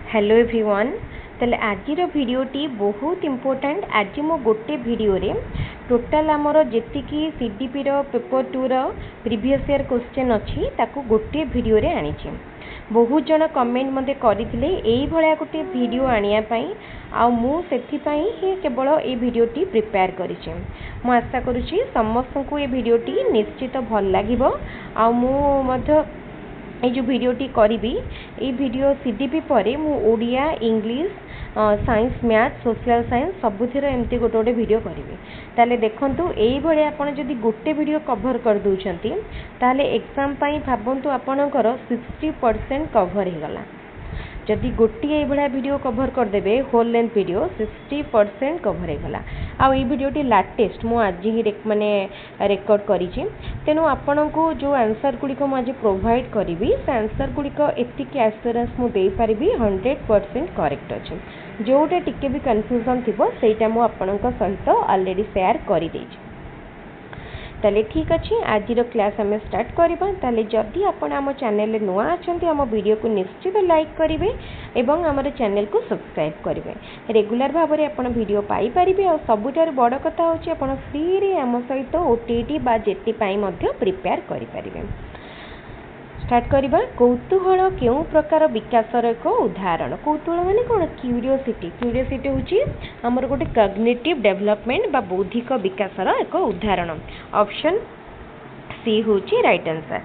Hello everyone. ताले आजिर भिडियोटी बहुत important. आज मो गोटे भिडियो रे टोटाल आमर जेतिकी सीडीपी रो पेपर 2 रो प्रीवियस ईयर क्वेश्चन अच्छी ताकू गोटे भिडियो रे आनिछि। बहुत जन कमेंट मते करथिले एई भलिया गोटे भिडियो आनिया पई आ मु सेथि पई ही केवल ए भिडियोटी प्रिपेयर करिछि। मु आशा करूछि समस्त को ए भिडियोटी निश्चित भल लागिबो। आ मु मध्य ये जो भिडियोटी करी ये भिडियो सीडीपी पर मु Odia English science math social science सबुथिर एमती गोटे गोटे भिडियो करी। ताले देखंतु एई भले आपण जदि गोटे भिडियो कवर कर दउछंती ताले एग्जाम पई भाबंतु आपणकर 60% कवर हो गला। जदि गोटे ये भाया वीडियो कवर करदे होल लेंथ वीडियो 60% कवर हो गला। आ ये वीडियोटी लाटेस्ट मु आज ही माने रेकॉर्ड करी। तेणु आपण को जो आंसर गुड़िक मुझे प्रोवाइड करी से आंसर गुड़िक एतिक एश्योरेंस मुझे 100% करेक्ट अच्छे। जोटा टिके भी कन्फ्यूजन थी सेटा मु आपण सहित ऑलरेडी शेयर कर देछि। ताले ठीक अच्छे आज क्लास आम स्टार्ट करबा। ताले जदि आपण आम चैनल नुआ अच्छा आम वीडियो को निश्चित लाइक करेंगे एवं आम चैनल को सब्सक्राइब करेंगे। रेगुलर भाव में आप वीडियो पाई पारिबे। और सबुठार बड़ कथा होची आपण फ्री रे आम सहित ओटीटी बा जेटी पाई मध्य प्रिपेयर करि पारिबे। स्टार्ट करबा। कौतूहल केउ प्रकार विकासर एक उदाहरण। कौतूहल माने कोन? क्यूरियोसिटी। क्यूरियोसिटी होची हमर गोटे कॉग्निटिव डेवलपमेंट बा बौद्धिक विकासर एक उदाहरण। ऑप्शन सी होची राइट आंसर।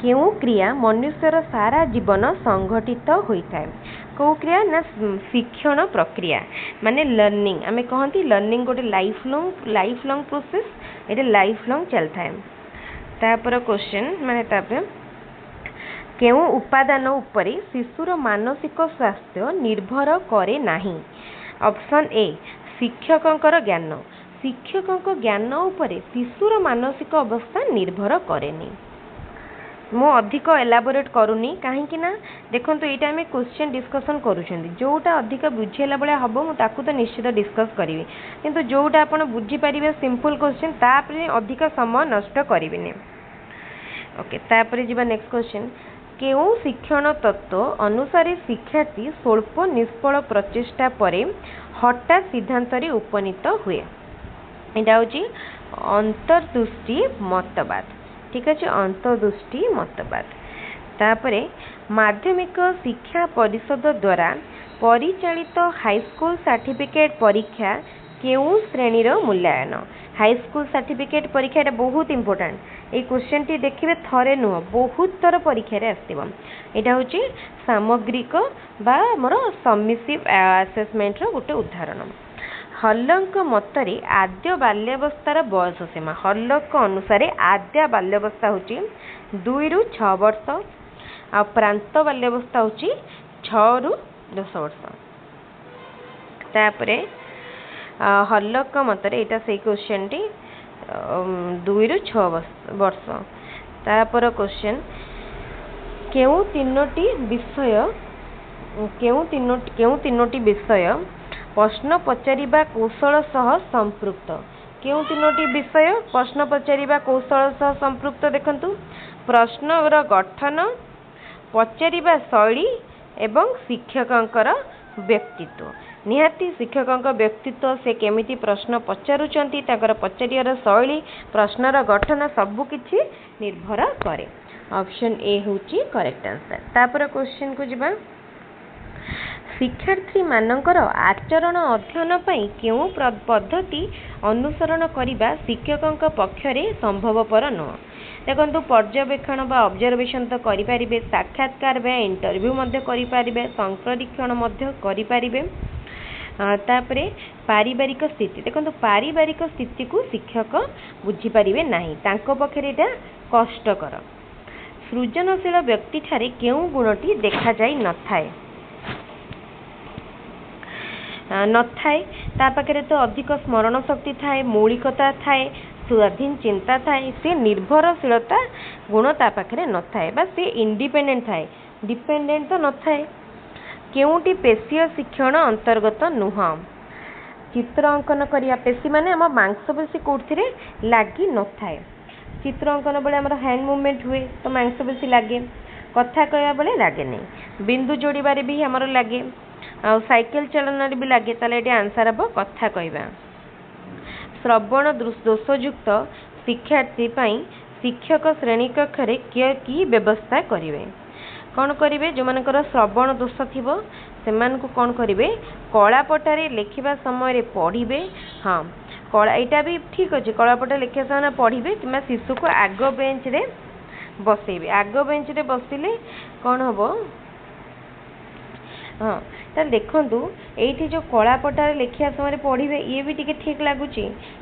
केउ क्रिया मनुष्यर सारा जीवन संगठित होइथाय? कौ क्रिया ना शिक्षण प्रक्रिया माने लर्निंग। आमे कहंती लर्निंग गोटे लाइफ लॉन्ग प्रोसेस। एटा लाइफ लॉन्ग चलथाय। तापर क्वेश्चन माने तापर केउ उपादान उपरे शिशुर मानसिक स्वास्थ्य निर्भर करे नाही? ऑप्शन ए शिक्षकंकर ज्ञान। शिक्षकंक ज्ञान उपरे शिशुर मानसिक अवस्था निर्भर करेनी। मो अधिक एलाबोरेट करूनी कहीं ना देखो ये आम क्वेश्चन डिस्कसन करूँ जोटा अधिक बुझेला भाया हम मुझे तो निश्चित डिस्कस करी किंतु जोटा आप बुझीपारे सिंपल क्वेश्चन तापर अधिक समय नष्ट करें। ओके तापर जी नेक्स्ट क्वेश्चन। केउ शिक्षण तत्व अनुसार शिक्षार्थी स्वल्प निष्फल प्रचेष्टा परे हठात सिद्धांत उपनीत हुए? यहाँ हूँ अंतर्दृष्टि मतवाद। ठीक अच्छे अंतर्दृष्टि मतवाद। तापरे माध्यमिक शिक्षा परिषद द्वारा परिचालित हाईस्कूल सर्टिफिकेट परीक्षा केउ श्रेणीर मूल्यांकन? हाईस्कूल सर्टिफिकेट परीक्षा बहुत इंपोर्टेंट। ये क्वेश्चन टी देखिए थरे नुह बहुत थर परीक्षा रे आसथिबो। एटा होची सामग्रिक बा मोर सबमिसिव असेसमेंट रो गोटे उदाहरण। हल्लंक मतरे आद्य बाल्यावस्थार बयस सीमा। हल्लंक अनुसार आद्य बाल्यावस्था होची 2 ରୁ 6 वर्ष आ प्रांत बाल्यावस्था होची 6 ରୁ 10 वर्ष। तापरे हल्लंक मतरे एटा से क्वेश्चन टी 2 ରୁ 6 वर्ष। तापर क्वेश्चन केउ तीनोटी विषय प्रश्न पचारिबा कौशल सह संपृक्त? केउ तीनोटी विषय प्रश्न पचारिबा कौशल सह संपृक्त? देखंतु प्रश्नर गठन, पचारिबा शैली एवं शिक्षकंकर व्यक्तित्व। निहाती शिक्षकंक व्यक्तित्व से केमिति प्रश्न पचारुचंती ताकर पचारियार शैली प्रश्नर गठन सबु किछि निर्भर करे। ऑप्शन ए होची करेक्ट आंसर। तापर क्वेश्चन को जिबा। शिक्षार्थी मानकर आचरण अध्ययन पई केउ पद्धति अनुसरण करिबा शिक्षकंक पक्षरे संभवपर नुह? देखो पर्यवेक्षण बा ऑब्जर्वेशन तो करि पारिबे, साक्षात्कार बा इंटरव्यू मध्य करि पारिबे, संप्रेक्षण मध्य करि पारिबे। तापरे पारिवारिक स्थिति। देखो पारिवारिक स्थिति को शिक्षक बुझी पारिबे नाही, तांको पक्षरे एटा कष्टकर। सृजनशील व्यक्ति ठारे केउ गुणटी देखा जाई नथाय? नथाय ता पाखरे तो अधिक स्मरण शक्ति थाए, मौलिकता थाए, स्वाधीन चिंता थाए, से निर्भरशीलता गुण ता पाखरे नथाय बा से इंडिपेंडेंट थाए, डिपेंडेंट तो नथाय। केउटी पेशीय शिक्षण अंतर्गत नुह? चित्र अंकन करिया पेशी माने हम मांसपेशी कोठिरे लागी नथाय। चित्र अंकन बेले हमर हैंड मूवमेंट हुए तो मांसपेशी लागे। कथा कहवा बेले लगे नहीं बिंदु जोड़बारे भी हमर लगे आ साइकेल चलन भी लगे ताले ये आंसर हम कथा कहवा श्रवण दोषयुक्त शिक्षार्थी शिक्षक श्रेणी कक्ष कि व्यवस्था करेंगे कौन करेंगे जो मानकर श्रवण दोष थी से कौन करेंगे कलापटारे लिखा समय पढ़े हाँ कला यहाँ भी ठीक अच्छे कलापटा लिखा समय पढ़े कि शिशु को आग बेंच रे बसइबे आग बेंच रे बसिले कौन हम हाँ ताल देखूँ ये जो कलापटारे लिखा समय पढ़े ये भी टी ठीक लगुच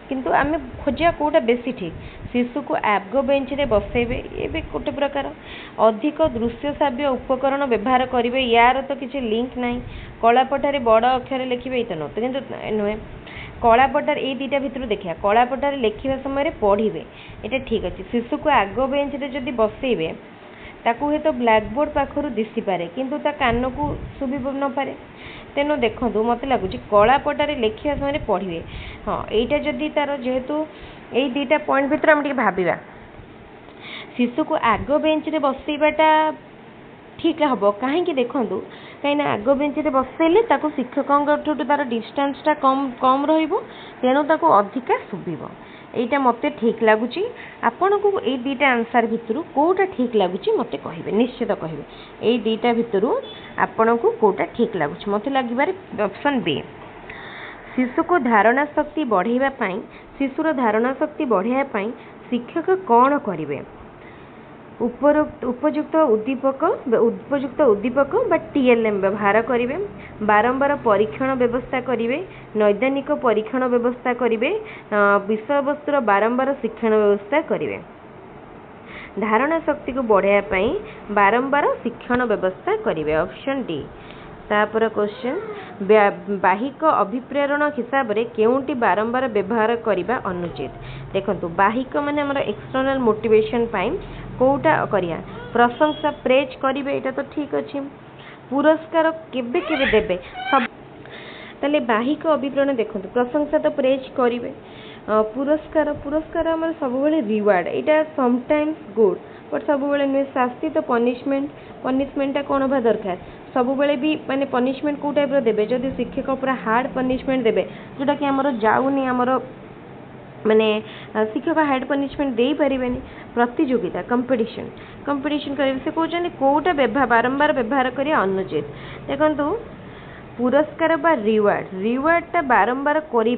किंतु आम खोजा कौटा बेसी ठीक शिशु को आग बेंच रे बसइबे ये भी गोटे प्रकार अधिक दृश्य श्राव्य उपकरण व्यवहार करेंगे यार तो किसी लिंक ना कलापटारे बड़ अक्षर लिखे ये तो न तो कि नुहे कलापटार ये दुटा भितर देखा कलापटार लिखा समय पढ़े ये ठीक अच्छे शिशु को आग बेंच रे जदि बसइबे ताकू हे तो ब्लैकबोर्ड पाखर दिशी पारे किंतु ता कान को शुभी न पारे तेणु देखो मत लगुच कलापटारे लिखा समय पढ़े हाँ यहाँ जदि तार जेहेतु यही दुटा पॉइंट भितर आम भाविबा शिशु को आग बेंच रे बसइबाटा ठीक हम कहीं देखूँ कहीं आग बेंच रे बसइले शिक्षकों तार डिस्टेंसटा कम कम रेणु अधिका शुभ यहाँ मत ठीक लगुच आपण को ये दुटा आंसर भितर कौटा ठीक लगुच मत कहे निश्चित कहे ये दुटा भितर आपण को कौटा ठीक लगुच मत लगे ऑप्शन बी शिशु को धारणा शक्ति बढ़ाइबा शिशुर धारणा शक्ति बढ़ाइबा शिक्षक कौन करेंगे उपयुक्त उद्दीपक बा टीएलएम व्यवहार करेंगे बारंबार परीक्षण व्यवस्था करेंगे नैदानिक परीक्षण व्यवस्था करेंगे विषय वस्तुर बारंबार शिक्षण व्यवस्था करेंगे धारणा शक्ति को बढ़ाइबा बारंबार शिक्षण व्यवस्था करेंगे ऑप्शन डी तापर क्वेश्चन बाहिक अभिप्रेरण हिसाब से केउंटी बारंबार व्यवहार करने अनुचित देखो बाहिक माने हमर एक्सटर्नल मोटिवेशन कौटा करिया प्रशंसा प्रेज करेंगे यहाँ तो ठीक अच्छे पुरस्कार केबे केबे देबे सब ताले बाहिक अभिप्रेरण देखो प्रशंसा तो प्रेज करेंगे पुरस्कार पुरस्कार आम सब रिवार्ड यहाँ समटाइम्स गुड बट सब नुहे शास्ति तो पनिशमेंटा कौन हवा दरकार सब भी माने पनिशमेंट कौ टाइप देवे जदि शिक्षक पूरा हार्ड पनिशमेंट देवे जोटा कि आमर जाऊनी आमर माने शिक्षक हार्ड पनिशमेंट दे पारे प्रतियोगिता कंपिटिशन करेंगे से कहते कौटा बारंबार व्यवहार करें अनुचित देखो पुरस्कार बा रिवार्डटा बारंबार करें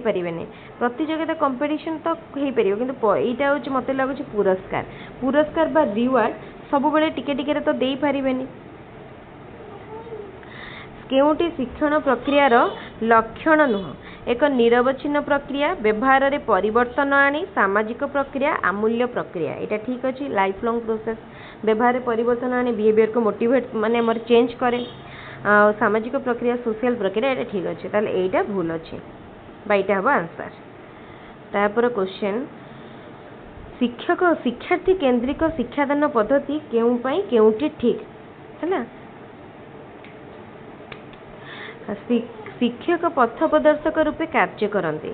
प्रतियोगिता कंपिटिशन तो हो पार कि यहाँ हूँ मत लगुच पुरस्कार बा रिवार्ड सब बेले टिके टिके तो दे पारे केउटी शिक्षण प्रक्रियार लक्षण नुह एक निरवच्छिन्न प्रक्रिया व्यवहार रे परिवर्तन आनी सामाजिक प्रक्रिया आमूल्य प्रक्रिया यहाँ ठीक अच्छे लाइफ लॉन्ग प्रोसेस व्यवहार परिवर्तन आनी बिहेवियर को मोटिवेट माने हमर चेंज करे सामाजिक प्रक्रिया सोशल प्रक्रिया यहाँ ठीक अच्छे ताले यहाँ भूल अच्छे यहाँ हम आंसर तापर क्वेश्चन शिक्षक शिक्षार्थी केन्द्रिक शिक्षादान पद्धति केउटी ठीक है शिक्षक पथ प्रदर्शक रूपे कार्य करते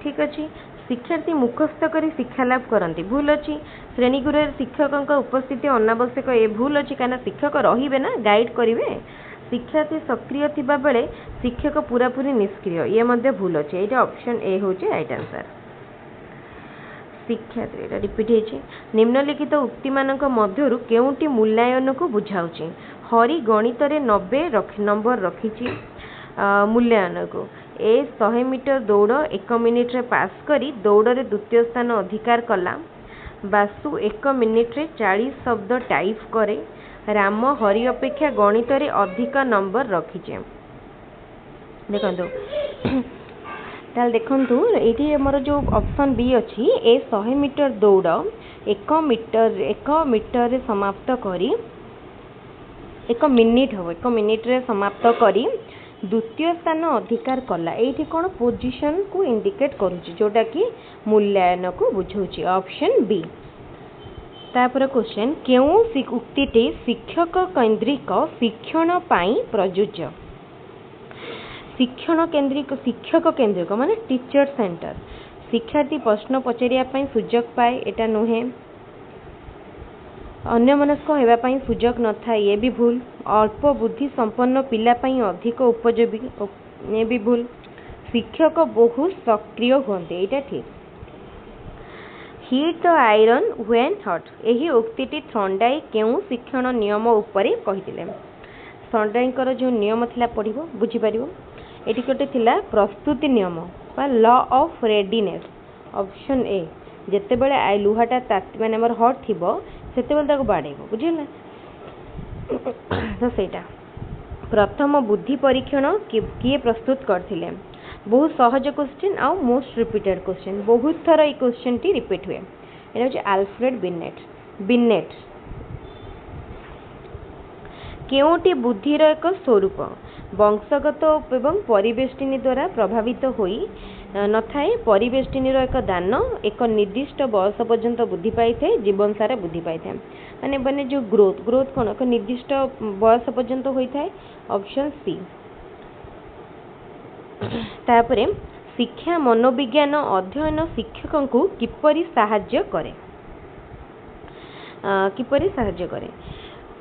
ठीक अच्छे शिक्षार्थी मुखस्थ कर शिक्षा लाभ करते भूल अच्छी श्रेणीगृह शिक्षकों उपस्थिति अनावश्यक ये भूल अच्छी कहीं शिक्षक रे ना गाइड करेंगे शिक्षार्थी सक्रिय थिबा बेले शिक्षक पूरापूरी निष्क्रिय ये भूल अच्छे ये ऑप्शन ए हूँ राइट आंसर शिक्षार्थी रिपीट होती निम्नलिखित उक्ति मानक मध्यरु केउंटी मूल्यांकन को बुझाऊँच हरि गणित 90 नंबर रखी मूल्यांकन को ए 100 मीटर दौड़ 1 मिनिट रे पास करी दौड़ रे द्वितीय स्थान अधिकार कला बासु 1 मिनिट रे 40 शब्द टाइप करे राम हरि अपेक्षा गणित रे अधिक नंबर रखीचे देखंतु ताल देखंतु एठी हमर जो ऑप्शन बी अछि ए 100 मीटर दौड़ 1 मीटर रे समाप्त करी 1 मिनिट हो 1 मिनिट रे समाप्त करी द्वितीय स्थान अधिकार कला ये कौन पोजिशन को इंडिकेट करुच्ची जोटा कि मूल्यांकन को बुझाऊँच ऑप्शन बी तापर क्वेश्चन क्यों उक्ति शिक्षक केन्द्रिक शिक्षण पाई प्रयोज्य शिक्षण केन्द्रिक शिक्षक केन्द्रिक माने टीचर सेंटर शिक्षार्थी प्रश्न पचारिया सुजोग पाए एटा नुहे अन्यमनस्क होगा पाई सुजोग न था ये भी भूल। अल्प बुद्धि संपन्न पिला पाई अधिक उपयोगी ये भी भूल। शिक्षक बहुत सक्रिय होते यहाँ ठीक। Heat the iron when hot यही उक्ति थंडाई केउ शिक्षण नियम उपरे कहिथिले। थंडाईकर जो नियम थिला पढ़िबो बुझी पारिबो। एठी कोटे थिला प्रस्तुति नियम बा law of readiness. Option A जेते बेले लुहाटा ताती माने हमर हॉट थिबो सेते बेले ताको बाडेबो बुझिला। तो सेटा प्रथम बुद्धि परीक्षण किए प्रस्तुत करथिले। बहुत सहज क्वेश्चन आउ मोस्ट रिपीटेड क्वेश्चन बहुत थर ये क्वेश्चन टी रिपीट हुए। एटा होचे अल्फ्रेड बिनेट। केउटी बुद्धिर एक स्वरूप वंशगत एवं परिवेष्टिनी द्वारा प्रभावित होई न थाए। परिवेष्टिनीर एक दान एक निर्दिष्ट बयस पर्यंत बुद्धि पाई थाए जीवन सारा बुद्धि पाई थाए माने माने जो ग्रोथ कौन एक निर्दिष्ट बयस पर्यंत होई थाए। Option C. तापरे शिक्षा मनोविज्ञान अध्ययन शिक्षक को किपरि साहाय्य करे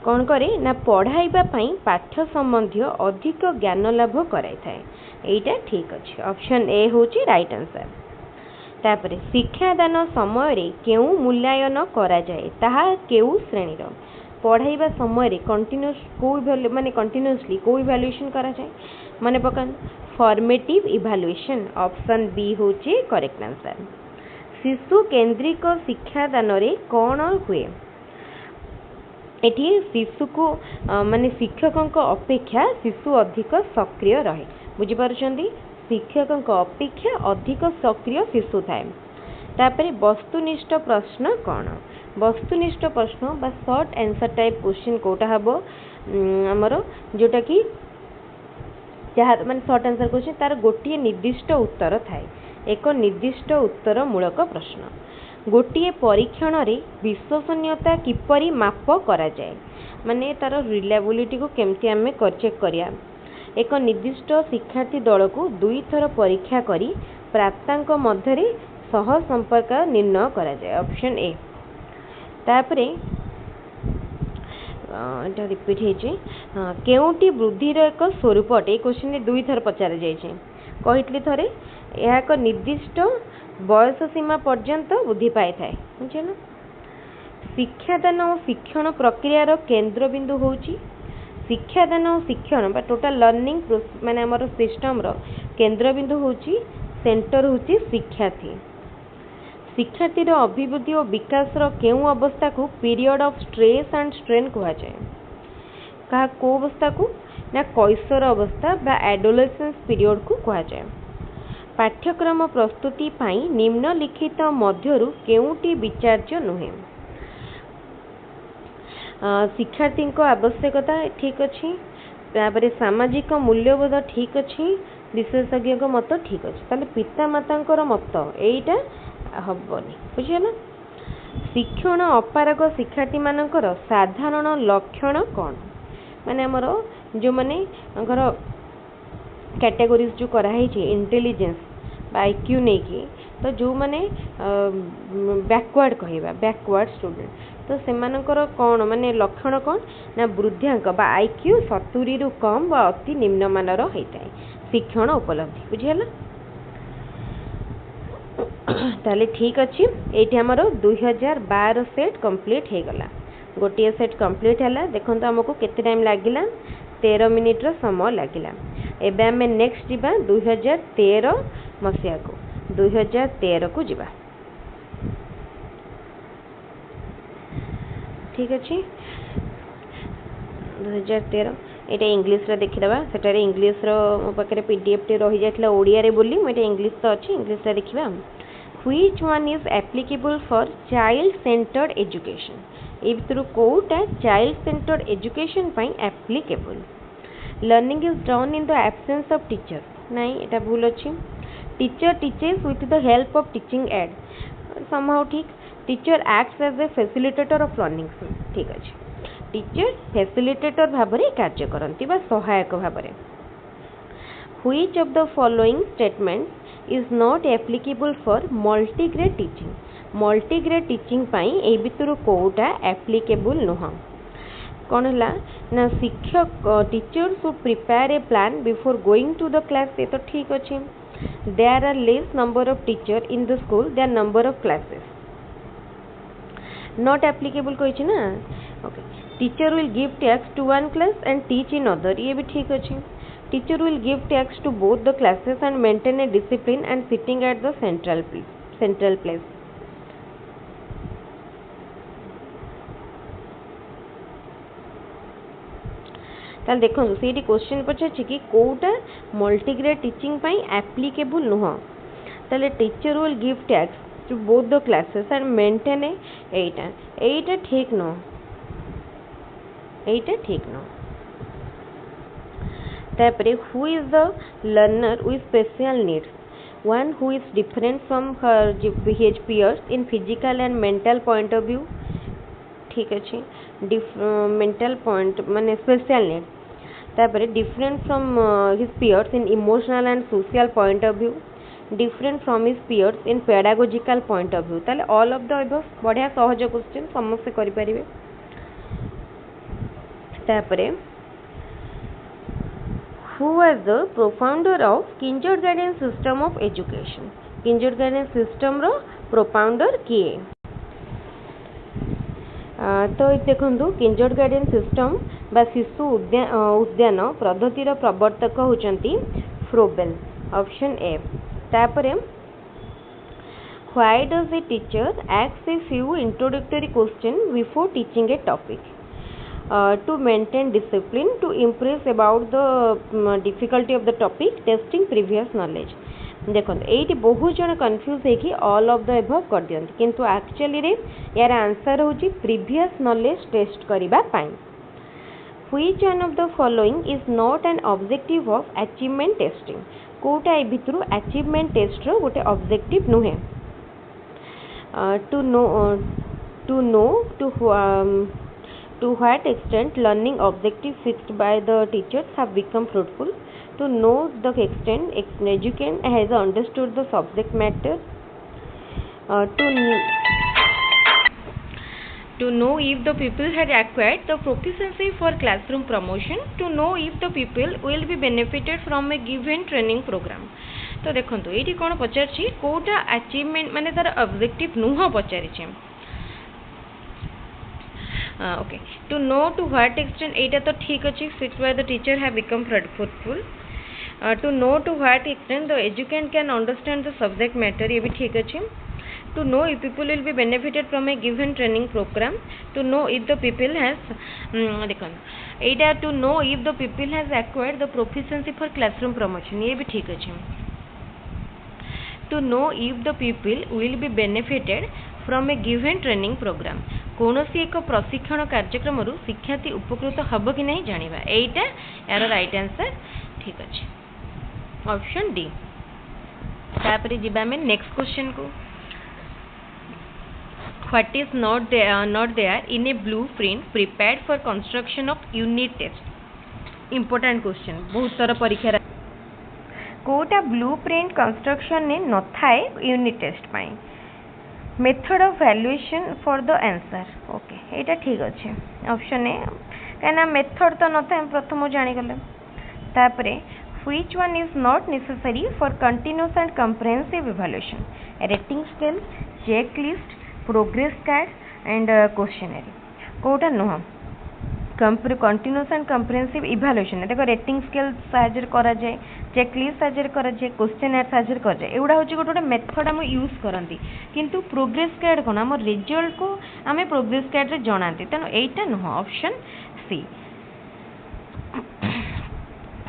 कौन करे ना पढ़ाइबा पई पाठ्य संबंधी अधिक ज्ञान लाभ कराई थाए। एटा ठीक अछि। ऑप्शन ए होची राइट आंसर। तापरे शिक्षादान समय रे केउ मूल्यांकन करा जाए ताहा केउ श्रेणी रो। पढ़ाइबा समय रे कंटीन्यूअस को माने कंटीन्यूअसली को इवैल्यूएशन करा जाए माने पकान फॉर्मेटिव इवैल्यूएशन। ऑप्शन बी होची करेक्ट आंसर। शिशु केंद्रिक शिक्षादान रे कोन हुए एठी शिशु को माने शिक्षक अपेक्षा शिशु अधिक सक्रिय रहे बुझी पारुछंदी। शिक्षक अपेक्षा अधिक सक्रिय शिशु थाए। तापरे वस्तुनिष्ठ प्रश्न कौन वस्तुनिष्ठ प्रश्न बा शॉर्ट आंसर टाइप क्वेश्चन कोटा हबो हमर जोटा कि जहाँ माने शॉर्ट आंसर क्वेश्चन तार गोटे निर्दिष्ट उत्तर थाए। एक निर्दिष्ट उत्तर मूलक प्रश्न। गोटे परीक्षण रे विश्वसनीयता किपरि माप करा जाए माने तार रिलायबिलिटी को केमती आमे चेक करिया। एक निर्दिष्ट शिक्षार्थी दल को 2 थर परीक्षा करी प्राप्तांक मध्य सह संपर्क निर्णय करा जाए। Option A. तापरे एटा रिपीट हेजे केउटी बुद्धिर एक स्वरूप अटे क्वेश्चन 2 थर पचार जाइछे कहितली थरे यह एक निर्दिष्ट बयस सीमा पर्यंत बुद्धि पाई थाए बुझिला। शिक्षादान और शिक्षण प्रक्रियार केंद्र बिंदु होची शिक्षादान और शिक्षण बा टोटल लर्निंग माने हमर सिस्टम रो केंद्र बिंदु होची सेंटर होची शिक्षार्थी। शिक्षार्थी रो अभिवृद्धि और विकास रो केउ अवस्था को period of stress and strain कहा जाए। कहा को अवस्था को ना कैशोर अवस्था बा एडोलेसेंस पीरियड को कहा जाए। पाठ्यक्रम प्रस्तुति पाई निम्नलिखित मध्यरु केउटी विचार्य नुहे। शिक्षार्थी को आवश्यकता ठीक अच्छी तापर सामाजिक मूल्यबोध ठीक अच्छी विशेषज्ञ मत ठीक अच्छे ताले पिता माता मत एटा हबनी बुझिला। शिक्षण अपारग शिक्षार्थी मानकर साधारण लक्षण कौन माने हमर जो माने कैटेगोरीज जो कराई इंटेलिजेंस आईक्यू नहीं कि तो जो माने बैकवर्ड कहवा बैकवर्ड स्टूडेंट तो सेमानकर कौन माने लक्षण कौन ना वृद्धांक बा आईक्यू 70 रु कम बा अति निम्न मानर होता है शिक्षण उपलब्धि बुझिला। ताले ठीक अच्छी ये आमर 2012 सेट कंप्लीट हो गला गोटे सेट कंप्लीट है देखो आमको केते टाइम लगिला 13 मिनिट रो समय लगिला। एबे आमे नेक्स्ट जीवा 2013 मसिया को 2013 को जीवा ठीक अच्छे 2013 एटा इंग्लिश रे देखिदबा सेटारे इंग्लिश रो मो पाखरे पीडीएफ टे रही जातला ओडिया रे बोली म एटा इंग्लिश तो अछि इंग्लिश रे देखिबा। Which one is applicable for child centered education ए भितर कोटा चाइल्ड सेंटर्ड एजुकेशन पई applicable. Learning is done in the absence of teacher नहीं एटा भूल अछि। Teacher teachers with the help of teaching aid somehow ठीक। Teacher acts as a facilitator of learning ठीक अछि। टीचर फैसिलिटेटर भाबरे कार्य करंती बा सहायक भाबरे। Which of the following statements is not applicable for multigrade teaching multigrade teaching पाई ए भितर कोटा एप्लीकेबल नुह कौन है ना शिक्षक teacher should prepare a plan before going to the class ये तो ठीक अच्छे there are less number of teacher in the school there number of classes not applicable कही ना okay teacher will give tasks to one class and teach in other ये भी ठीक अच्छे teacher will give tasks to both the classes and maintain A discipline and sitting at the central place ताल देखो से question पचार कि कौटा मल्टीग्रेड टीचिंग पाई एप्लीकेबल नुह ताले teacher will give tasks to both the classes and maintain एटा ठीक न एटा ठीक न तापरे who is the learner with special needs one who is different from her his peers in physical and mental point of view ठीक अच्छे mental point माने स्पेशल नीड तापरे different from his peers in emotional and social point of view different from his peers in pedagogical point of view ताले all of the above बढ़िया सहज question समस्त करि परिबे तापरे who was the propounder of kindergarten system of education kindergarten system रो propounder किए तो देखो किंडरगार्टन सिस्टम बा शिशु उद्यान पद्धतिर प्रवर्तक होचंती फ्रोबेल ऑप्शन ए तापरे why does a teacher ask a few introductory question before teaching a topic to maintain discipline to impress about the difficulty of the topic testing previous knowledge देखो ये बहुत जन confuse है कि all of the above कर दियंती किंतु actually रे यार आंसर होची प्रीवियस नॉलेज टेस्ट करिबा पाई which one of the following is not an objective of achievement testing कोटा ए भितरु अचीवमेंट टेस्ट रो गोटे ऑब्जेक्टिव नुहे to what extent learning objectives fixed by the teachers have become fruitful to know the extent educand has understood the subject matter to know if the pupil had acquired the proficiency for classroom promotion to know if the pupil will be benefited from a given training program तो देखो ये कौन पचार Kota achievement माने तार objective नुह पचारि okay to know to what extent एटा तो ठीक अच्छे fix by the teacher have become fruitful to know to what extent the educand can understand the subject matter ये भी ठीक अच्छे to know if people will be benefited from a given training program to know if the people has देखो एटा to know if the people has acquired the proficiency for classroom promotion ये भी ठीक अच्छे to know if the people will be benefited from a given training programme कौन सी एक प्रशिक्षण कार्यक्रम शिक्षार्थी उपकृत हम कि नहीं जाना यहीटा यार राइट आंसर ठीक अच्छे ऑप्शन डी तापर जीवा में नेक्स्ट क्वेश्चन को what is not there in a blueprint prepared for construction of unit test important question बहुत सारा परीक्षा कोटा ब्लू प्रिंट कंस्ट्रक्शन ने न थाए यूनिट टेस्ट पाई method of valuation for the answer okay एटा ठीक अच्छे ऑप्शन ए कहीं मेथड तो न था प्रथम जानीगले तापरे which one is not necessary for continuous and comprehensive evaluation rating scale check list progress card and questionnaire कोटा नुह कंटिन्यूअस एंड कंप्रेहेंसिव इवैल्यूएशन देखो रेटिंग स्केल साहाय्य करा जाए चेकलिस्ट साहाय्य करा जाए क्वेश्चनर साहाय्य करा जाए एगुड़ा हूँ गोटे मेथड आम यूज करती किंतु प्रोग्रेस कार्ड कौन आम रिजल्ट को आम प्रोग्रेस कार्ड रे जनाती तेणु एटा नुह option C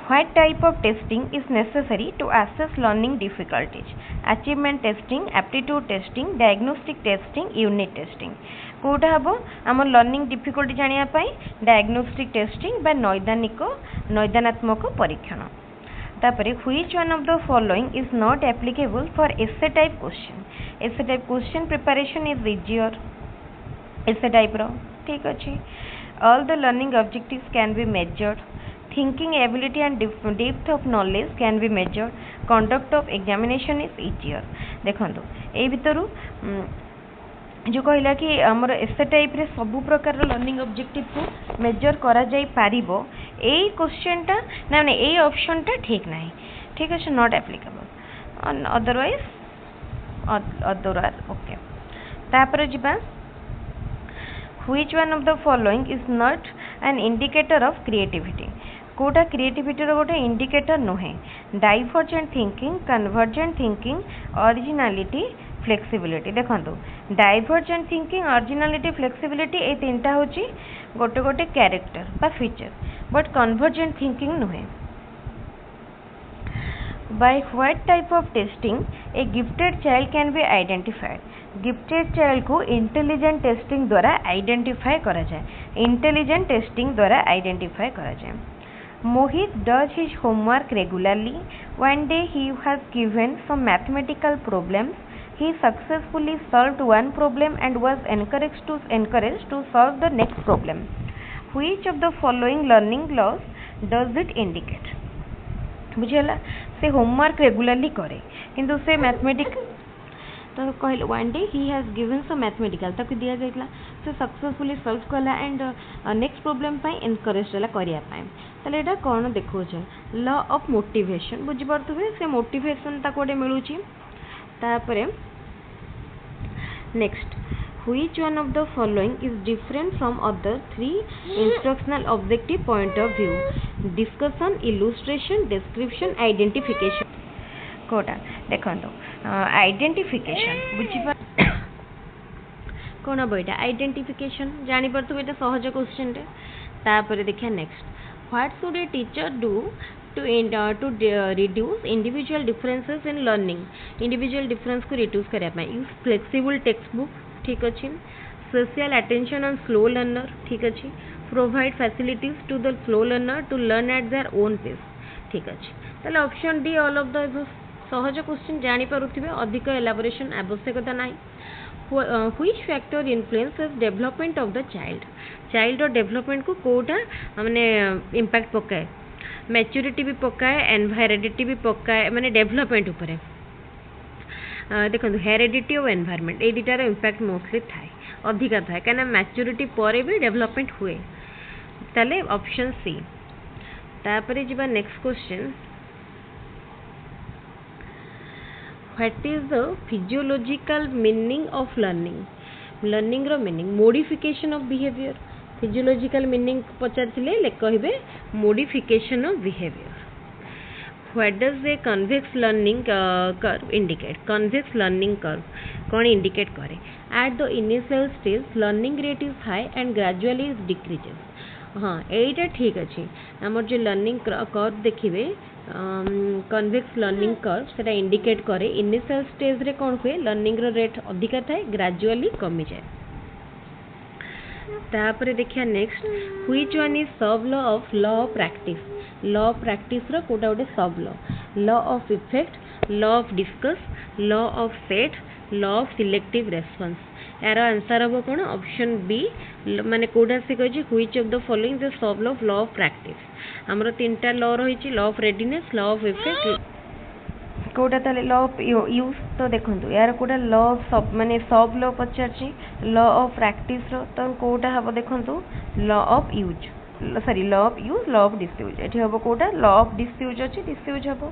What type of testing is necessary to assess learning difficulties? Achievement testing, aptitude testing, diagnostic testing, unit testing. कोटा हम आम लर्निंग डिफिकल्टी जानिया पाई डायग्नोस्टिक टेस्टिंग बा नैदानात्मक परीक्षण तापरे which one of the following is not applicable for essay type question preparation is easier essay type रो ठीक अच्छे all the learning objectives can be measured thinking ability and depth of knowledge can be measured conduct of examination is easier देखो ए भितर जो कहला कि आमर एसे type रे सब प्रकार लर्निंग ऑब्जेक्टिव को मेजर करा जाई पारिबो ए क्वेश्चन टा ना ना ए ऑप्शन टा ठीक नाही ठीक है नॉट एप्लीकेबल अदरवाइज ओके तापर जिबा which one of the following is not an indicator of creativity कोटा क्रिएटिविटी रो गोटे इंडिकेटर नुहे divergent thinking convergent thinking originality flexibility देखो डाइवर्जेंट थिंकिंग ओरिजिनलिटी फ्लेक्सिबिलिटी ए तीनटा होची गोटे गोटे कैरेक्टर बा फीचर बट कन्वर्जेंट थिंकिंग नुहे by what type of testing a gifted child can be identified gifted child को इंटेलिजेंट टेस्टिंग द्वारा आइडेंटिफाई करा जाए इंटेलिजेंट टेस्टिंग द्वारा आइडेंटिफाई करा जाए Mohit does his homework regularly. One day he was given some mathematical problems. He successfully solved one problem and was encouraged to solve the next problem. Which of the following learning laws does it indicate? बुझेला से homework regularly करे किंतु से mathematics तो कहले one day he has given some mathematical ताकि दिया जाइला से सक्सेसफुली सॉल्व कला एंड नेक्स्ट प्रॉब्लम पाई एनकरेज होला करिया पाई तले एटा कोन देखो छै लॉ ऑफ मोटिवेशन बुझि परतुबे से मोटिवेशन ता कोडे मिलुची तापरे next which one of the following is different from other three instructional objective point of view discussion illustration description identification कोटा देखंतो आइडेंटिफिकेशन बुझिपा कोन बइटा आइडेंटिफिकेशन जानि परतु एटा सहज क्वेश्चन रे तापर देखिया next what should a teacher do to reduce individual differences in learning individual difference को reduce करया पाए use flexible textbook ठीक अछि social attention on slow learner ठीक अछि provide facilities to the slow learner to learn at their own pace ठीक अछि तले option D all of the सहज क्वेश्चन जानि पारुथिबे अधिक एलाबोरेशन आवश्यकता नाही which factor influences development of the child और डेवलपमेंट को कोटा माने इंपैक्ट पकाए मैच्योरिटी भी पकाए एनवायरनिटी भी पकाए माने डेवलपमेंट ऊपर देखो हेरिडिटी और एनवायरनमेंट ए दुटार इंपैक्ट मोस्टली थाए अधिका थाए कहीं मैच्योरिटी पर भी डेवलपमेंट हुए ताले ऑप्शन सी तापरे जिबा next question what is the physiological meaning of learning रो meaning modification of behaviour physiological meaning पचारथिले ले कहबे modification of behaviour what does a convex learning curve indicate convex learning curve कौन indicate करे at the initial stage learning rate is high and gradually is decreases हाँ एटा ठीक अच्छे आमर जो लर्निंग कर्व देखिए कन्वेक्स लर्निंग कर्व सेटा इंडिकेट करे इनिशियल स्टेज रे कौन हुए लर्निंग रेट अधिका थाए ग्रेजुअली कमी जाए तापरे देखिया next which one is sub law of practice रो कोटा गोटे sub law of effect law of discuss law of set law of selective response यार आंसर हम कौन ऑप्शन बी माने कोटा से कहि which of the following the sub law of practice हमर तीनटा लॉ रही law of readiness law of effect कोटा ताले लॉ ऑफ यूज तो देखंतु यार कोटा लॉ ऑफ सब माने सब लॉ पचारची लॉ ऑफ प्रैक्टिस रो तो कोटा हबो देखंतु law of use sorry law of use law of disuse एठी हबो कोटा लॉ ऑफ डिसयूज अछि डिसयूज हबो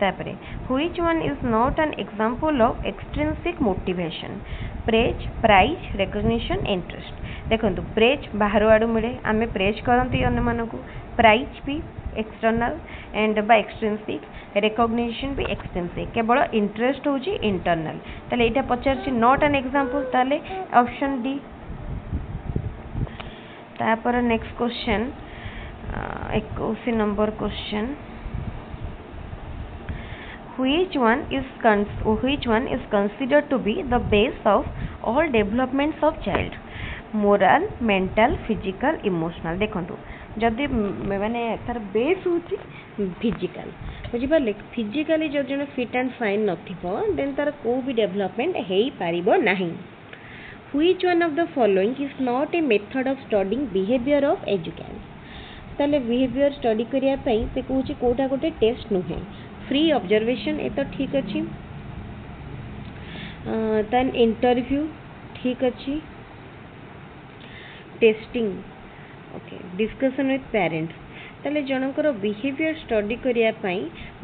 तापरे which one is not an example of extrinsic motivation praise prize recognition interest देखंतु प्रेज बाहर आडू मिले आमे प्रेज करंती अन्य मानको प्राइज भी external and by extrinsic recognition भी एक्सट्रिंसिक केवल इंटरेस्ट होची इंटरनल ताले एटा पचारची नॉट एन एग्जांपल ताले ऑप्शन डी तापर next question 21 number question which one is considered to be the base of all developments of child moral mental physical emotional देखंतु जदि माने तार बेस होची फिजिकल बुझी पाले फिजिकली जो जने फिट एंड फाइन नथिबो देन तार को भी डेवलपमेंट हेई पारिबो नाही which one of the following is not a method of studying behavior of educans ताले बिहेवियर स्टडी करिया पई से कहूची कोटा गोटे टेस्ट नुहे फ्री ऑब्जर्वेशन ए तो ठीक अच्छी देन इंटरव्यू ठीक अच्छी testing okay discussion with parents ताले जनकर बिहेवियर स्टडी करने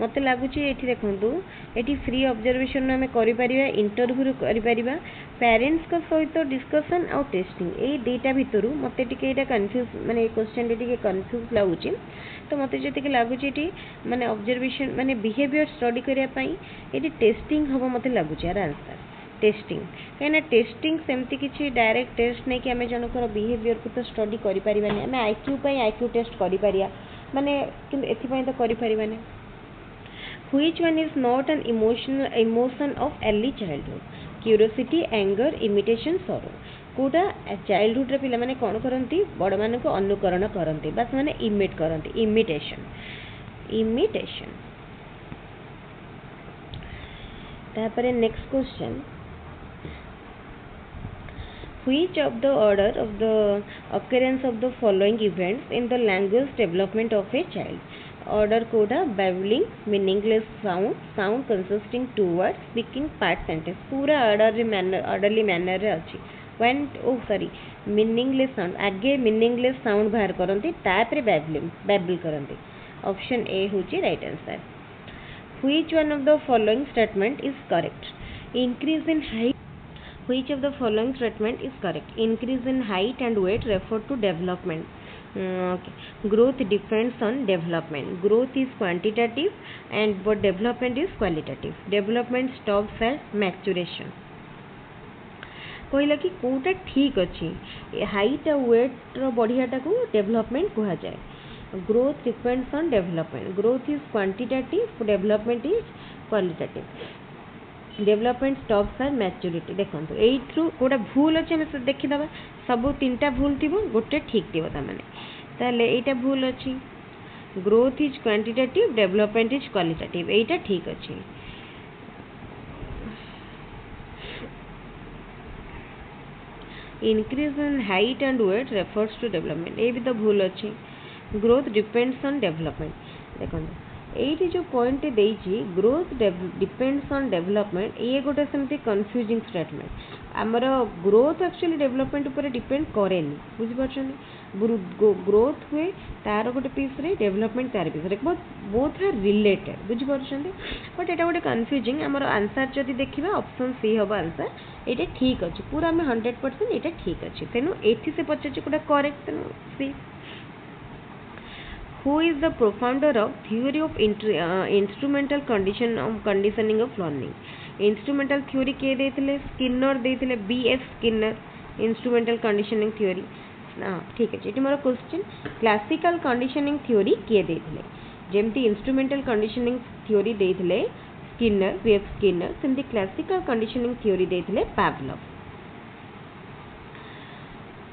मत लगुच ये देखूँ ये फ्री ऑब्जर्वेशन आम कर इंटरव्यू कर पेरेंट्स को सहित डिस्कशन आउ टेस्टिंग ये दुईटा भितर मत कन्फ्यूज माने क्वेश्चन टे कन्फ्यूज लगुच तो मत जी लगुच ये माने ऑब्जर्वेशन माने बिहेवियर स्टडी करने ये टेस्टिंग हम मत लगुच यार आंसर टेस्टिंग कहीं टेस्टिंग सेमती किसी डायरेक्ट टेस्ट नहीं कि आम जनकर बिहेवियर को तो स्टडी करें आम आईक्यू टेस्ट कर माने एथपाई तो करें which one is not an emotion of early childhood curiosity anger imitation सरो कोटा चाइल्डहुड रे पिला माने कौन करती बड़ मान को अनुकरण करती बस माने इमिट करती इमिटेशन तापर next question which of the order of the occurrence of the following events in the language development of a child order कोडा babbling meaningless sound consisting two words speaking part sentence पूरा orderly manner रे अच्छी when meaningless sound आगे meaningless sound बाहर करती तापर babble करती option A होची right answer which one of the following statement is correct increase in height which of the following statement is correct increase in height and weight refer to development okay. Growth depends on development growth is quantitative and but development is qualitative development stops at maturation कहला कि कोटा ठीक अच्छी height और wait बढ़ियाटा को development कह जाए growth depends on development growth is quantitative development is qualitative development stops are maturity देखो यू गोटा भूल अच्छे आम देखीद सब तीन टा भूल थी गोटे ठीक थी ताले यहाँ भूल अच्छी growth is quantitative development is qualitative यहाँ ठीक अच्छी increase in height and weight refers to development ये भी तो भूल अच्छी ग्रोथ डिपेंड्स ऑन डेवलपमेंट देखो ये जो पॉइंट देती ग्रोथ डिपेंड्स ऑन डेवलपमेंट ये गोटे सेमती कन्फ्यूजिंग स्टेटमेंट आमर ग्रोथ एक्चुअली डेवलपमेंट उपर डिपेंड करेनि बुझीपार ग्रोथ हुए तार गोटे पीस रे डेवलपमेंट तार पीस रे बोथ आर रिलेटेड बुझीपार बट यहाँ गोटे कन्फ्यूजिंग आमर आंसर जदि देखा ऑप्शन सी हम आंसर ये ठीक अच्छे पूरा आम 100% ये ठीक अच्छे तेणु ये से पचार गोटे करेक्ट तेणु सी who is the profounder of theory of instrumental conditioning of learning instrumental theory के देथिले स्किनर देथिले BF Skinner instrumental conditioning theory ठीक है ये मोर क्वेश्चन क्लासिकल कंडीशनिंग थ्योरी किए देथिले जेमती इंस्ट्रूमेंटल कंडीशनिंग थ्योरी देथिले स्किनर BF स्किनर सेमती क्लासिकल कंडीशनिंग थ्योरी देथिले पावलोव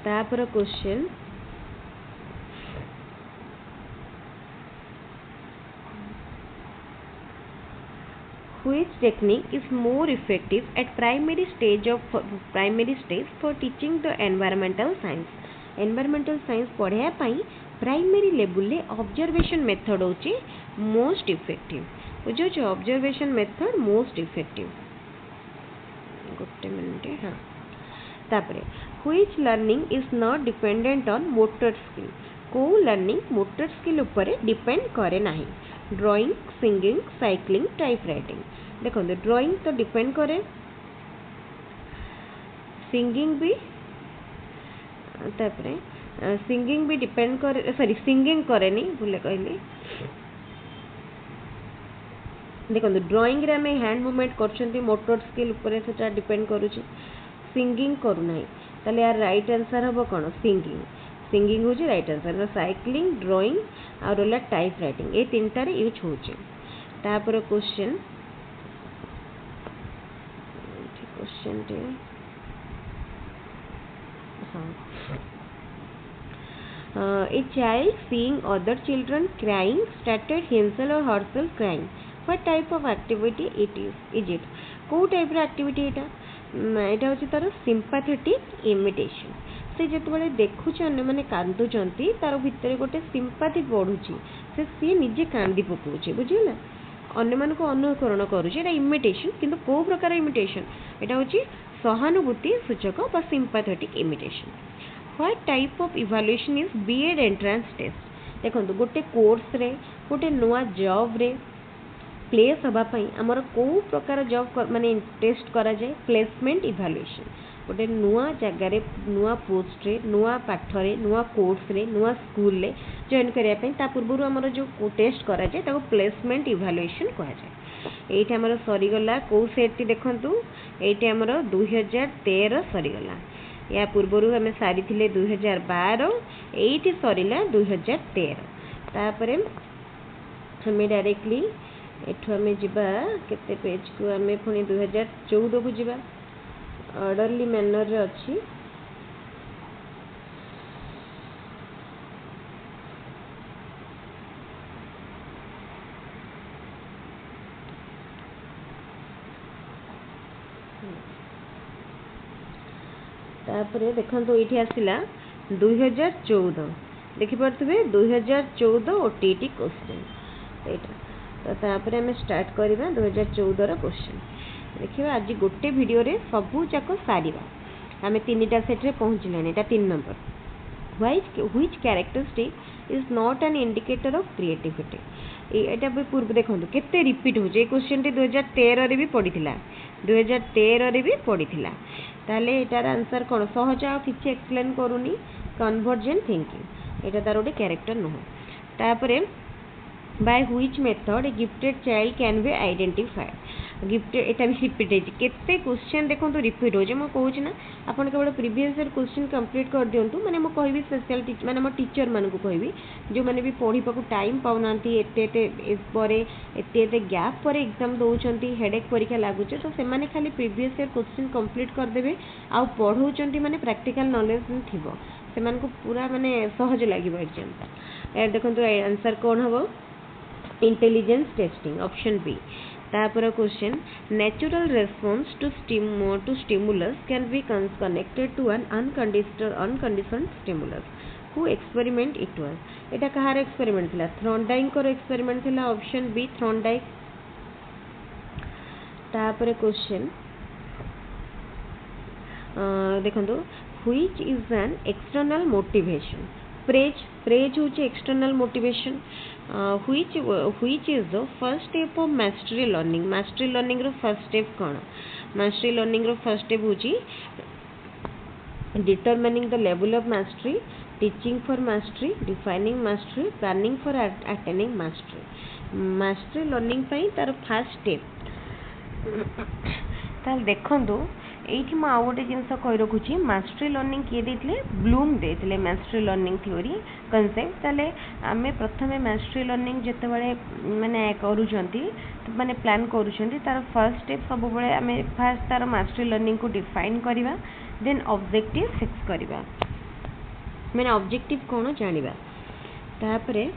तापर question which technique is more effective at primary stage for teaching the environmental science पढ़ाया पाई प्राइमरी लेवल ले ऑब्जर्वेशन मेथड होची मोस्ट इफेक्टिव बुझो जो ऑब्जर्वेशन मेथड मोस्ट इफेक्टिव गोटे minute हाँ तापरे which learning is not dependent on motor skill को learning motor skill उपरे डिपेंड करे नाही drawing singing cycling type writing देखो ड्राइंग तो डिपेंड करे सिंगिंग भी तापरे सिंगिंग भी डिपेंड करे सॉरी सिंगिंग करे नहीं भूले कहली देखो ड्राइंग रे हमें हैंड मूवमेंट करछंती मोटर स्किल उपरे सेटा डिपेंड करूची सिंगिंग करू नाही ताले यार राइट आंसर हबो कोन सिंगिंग होची राइट आंसर साइक्लिंग ड्राइंग और रहा टाइप राइटिंग ये तीन टारे यूज होची तापर क्वेश्चन टे a child seeing other children crying started himself or herself crying what type of activity it is it को टाइप रा एक्टिविटी एटा होची तार सिंपैथेटिक इमिटेशन से जेतबेले देखुछ अन्य माने कांदुचंती तार भितर गोटे सिंपैथी बढ़ुची से सी निजे कांदी पकोची बुझिला अन्य मान को अनुकरण करूची एटा इमिटेशन किंतु को प्रकार इमिटेशन एटा होची सहानुभूति सूचक बा sympathetic imitation. What type of evaluation is BEd entrance test. देखो गोटे कोर्स रे गोटे नुआ जॉब रे प्लेस हवा पई हमर को प्रकार जॉब माने टेस्ट करा जाए प्लेसमेंट इवैल्यूएशन। गोटे नुआ जगह रे नुआ पोस्ट रे नुआ पाठ रे नुआ कोर्स रे नुआ स्कूल रे जॉइन करिया पई ता पूर्व हमर जो टेस्ट करा जाए ताको प्लेसमेंट इवैल्यूएशन कहा जाए। एठी हमर सरी गला को सेट टी देखंतु एठी हमर 2013 सरी गला। या पूर्व हमें सारी थिले 2012 एठी सरीला 2013। तापरे हमें डायरेक्टली एठो हमें जिबा केते पेज को हमें पुनी 2014 को जिबा ऑर्डरली मैनर रे अछि। तापरे देखंतु एठी आसिला 2014 देखि परथबे 2014 ओटीटी क्वेश्चन एटा। तो तापरे हमें स्टार्ट करबा 2014 रो क्वेश्चन देखिबा। आज गोटे वीडियो रे सबु जाको सारीबा हमें तीनटा सेट रे पहुंचलेनी। एटा 3 number which characteristic is not an indicator of creativity. एटा भी पूर्व देखंतु केते रिपीट हो जे क्वेश्चन टी 2013 रे भी पडिथिला 2013 रे भी पडिथिला। ताले एटार आंसर कोन सहज आ किछि एक्सप्लेन करूनी कन्वर्जेंट थिंकिंग एटा तार ओटे कैरेक्टर न हो। तापरे by which method a gifted child can be identified। Gifted एटा भी रिपीट है केते क्वेश्चन देखो तो रिपीट हो जे म कहूछ ना अपन केवल प्रीवियस ईयर क्वेश्चन कंप्लीट कर दियंतु माने म कहबी स्पेशल टीचर माने म टीचर मान को कहबी जो माने भी पढ़ी पाकु टाइम पाउनांती एते इस परे एते गैप पर एग्जाम दोउचंती हेडेक परीक्षा लागु छे तो से माने खाली प्रीवियस ईयर क्वेश्चन कंप्लीट कर देबे आ पढौचंती माने प्रैक्टिकल नॉलेज थिबो से मान को पूरा माने सहज लागिबो एग्जाम। ए देखंतु आंसर कोन हबो इंटेलिजेंस टेस्टिंग ऑप्शन बी। तापर question natural response to stimulus can be connected to an unconditioned stimulus who experiment it was. एटा कहार एक्सपेरिमेंट थिला थ्रॉन्डाइक को एक्सपेरिमेंट थिला ऑप्शन बी थ्रॉन्डाइक। तापर क्वेश्चन देखंतु which is an external motivation. Praise होची external motivation. which is the first step of mastery learning रो first step कोन mastery learning रो फर्स्ट स्टेप होची determining the level of mastery, teaching for mastery, defining mastery, planning for attaining mastery। mastery learning पई तार first step ताल देखंतु एठी म आउ गोटे जिनस कहि रखुची मास्टरी लर्निंग किए देथिले ब्लूम देथिले मास्टरी लर्निंग थ्योरी कांसेप्ट। ताले आमे प्रथमे मास्टरी लर्निंग जते बळे माने करूचंती माने प्लान करूचंती तार फर्स्ट स्टेप सब बळे आमे फर्स्ट तार मास्टरी लर्निंग को डिफाइन करिवा देन ऑब्जेक्टिव फिक्स करिवा माने ऑब्जेक्टिव कोन जानिबा। तापरे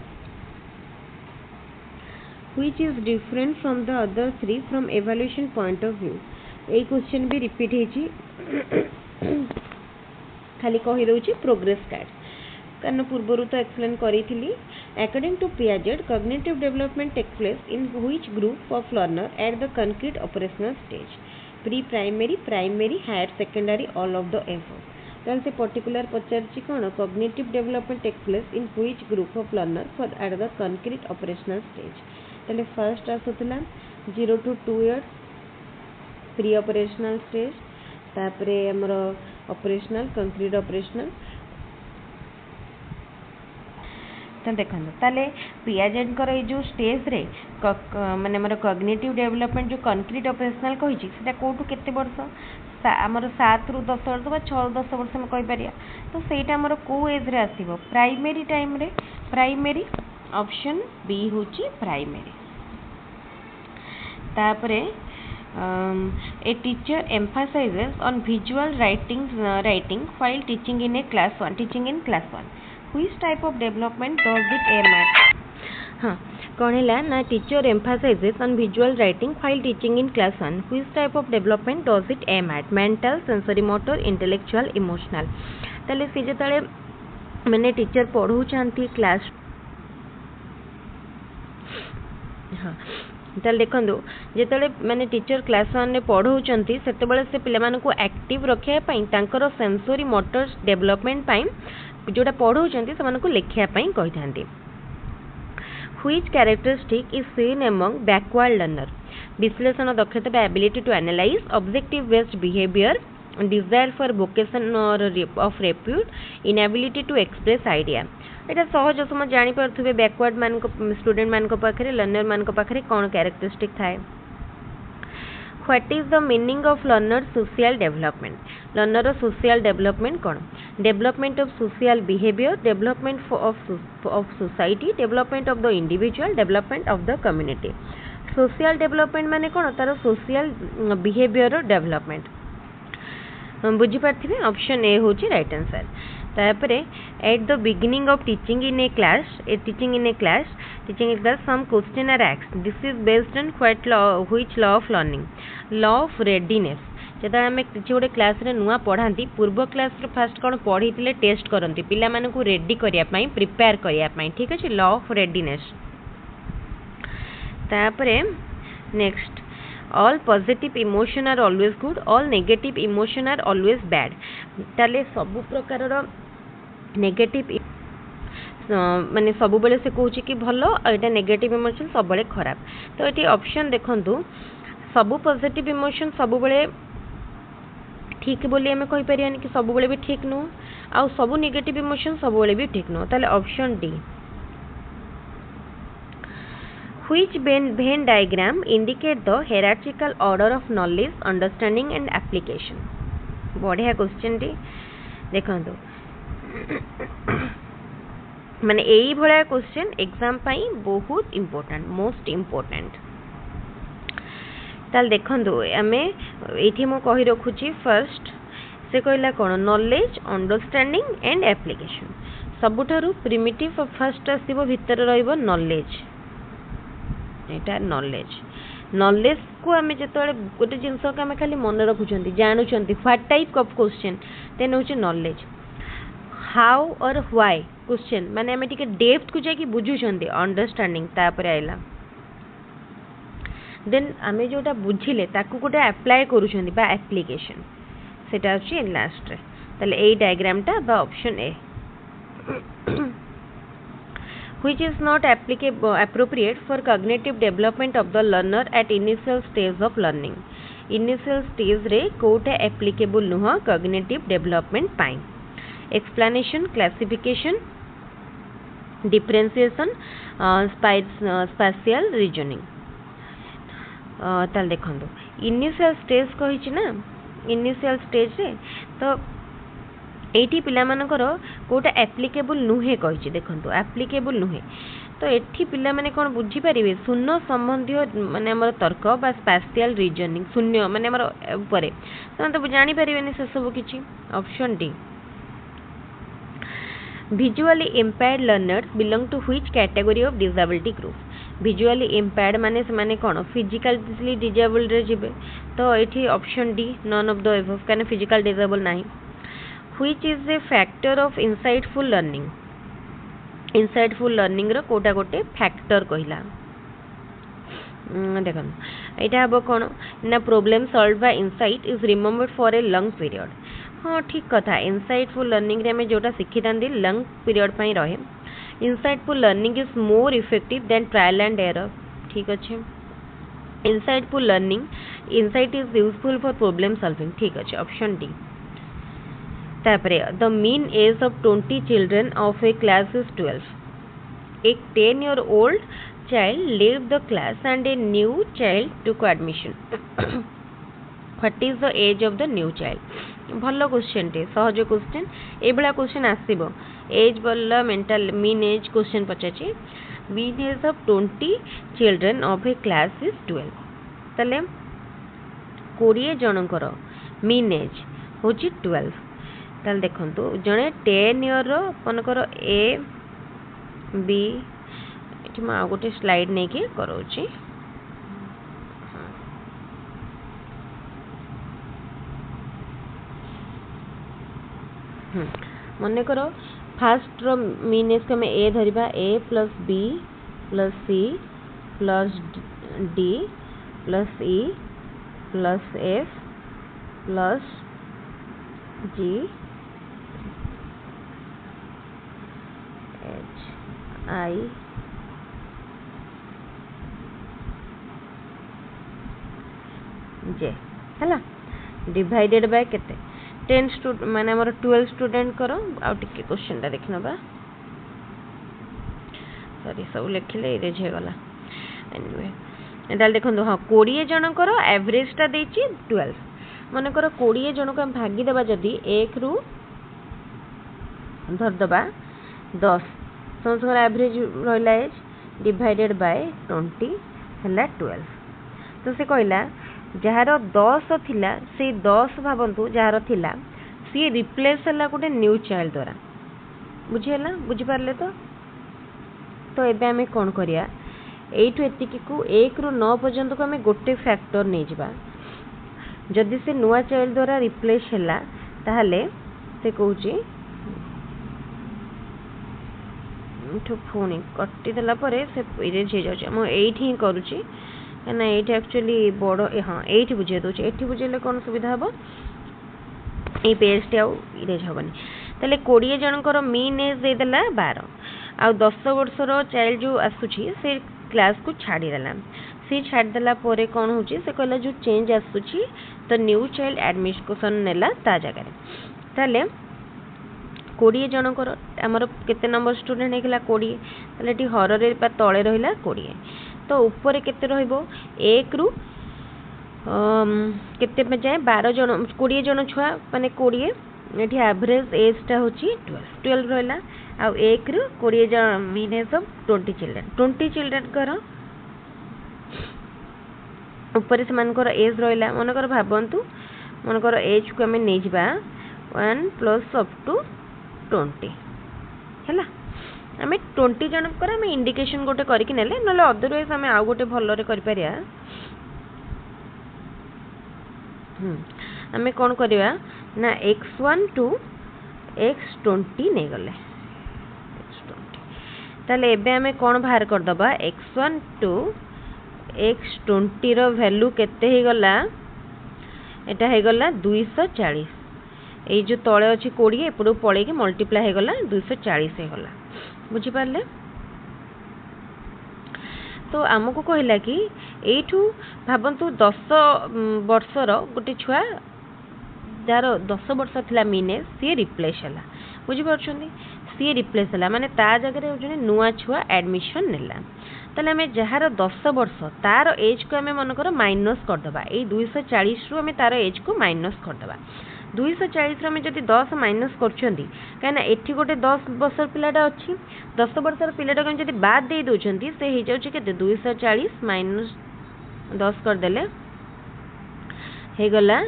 which is different from the other three from evaluation point of view। A question भी रिपीट हेची खाली कहि दउची प्रोग्रेस कार्ड कारण पूर्वरु तो एक्सप्लेन करी थिली। According to Piaget cognitive development take place in which group of learner at the concrete operational stage pre primary primary higher secondary all of the above. ताल से पर्टिकुलर पचारची कोन cognitive development take place in which group of learner for at the concrete operational stage. ताले first आसुतला 0 to 2 years pre operational stage तापरे हमर operational concrete operational. तो देखो ताले पियाजेट कर जो स्टेज रे माने हमर कॉग्निटिव डेवलपमेंट जो कंक्रीट ऑपरेशनल कहि छि सेटा कोटू केते वर्ष हमर 7 ରୁ 10 वर्ष बा 6 ରୁ 10 वर्ष में कहि परिया तो सेटा हमर को एज रे आसीबो प्राइमरी टाइम रे प्राइमरी ऑप्शन बी होची प्राइमरी। तापरे a teacher emphasizes on visual writing while teaching in class 1 which type of development does it aim at। हाँ कौन है ना teacher emphasizes on visual writing while teaching in class 1 which type of development does it aim at mental sensory motor intellectual emotional। ताले से जतले मैंने teacher पढ़ाउछांती class हाँ ताल देखो जिते माने टीचर क्लास वन पढ़ाऊँच से पिला को एक्टिव रखापी सेंसरी मोटर डेवलपमेंट जोटा पढ़ाऊँ से लिखापी कही था Which characteristic is seen among backward learner? विश्लेषण दक्षता by ability to analyze, objective based behavior, desire for vocation or of repute, inability to express idea. एटा सहज समझ जानी पारथुबे बैकवर्ड मान को स्टूडेंट मान को पाखरे लर्नर मान को पाखरे कौन कैरेक्टरिस्टिक थाए. What is the meaning of learner social development? Learner social development कौन? Development of social behavior, development of society, development of the individual, development of the community. Social development माने कौन? तार social behavior development. बुझी पार्थिबे option A होची right answer. तापरे at the beginning of teaching in A class some question are asked. This is based on which law of learning? Law of readiness. जब आम किसी गोटे क्लास रे नुआ पढ़ाती पूर्व क्लास रे फास्ट कौन पढ़ी टेस्ट करती पिला माने को रेडी करने प्रिपेयर करने. ठीक अच्छे लॉ ऑफ रेडीनेस. तापरे next all positive emotion are always good, all negative emotion are always bad. ताले सब प्रकार नेगेटिव माने सब बेले से कहूँ कि भल एटा नेगेटिव इमोशन सब बेले खराब. तो ये ऑप्शन देखंतु सब पॉजिटिव इमोशन सब बेले ठीक बोली आम कहीपर कि सब बेले भी ठीक नुह आ सब नेगेटिव इमोशन सब बेले भी ठीक नुह. ताले option D. Which Venn diagram indicate the hierarchical order of knowledge, understanding and application? बढ़िया क्वेश्चन टी देखो माने यही भाया क्वेश्चन एग्जाम पाई बहुत इम्पोर्टेंट मोस्ट इम्पोर्टेंट. ताल देखो आम ये मु कही रखुची फर्स्ट से कहला कौन नॉलेज अंडरस्टैंडिंग एंड एप्लिकेशन. सबुठारु प्रिमिटिव फर्स्ट आसो भितर रहिबो नॉलेज. एटा नॉलेज को आम जो गोटे जिनस को आम खाली मन रखुंट जानुंट what type of question then हूँ नॉलेज. हाउ और व्हाई क्वेश्चन माने आम टिके डेप्थ को जाकि बुझुंट अंडरस्टैंडिंग तापर आइला देन आम जोटा बुझिले ताकू गोटे अप्लाई करूछंती बा एप्लीकेशन सेटा अछि लास्ट रे. ताले एई डायग्रामटा बा option A. Which is not appropriate for cognitive development of the learner at initial stage of learning? Initial stage रे कोटा applicable नुह cognitive development पाई. Explanation, classification, differentiation, spatial reasoning. ताल देखंतु इनिशियल स्टेज कहिछि ना इनिशियल स्टेज रे तो eighty पिला मानकर Kota applicable नुहे कहिछि देखंतु एप्लिकेबल नुहे. तो एठी पिला माने कोन बुझी परिबे शून्य संबंधी माने हमर तर्क बा स्पेशियल रीजनिंग शून्य माने हमर ऊपर तो जानि परिबेनी से सब किछि. Option D. Visually impaired learners belong to which category of disability group? Visually impaired माने से माने कोन physically disabled रे जिबे. तो एठी option D none of the above काने फिजिकल डिसेबल नाही. Which is a factor of insightful learning? Insightful learning रो कोटा गोटे फैक्टर कहिला. देखन एटा हबो कोन ना problem solve by insight is remembered for a long period. हाँ ठीक कथा इनसाइटफुल लर्निंग रे हमें जोटा शिखी था लॉन्ग पीरियड पई रहे. Insightful learning is more effective than trial and error. ठीक अच्छे insightful learning insight is useful for problem solving. ठीक अच्छे ऑप्शन डी. तापरे the mean age of 20 children of a class is 12. एक 10-year-old child leave the class and a new child took admission. What is the age of the new child? भल question टे सहज question ए बला question आसीबो age बल्ला mental mean age question पचाची. Mean age of 20 children of a class is 12. तले 20 जनकर mean as होची 12. ताल देखंतु जणे 10 इयर रो आपनकर ए बी एठी मा गोटे स्लाइड नै के करोची. मन कर फास्ट रो मीन एज को ए धरिबा A plus B plus C plus D plus E plus F plus G H I J है डिवाइडेड बाय केते 10 स्टूडेंट माने हमर 12 स्टूडेंट करो आ टिके क्वेश्चन टा देखि नबा सॉरी सब लिखले इरेज हे गला एनीवे एडाल देखंदो हां 20 जन करो एवरेज टा देछि 12 माने करो 20 जन को हम भागी देबा जदी 1 रु धर दबा 10 समझ एवरेज रहला एज डिवाइडेड बाय 20 हला 12 तो से कहला जार 10 थिला से 10 भावंतु जार थिला सी रिप्लेस हला गोटे न्यू चाइल्ड द्वारा बुझिला बुझि पारले तो एबे हमें कोन करिया एठु एतिकी को 1 रु 9 पर्यंत को हमें गोटे फैक्टर नै जिबा जदि से नुआ चाइल्ड द्वारा रिप्लेस हला ताहले से कहूची ठु फोनी कट्टी देला परे से इरेज हे जाउची हम एठी ही करूची ना ये एक्चुअली बड़ हाँ ये बुझे दूचे ये बुझेले कौन सुविधा हम ये पेज टे आरेज हेनी तेल 20 जनकर मीन एज देदेला 12 आ 10 वर्षर चाइल्ड जो आसूची से क्लास को छाड़देला सी छाड़देला कौन हो से कहला जो चेंज आसूची तो न्यू चाइल्ड एडमिशन नेला ता जगह ताले 20 जनकर आमर केते नंबर स्टूडेंट होगा 20 ताले हर तले रहा 20 तो ऊपर केते रहिबो 1 रु केते पे जाए 12 जन 20 जन छुआ माने 20 एठी एवरेज एज टा होची 12 रहला आ 1 रु 20 जन मीन सब 20 चिल्ड्रन कर ऊपर से मानकर एज रहला मनकर भाबंतु मनकर एज को हमें नै जिबा 1 प्लस अप टू 20 हैला आमे 20 जन कर आमे इंडिकेशन गोटे करके नेले नले अदरवाइज आमे आ गोटे भल्लो रे करि परिया आमे कोन करिया ना x1 टू x20 नै गले x20 ताले एबे आमे कोन बाहर कर दबा x1 to x20 row value केते हे गला एटा हे गला 240 ए जो तळे अछि 20 एपडो पळे के मल्टीप्लाई हे गला 240 हे गला बुझी पारले तो आमको कहला कि एठू भाबंतु 10 वर्षर गोटे छुआ जार 10 वर्ष थिला मीने सी रिप्लेस हला बुझी परछोनी सी रिप्लेस हला माने ता जगह रे जने नुआ छुआ एडमिशन नेला तले हमें जहार 10 वर्ष तार एज को हमें मन कर माइनस कर दबा ए 240 रु हमें तार एज को माइनस कर दबा 240 रे हमें जदी 10 माइनस करछंदी काना एठी गोटे 10 वर्षर पिलाटा अछि 10 वर्षर पिलाटा हम जदी बाद दे दोछंती से हे जाउछि के 240 माइनस 10 कर देले हे गला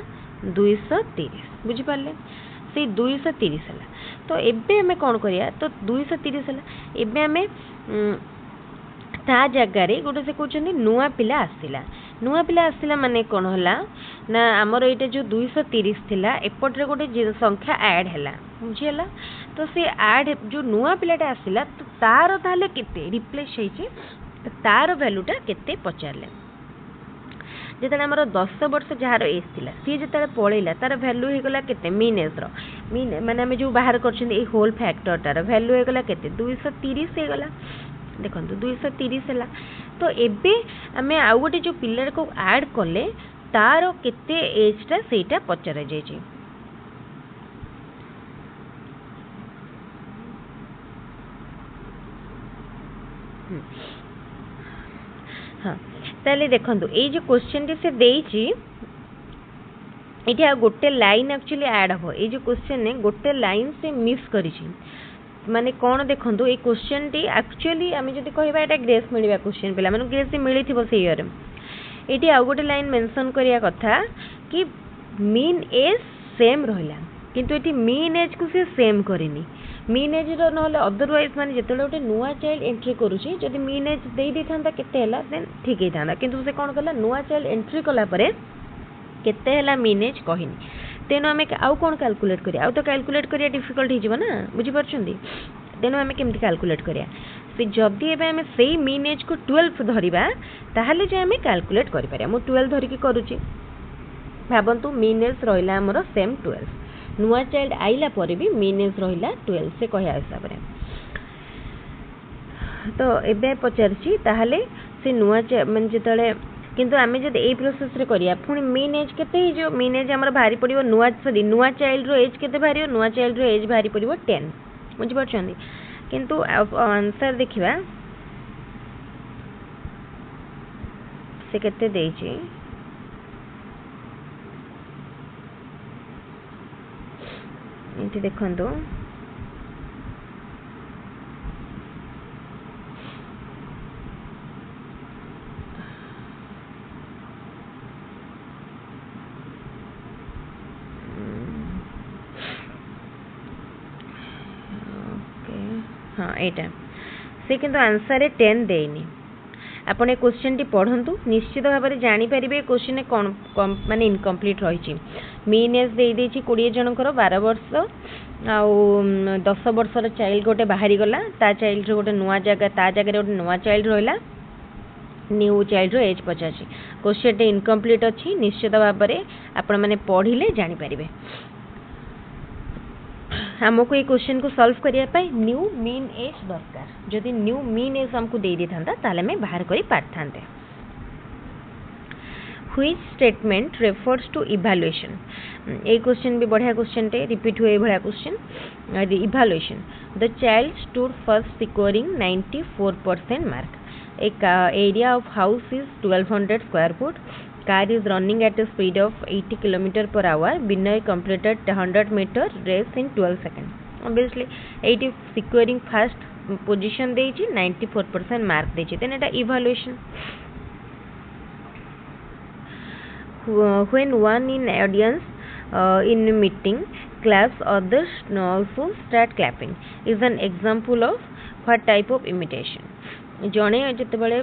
230 बुझी पारले से 230 हला तो एबे हमें कोन करिया तो 230 हला एबे हमें ता जगह रे गोटे से कहउछंदी नुआ पिला आसिला माने कोन हला ना हमर एटा जो 230 थिला एपट रे गोटे संख्या ऐड हला बुझियला तो से ऐड जो नुआ पिलाटा आसिला तो तार ताले केते रिप्लेस हेछि तो तार वैल्यूटा केते पचारले जेतले हमर 10 वर्ष जहार एज थिला सी जेतले पळेला तार वैल्यू हे गला केते मीन एज रो मीन माने हम जो बाहर करछन ए होल फैक्टर तार वैल्यू हे गला केते 230 हे गला देखो 230 है तो एबे आमे आउ गोटे जो पिलर को ऐड कले तार केते एज टा सेटा पचरा जाय छी हाँ ताले देखंतु ए जो क्वेश्चन से देइची एठी गोटे लाइन एक्चुअली ऐड हो ए जो क्वेश्चन ने गोटे लाइन से मिस करिछि माने कौन देखो ये क्वेश्चन टी एक्चुअली आम जब कहवा यहाँ ग्रेस मिलवा क्वेश्चन पिला मैंने ग्रेस मिली थी से ईयर ये आउ गोटे लाइन मेंशन करिया कथा कि मीन एज सेम रहा किंतु ये मीन एज को सी सेम करनी मीन एज ना अदरवाइज माने जिते गोटे नुआ चाइल्ड एंट्री करुच्ची जब मीन एज दे था केते देन ठीक होता किंतु से कौन कला नुआ चाइल्ड एंट्री कलापर केते मीन एज कहनी तेणु आम आउ कौन कैलकुलेट करिया आउ तो कैलकुलेट करिया डिफिकल्ट हो ना बुझी पारछंदी तेणु आम केमती कैलकुलेट करिया से जदि एबे आमे सेही मीन एज को 12 धरिबा ताहले जे आमे कैलकुलेट करि पारे मु 12 धरि के करूची भाबंतु मीन एज रहिला हमर सेम 12 नुआ चाइल्ड आइला परे भी मीन एज रहिला 12 से कहया हिसाब रे तो एबे पचारची ताहले से नुआ माने जेतले किंतु आमे जदि ए प्रोसेस रे करिया पुनी मीन एज केते ही जो मीन एज हमर भारी पड़िबो नुआ चाइल्ड रो एज केते भारी नुआ चाइल्ड रो एज भारी पड़िबो 10 बुझि परछंदी किंतु आंसर देखिबा से केते देछि इति देखंतु हाँ एटा से किंतु आंसर रे 10 देनी आपण ए क्वेश्चन टी पढ़ंतु निश्चित भाव में जानि परिबे क्वेश्चन कोन माने इनकम्प्लीट रहिछि मीन एज दे देछि 20 जनकर 12 वर्ष आ 10 वर्षर चाइल्ड गोटे बाहरी गला ता चाइल्ड रो गोटे नुआ जगह ता जगह रे गोटे नुआ चाइल्ड रहिला न्यू चाइल्ड रो एज पचाछि क्वेश्चन टी इनकम्प्लीट अछि निश्चित भाव में आपण माने पढ़िले जानि परिबे हमको ये क्वेश्चन को सॉल्व करिया न्यू मीन एज दरकार जदि न्यू मीन एज हमको दे दी था ताले में बाहर करी पारथांते which statement refers to evaluation ए क्वेश्चन भी बढ़िया क्वेश्चन टे रिपीट हुए भलिया question evaluation the child stood first securing 94% mark एक area of house is 1200 square foot car is running at a speed of 80 km per hour Binay completed 100 meter race in 12 seconds obviously 80 securing first position देछि 94% mark देछि then eta evaluation when one in audience in meeting claps others also start clapping is an example of what type of imitation जणे जते बेले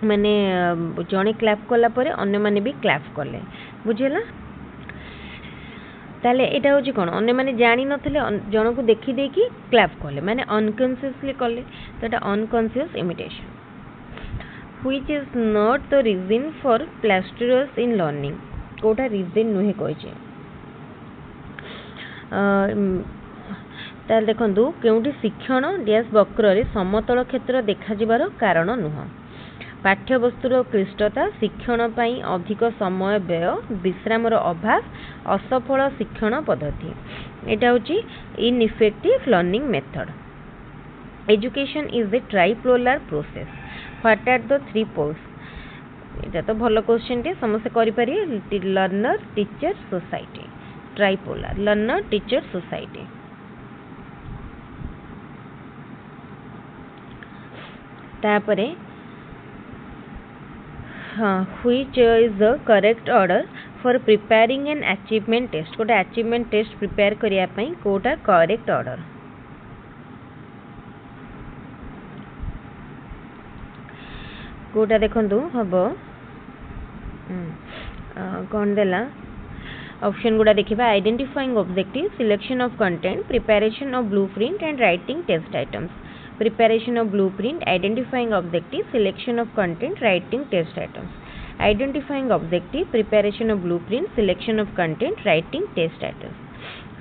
माने जणे clap कला परे अन्य माने भी क्लैप करले बुझेला ताले एटा होची कोन अन्य माने जानि नथले जण को देखि देखि क्लैप करले माने अनकॉन्शियसली करले तो एटा unconscious imitation which is not the reason for plasterers in learning कोटा रीजन नुहे कहचे ताले देखंतु केउटी शिक्षण डैश वक्र रे समतल क्षेत्र देखा जिबार कारण नुह पाठ्यवस्तुर क्लिष्टता शिक्षण पई अधिक समय व्यय विश्रामर अभाव असफल शिक्षण पद्धति एटा होची ineffective learning method education is a tripolar process what are the three poles एटा तो भलो क्वेश्चन टे समस्त करि पारि learner teacher society tripolar learner teacher society तापरे which is the correct order for preparing an achievement test कोटा achievement test prepare करिया पई कोटा correct order कोटा देखंतु हबो कोन देला ऑप्शन गुडा देखिबा identifying objective selection of content preparation of blueprint and writing test items preparation of blueprint identifying objective selection of content writing test items identifying objective preparation of blueprint selection of content writing test items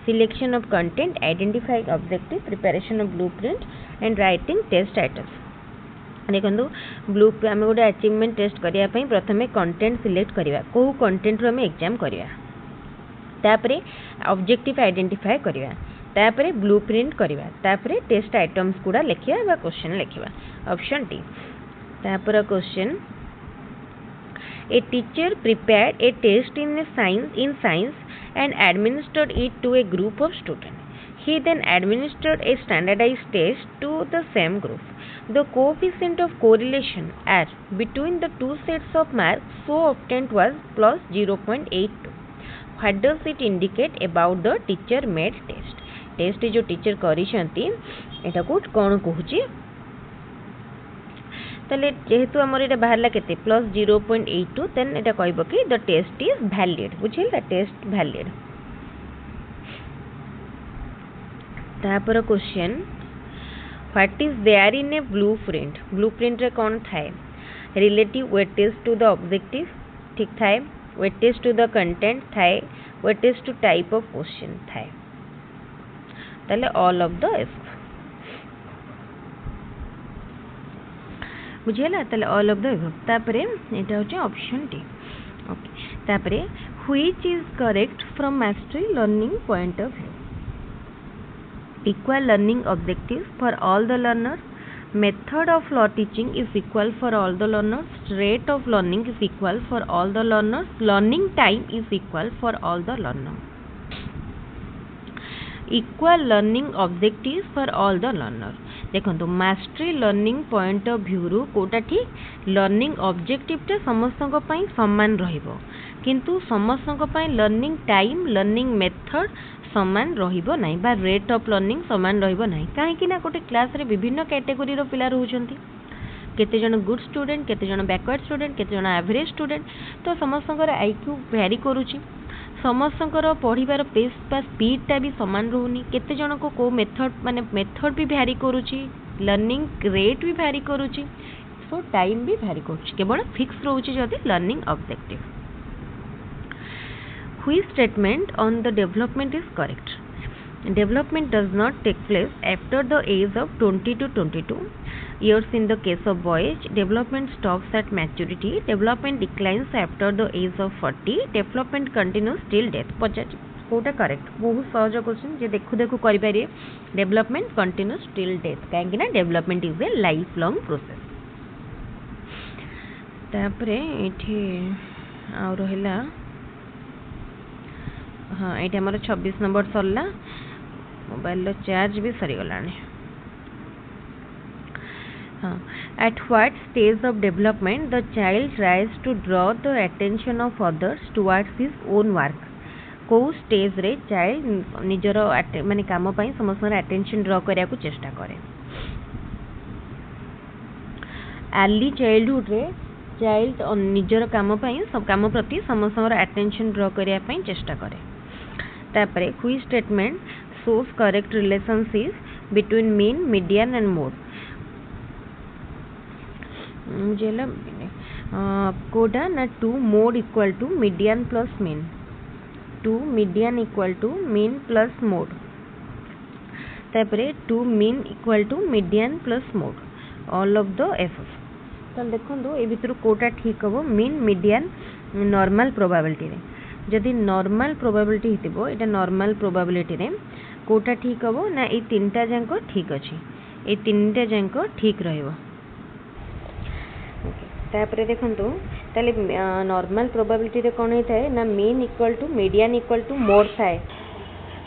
selection of content identifying objective preparation of blueprint and writing test items देखो blue आम गोटे achievement test करने प्रथम content select करवा कौ content रू आम exam करवा तापरे ऑब्जेक्टिव आइडेंटिफाई करवा तापरे ब्लूप्रिंट करवा तापरे टेस्ट आइटम्स गुड़ा लिखा बा क्वेश्चन लिखा ऑप्शन टी तापर question a teacher prepared a test in science and administered it to a group of student he then administered a standardized test to the same group the coefficient of correlation r between the two sets of marks so obtained was plus 0.82 what does it indicate about the teacher made test test जो teacher करिसेंती एटा को कोन कहूची तले जेहेतु हमर एटा बाहरला केते plus 0.82 then एटा कहबो कि द टेस्ट इज वैलिड बुझिल द टेस्ट वैलिड तापर question what is there in a blueprint रे कौन थाए relative weightage to the objective ठीक थाए वेटेज टू द कंटेंट थाए weightage to type of question थाए ताले ऑल ऑफ द एफ बुझेला ताले ऑल ऑफ द एफ तापरे एटा होचे ऑप्शन डी ओके तापरे which is correct from mastery learning point of view equal learning objectives for all the learners, method of law teaching is equal for all the learners, rate of learning is equal for all the learners, learning time is equal for all the learners. Equal learning objectives for all the learners. देखो mastery learning point of view रु कोटा ठीक learning objective टा समस्तक पई समान रहिबो किंतु समस्तक पई learning time learning method समान रहिबो नाही बा रेट ऑफ लर्निंग समान रहिबो नाही काहे कि ना गोटे क्लास रे विभिन्न कैटेगरी रो पिला रहउछंती केते जण गुड स्टूडेंट केते जण बैकवर्ड स्टूडेंट केते जण एवरेज स्टूडेंट तो समस्तकर आईक्यू वेरी करूची समस्तकर पढ़िबार पेस बा स्पीडटा भी समान रहउनी केते जण को मेथड माने मेथड भी वेरी करूची लर्निंग रेट भी वेरी करूची सो टाइम भी वेरी करूची केवल फिक्स रहउची जदी learning objective Which statement on the development is correct? Development does not take place after the age of 20 to 22 years in the case of boys. Development stops at maturity. Development declines after the age of 40. Development continues till death. Pachar Kota correct बहुत सहज question जे देखु देखु करि पारे development continuous till death काहे ना development is a life long process तापरे एठी आ रहला हाँ ये आमर 26 नंबर सरला मोबाइल चार्ज भी सरीगला हाँ at what stage of development the child tries to draw the attention of others towards his own work को स्टेज रे चाइल्ड निजर माने काम पई समस्त अटेंशन ड्रॉ करिया को चेष्टा करे अर्ली चाइल्डहुड रे चाइल्ड निजर काम पई सब काम प्रति समस्त अटेंशन ड्रॉ करिया पई चेष्टा करे तापरे which statement shows correct relationship between mean median and mode मुझे कोडा ना two mode equal to median plus mean two median equal to mean plus mode तापरे two mean equal to median plus mode all of the एफ तो देखो ये भितर कोटा ठीक हम मीन मीडियन नॉर्मल प्रोबेबिलिटी रे जदि नॉर्मल प्रोबेबिलिटी हितबो एटा नॉर्मल प्रोबेबिलिटी रे कोटा ठीक हम ना ये तीनटा जांक ठीक अछि ये तीनटा जांक ठीक रहइबो तापरे देखंतु ताले नॉर्मल प्रोबेबिलिटी रे कोन हेताय ना mean equal to median equal to mode थाए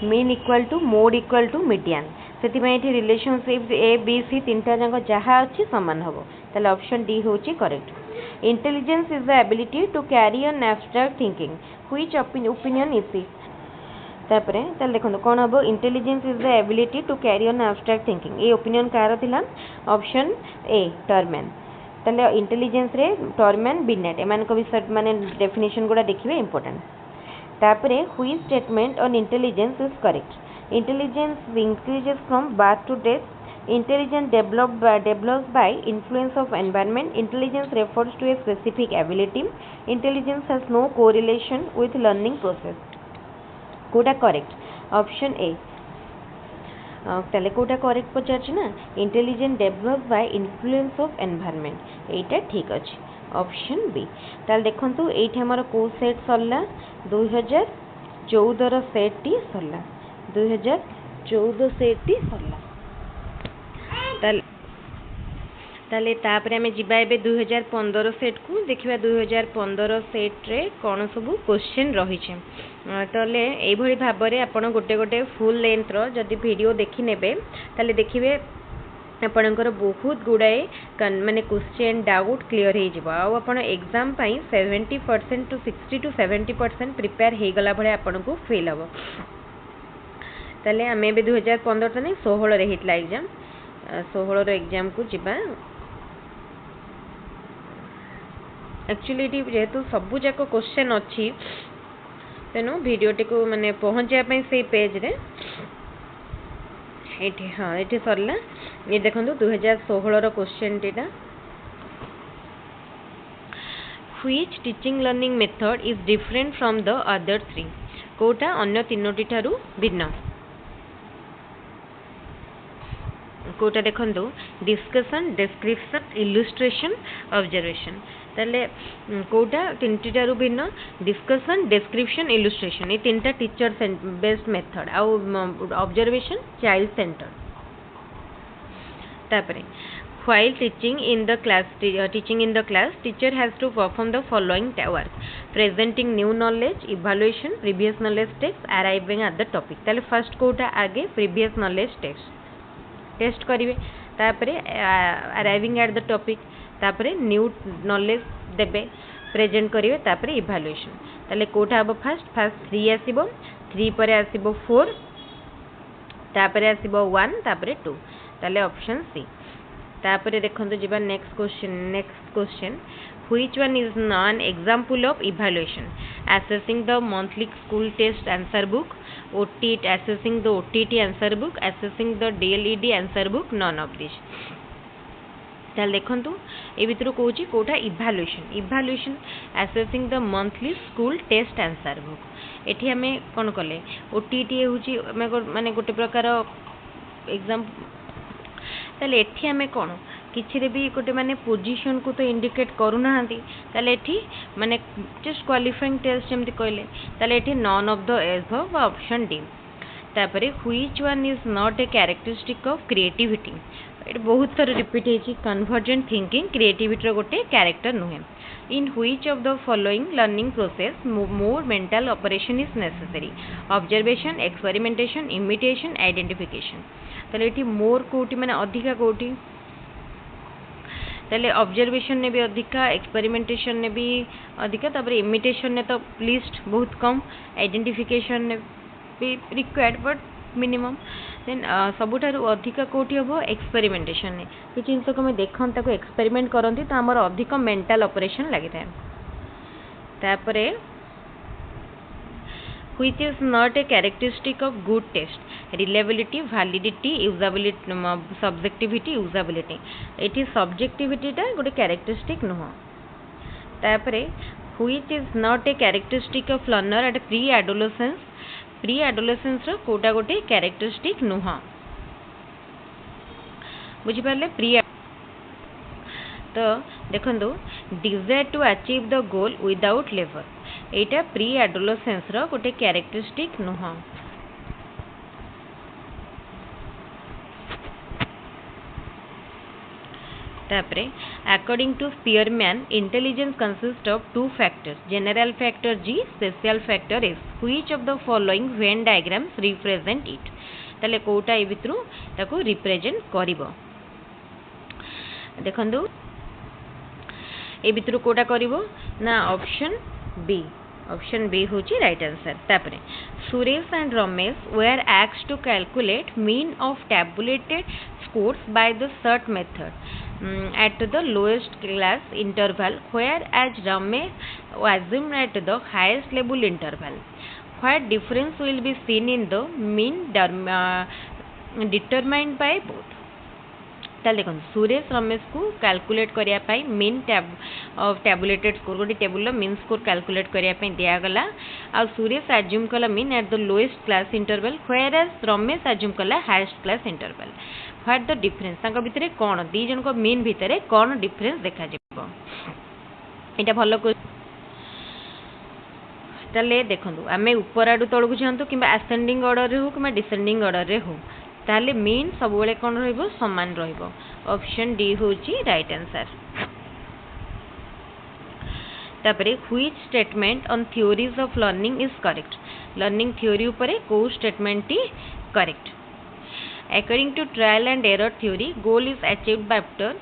mean equal to mode equal to median सेति में एठी रिलेशनशिप ए बी सी तीनटा जांक जहा अछि समान हबो ताले ऑप्शन डी होची correct intelligence is the ability to carry on abstract thinking which opinion is it तापरे ताले देखो कोन हबो intelligence is the ability to carry on abstract thinking ए ओपिनियन कार थिला ऑप्शन ए टर्मन ताले इंटेलिजेंस रे टर्मन बिनेट एमान को विषय माने डेफिनेशन गुडा देखिबे इंपोर्टेंट तापरे which statement on intelligence is correct intelligence increases from birth to death Intelligence develops by influence of environment. Intelligence refers to a specific ability. Intelligence has no correlation with learning process. कोटा correct? Option A. ताले Kota correct पचार ना Intelligence develops by influence of environment. एटा ठीक अछि. Option B. ताले देखो तो एठी हमारा को सेट सरला 2014 रो सेट टी सरला 2014 सेट टी सरला ताले तापरे हमें जिबा एबे 2015 सेट को देखिबा 2015 सेट रे कोन सब क्वेश्चन रही छे तले एई भली भाबरे आपण गोटे गोटे फुल लेंथ रो जदी वीडियो देखि नेबे ताले देखिबे आपणकर बहुत गुड़ाए माने क्वेश्चन डाउट क्लियर हो जिवो आ आपण एग्जाम पई 70% टू 60 टू 70% प्रिपेयर हे गला भले आपण को फेल हबो ताले हमें बे 2015 तने 16 रे हितला एग्जाम 16 रो एग्जाम को जिबा एक्चुअली जेहेतु सबू जाक क्वेश्चन अच्छी तेणु वीडियो टी को माने पहुँचा से पेज रे हाँ ये सरला ये देखो 2016 question theta which teaching learning method is different from the other three कोटा अन्य तीनोटी ठारू भिन्न कोटा देखंतु डिस्कशन डिस्क्रिप्शन इलुस्ट्रेशन ऑब्जर्वेशन ताले कोटा तीनटी ठारू भिन्न डिस्कशन डिस्क्रिप्शन इलुस्ट्रेशन ये तीनटा टीचर बेस्ड मेथड आ ऑब्जर्वेशन चाइल्ड सेंटर तापरे while teaching in the class teacher has to perform the following work presenting new knowledge evaluation previous knowledge text arriving at the topic ताले first Kota आगे previous knowledge test करिवे तापरे arriving at the topic तापरे new knowledge देबे present करिवे तापरे evaluation ताले कोटा अब फर्स्ट 3 आसीबो 3 परे आसीबो 4 तापरे आसीबो 1 तापरे 2 ताले ऑप्शन सी तापरे देखंतु जिबा next question which one is non example of evaluation assessing the monthly school test answer book OTT assessing the OTT answer book assessing the DLED answer book none of this ताल देखंतु ए भितर कहूची कोटा evaluation assessing the monthly school test answer book एठी हमें कोन कले OTT होची माने गोटे प्रकार एग्जाम ताले एठी हमें कोन किछि रे भी गोटे माने पोजीशन को तो इंडिकेट करू नाहंती ताले एठी माने जस्ट क्वालिफाइंग टेस्ट जेमति कहले ताले एठी none of the above option D तापरे which one is not a characteristic of creativity एट बहुत थर रिपीट हेची कन्वर्जेंट थिंकिंग क्रिएटिविटी रो गोटे कैरेक्टर नुहे इन which of the following learning process more mental operation is necessary observation experimentation imitation identification ताले एठी मोर कोटी माने अधिका कोटी ताले ऑब्जर्वेशन ने भी अधिका एक्सपेरिमेंटेशन ने भी अधिका तापर इमिटेशन ने तो लिस्ट बहुत कम आइडेंटिफिकेशन ने भी रिक्वायर्ड बट मिनिमम देन सबुठारु अधिका कोटी हबो एक्सपेरिमेंटेशन ने कि जिंस को हम देखन ताको एक्सपेरिमेंट करंती तो हमर अधिक मेंटल ऑपरेशन लागि थाए तापरे which is not a characteristic of good test reliability validity usability subjectivity usability एठी subjectivity टा गोटे characteristic नुह तापरे which is not a characteristic of learner at pre-adolescence रो कोटा गोटे characteristic नुह बुझी पाले pre तो देखंदो desire to achieve the goal without labor एटा प्री एडोलेसेंस रो गोटे कैरेक्टरिस्टिक नुह तापरे according to Spearman intelligence consist of two factors general factor G special factor S which of the following Venn diagrams represent it ताले कोटा ए भितरु ताको represent करिवो देखंदु ए भितरु कोटा करिवो ना ऑप्शन बी होची राइट आंसर तापरे Suresh and Ramesh were asked to calculate mean of tabulated scores by the SERT method at the lowest class interval whereas Ramesh assumed at the highest level interval what difference will be seen in the mean determined by both ताल देखो सुरेश रमेश को calculate करिया पाई mean tabulated score गोटे table mean score calculate करिया पाई दिया गला आ सुरेश एज्यूम कला mean at the lowest class interval whereas Ramesh assume कला highest class interval what the difference तांका भितरे कोन दी जन को मीन भितरे कोन डिफरेंस देखा जिवो एटा भलो को ताले देखंतु आमे ऊपर आडू तळकु जानतो किबा असेंडिंग ऑर्डर रे हो किबा डिसेंडिंग ऑर्डर रे हो ताले मीन सब बेले कोन रहइबो समान रहइबो ऑप्शन डी होची राइट आंसर तापरे which statement on theories of learning is correct learning theory ऊपर को statement T correct according to trial and error theory goal is achieved by after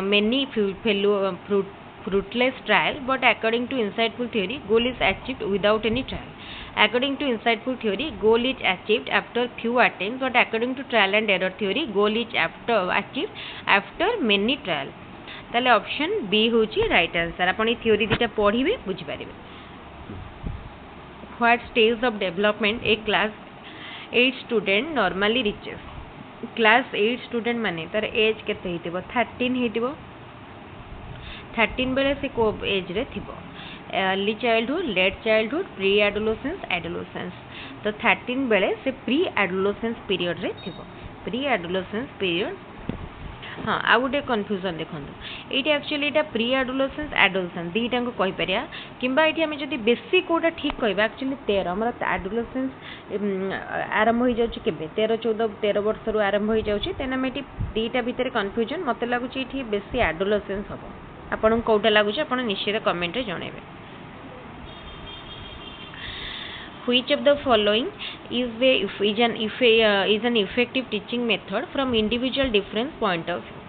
many fruitless trial but according to insightful theory goal is achieved without any trial according to insightful theory goal is achieved after few attempts but according to trial and error theory goal is achieved after many trial ताले option B होची right answer आपण ई theory दिटा पढिबे बुझि पारिबे what stage of development a class 8 student normally reaches class 8 student माने तार एज केते हेतिबो 13 हेतिबो 13 बेले से को एज रे थिबो early childhood late childhood pre adolescence adolescence तो 13 बेले से प्री एडोलेसेंस पीरियड रे थिबो प्री एडोलेसेंस पीरियड हाँ आ गोटे कन्फ्यूजन देखो ये एक्चुअली यहाँ प्री एडोलेसेंस एडोलेसेंस दुईटा को कहीपर कि आम जब बेसी कौटा ठीक कह एक्चुअली 13 आम एडोलेसेंस आरंभ हो जाए 13 14 13 वर्ष रू आरंभ हो जाए तेना आम ये दुईटा भितर कन्फ्यूजन मत लगुच ये बेसी एडोलेसेंस हम आपन कौटा लगुच आप निश्चित कमेंट रे जणेबे which of the following is an effective teaching method from individual different point of view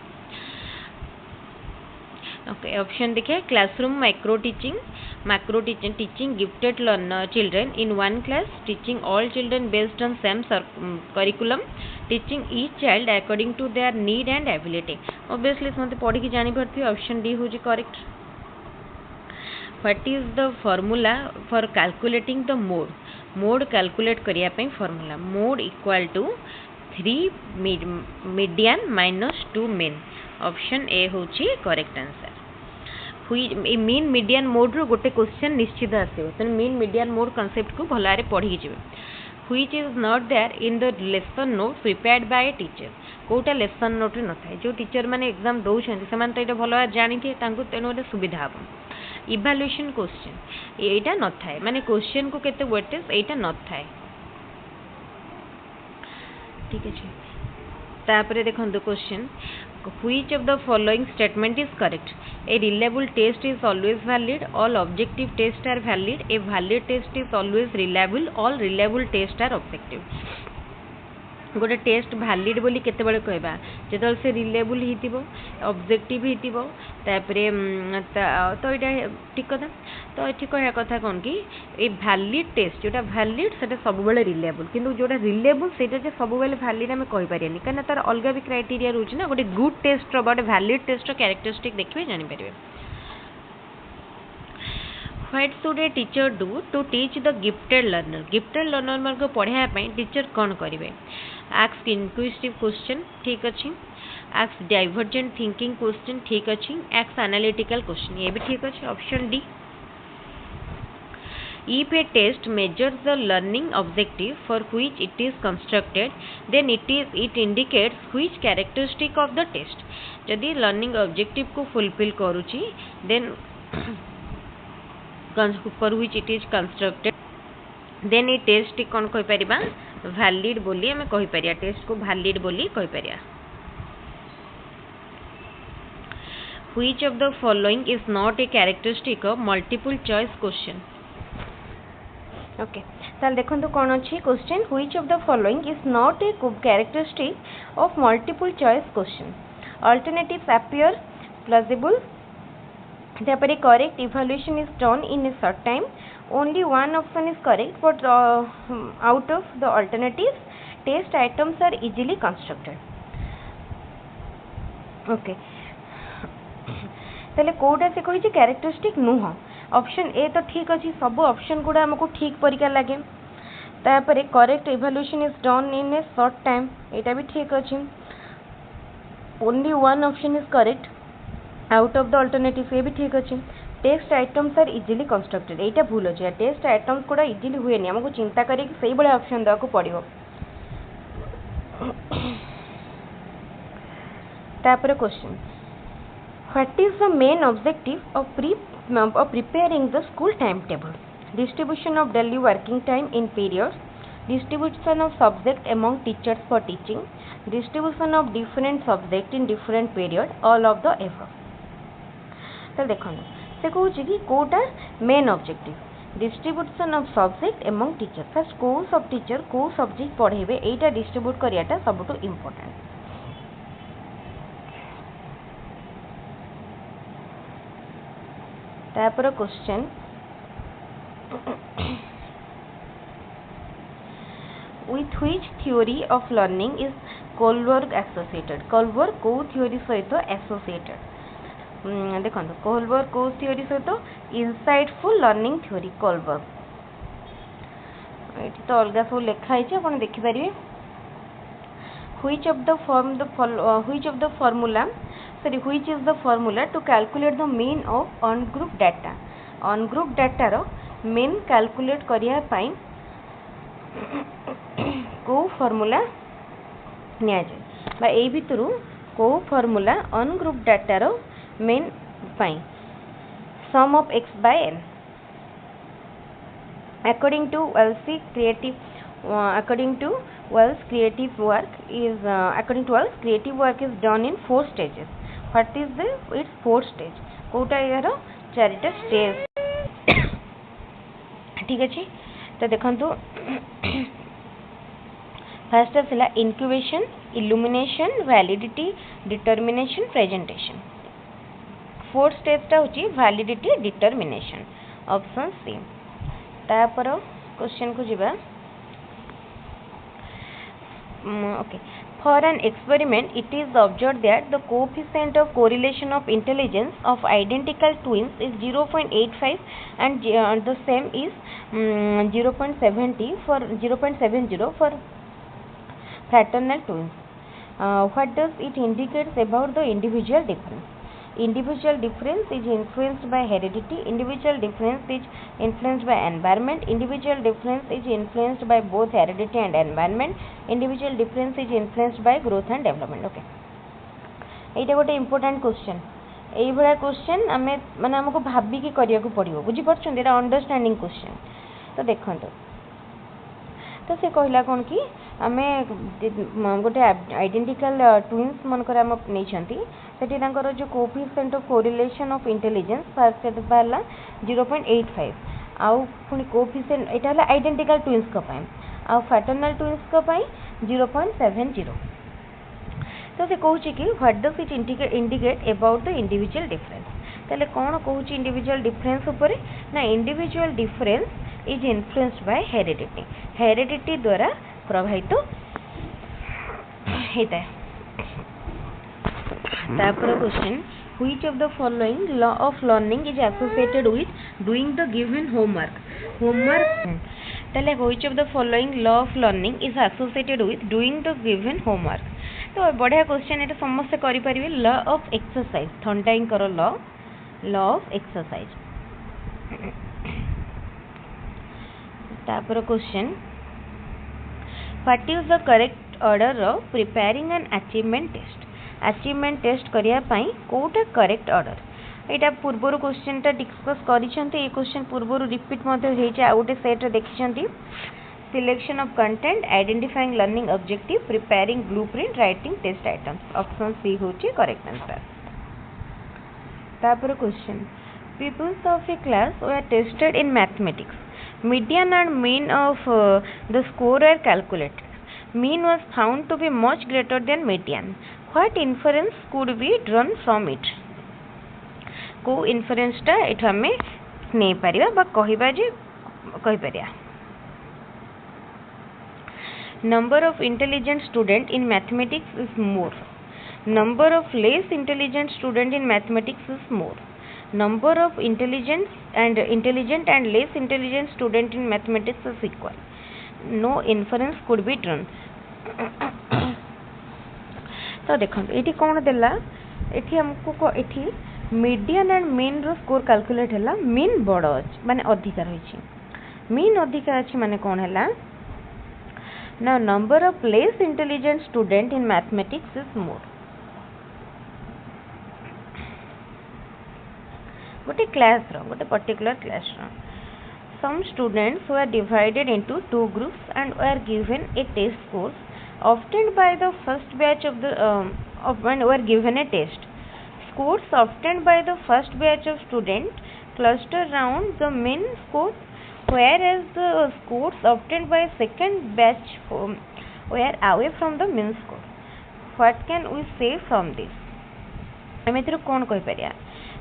okay option देखिए classroom macro teaching teaching gifted learner children in one class teaching all children based on same curriculum teaching each child according to their need and ability obviously समते पढ़ी की जानि परथि option D होजी correct what is the formula for calculating the mode calculate करिया पे formula mode equal to 3 median minus 2 mean option A होची correct answer mean median mode रो गोटे question निश्चित आसिबो त मीन मीडियन मोड कांसेप्ट को भलारे पढ़ी जिवे which is not there in the lesson note prepared by a teacher कोटा lesson note न थाए जो टीचर माने एग्जाम दउछन से मान त एटा भलो जानि थे तांको तेनो एटा सुविधा हबो इवैल्यूएशन क्वेश्चन एटा न थाए माने क्वेश्चन को केते वेटेज एटा न थाए ठीक अछि तापरे देखंतु question which of the following statement is correct a reliable test is always valid all objective tests are valid a valid test is always reliable all reliable tests are objective गोटे test valid बोली केते बळे कहबा जेतल से reliable हितिबो objective हितिबो तापरे तो एटा ठीक कथा तो एठी कहया कथा कोन कि ए वैलिड टेस्ट जोटा वैलिड सेटा सब बळे रिलेबल किंतु जोटा रिलेबल सेटा जे सब बळे वैलिड हम कहि परियानी कना तार अलगा भी क्राइटेरिया रहउछ ना गोटे गुड टेस्ट रो बट वैलिड टेस्ट रो कैरेक्टरिस्टिक देखबे जानि परिबे What should a teacher do to teach the gifted learner? Gifted learner मन को पढ़ाया ପାଇଁ टीचर कौन करिवे? Ask inquisitive question ठीक अछि. Ask divergent thinking question ठीक अछि. Ask analytical question ये भी ठीक अछि. Option D. If a test measures the learning objective for which it is constructed, then it indicates which characteristic of the test. यदि learning objective को fulfill करूची, then for which it is constructed then a test कौन कहि परिबा valid बोली हमें कहि परिया test को valid बोली कहि परिया which of the following is not a characteristic of multiple choice question okay ताल देखंतु कोन अछि question which of the following is not a characteristic of multiple choice question alternatives appear plausible Therefore, correct evaluation is done in a short time. Only one option is correct, but out of the alternatives, test items are easily constructed. Okay. ताले कोडा से कहि जे characteristic नुह option A तो ठीक अछि सब option गुडा हमको ठीक परिका लागे तापरे correct evaluation is done in a short time एटा भी ठीक अछि only one option is correct out of the alternative ये भी ठीक अच्छे test items are easily constructed एटा भूल अच्छे टेस्ट आइटम्स कोड़ा इजिली हुए नहीं हमको चिंता करिए कि सही बड़े ऑप्शन देवा को पड़िबो तापर question what is the main objective of preparing the school time table distribution of daily working time in periods distribution of subject among teachers for teaching distribution of different subject in different period all of the above तो देखो से कहूँ कि कोटा main objective distribution of subject among teacher first को सब teacher को subject पढ़ेबे एटा डिस्ट्रीब्यूट करियाटा सबटू इम्पोर्टेंट तापर question with which theory of learning is Kohlberg associated Kohlberg को theory सहित associated देखो कोहलबर्ग को थ्योरी सहित इनसाइटफुल लर्निंग थ्योरी कोहलबर्ग ये तो अलग सब लिखाई आप देखिपारे which of the formula which is the formula to calculate the mean of ungrouped data. Ungrouped data row mean calculate करिया पाई को formula निया जाए बा ए भितरु को formula ungrouped data row mean pi sum of x by n. According to Wells creative work is done in 4 stages. What is its 4th stage? Kota यार 4टा stage ठीक अच्छे तो देखंतु फर्स्ट है incubation, illumination, validity, determination, presentation. 4th stage टा होची validity determination. Option C. तापर question को जीवा okay. For an experiment, it is observed that the coefficient of correlation of intelligence of identical twins is 0.85 and the same is 0.70 for fraternal twins. What does it indicate about the individual difference? Individual difference is influenced by heredity. Individual difference is influenced by environment. Individual difference is influenced by both heredity and environment. Individual difference is influenced by growth and development. Okay, एटा गोटे important question. एई भला question आमे माने हमको भाबी की करिया को पड़ियो बुझी परछन एटा अंडरस्टैंडिंग क्वेश्चन. तो देखंतो तो से कहला कोन की आमे गोटे आइडेंटिकल ट्विन्स मनकर हम नै छंती सेठी तांकर जो coefficient of correlation of intelligence first बाला 0.85 आउ पुनी कोएफिशिएंट एटा हला आइडेंटिकल ट्विन्स को पाए आउ फ्रैटर्नल ट्विन्स को पाए 0.70. तो से कहूची कि what does it indicate about the individual difference. ताले कोन कहूची इंडिविजुअल डिफरेंस ऊपर ना individual difference is influenced by heredity. Heredity द्वारा प्रभावित होता है. तापर question which of the following law of learning is associated with doing the given homework. ताले which of the following law of learning is associated with doing the given homework. तो बढ़िया question एटा समस्त करि परिबे. लॉ ऑफ एक्सरसाइज थंडाइन करो law of exercise. तापर question what is the correct order of preparing an achievement test. Achievement test करिया पई कोटा करेक्ट ऑर्डर. एटा पूर्वरु क्वेश्चन ता डिस्कस करिसंती. ए क्वेश्चन पूर्वरु रिपीट मध्ये हेचे आ गोटे सेट देखिसंती. Selection of content, identifying learning objective, preparing blueprint, writing test items. Option C होची करेक्ट आंसर. तापर question peoples of a class were tested in mathematics. Median and mean of the score were calculated. Mean was found to be much greater than median. What inference could be drawn from it? को inference टा एठा हमें नहीं परिया बा कहिबा जे कहि परिया. Number of intelligent student in mathematics is more. Number of less intelligent student in mathematics is more. Number of intelligent and less intelligent student in mathematics is equal. No inference could be drawn. तो देखो ये कौन देला एठी हमको एठी median and mean रो score calculate हैला. मीन बड़ अछि माने अधिक रहिछि. मीन अधिक अछि माने कोन हैला ना number of less intelligent student in mathematics is more. गोटे क्लास रो गोटे पर्टिकुलर क्लास रो some students were divided into 2 groups and were given a test course obtained by the first batch of the were given a test. Scores obtained by the first batch of students cluster around the mean score, whereas the scores obtained by second batch were away from the mean score. What can we say from this? एमेतिर कोन कहि परिया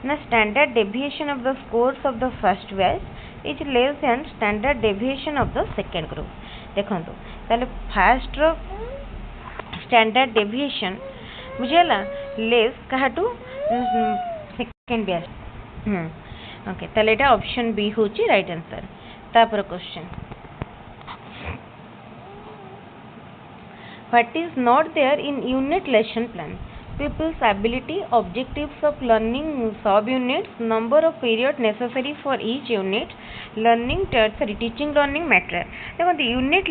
ना standard deviation of the scores of the first batch is less than standard deviation of the second group. देखंतु ताले first row standard deviation बुझेला less काहाटू second batch. Okay ताले एटा option B होची right answer. तापर question What is not there in unit lesson plan? Pupils ability, objectives of learning, sub units, number of period necessary for each unit, learning teaching learning material. देखो unit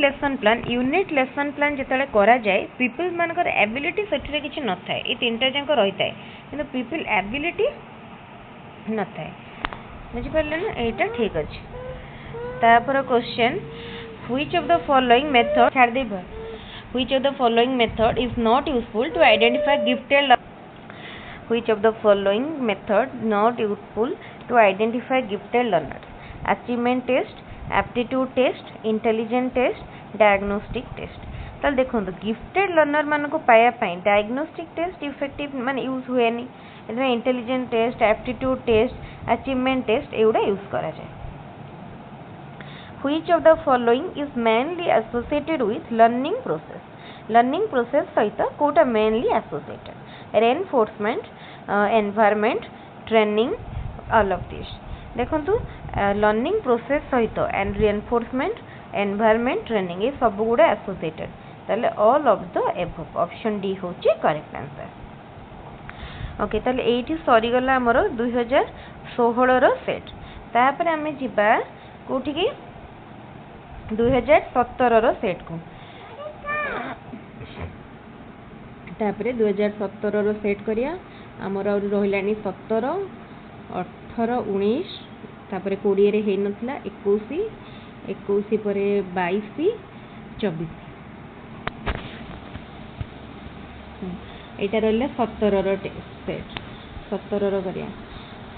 lesson plan जिते करा जाए peoples मानकर ability से किसी न था ये तीन टा जाक रही है कि पीपल एबिलिटी न था बुझिपारे ना यहाँ ठीक अच्छे तापर question which of the following method छाड़ दे Which of the following method is not useful to identify gifted learners? Which of the following method not useful to identify gifted learners? Achievement test, aptitude test, intelligence test, diagnostic test. ताल देखो gifted learner मान को पाया diagnostic test effective मान use हुए नहीं intelligence test aptitude test achievement test एगुड़ा use करा जाए Which of the following is mainly associated with learning process? Learning process सहित Kota mainly associated? Reinforcement, environment, training, all of this. देखो learning process सहित and reinforcement, environment, training ये सब गुड़ा associated. ताले all of the above. Option D होची correct answer. Okay ताले एठी सरी गला हमरो 2016 रो सेट तापर आमे जिबा कोठी की 2017 रो सेट को तापरे 2017 रो सेट करिया हमर और रहिलानी 17 18 19 तापरे 20 रे हे नथला 21 परे 22 24 एटा रहले 17 रो सेट 17 रो करिया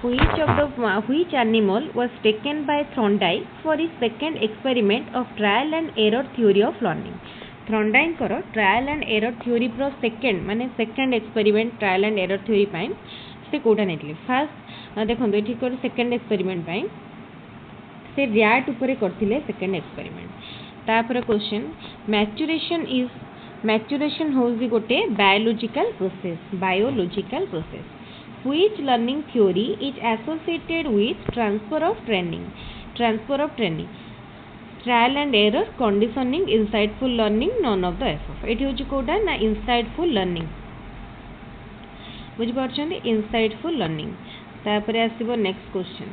which animal was taken by Thorndike for his second experiment of trial and error theory of learning? Thorndike करो trial and error theory pro second माने second experiment trial and error theory pine से Kota नेटले first देखो ये ठीक करो second experiment pine से rat ऊपर करथिले second experiment तापर क्वेश्चन maturation होउजी गोटे biological process Which learning theory is associated with transfer of training? Trial and error, conditioning, insightful learning, none of the above. It is Kota ना insightful learning. बुझी पारछन्ती insightful learning. तापरे आसीबो next question.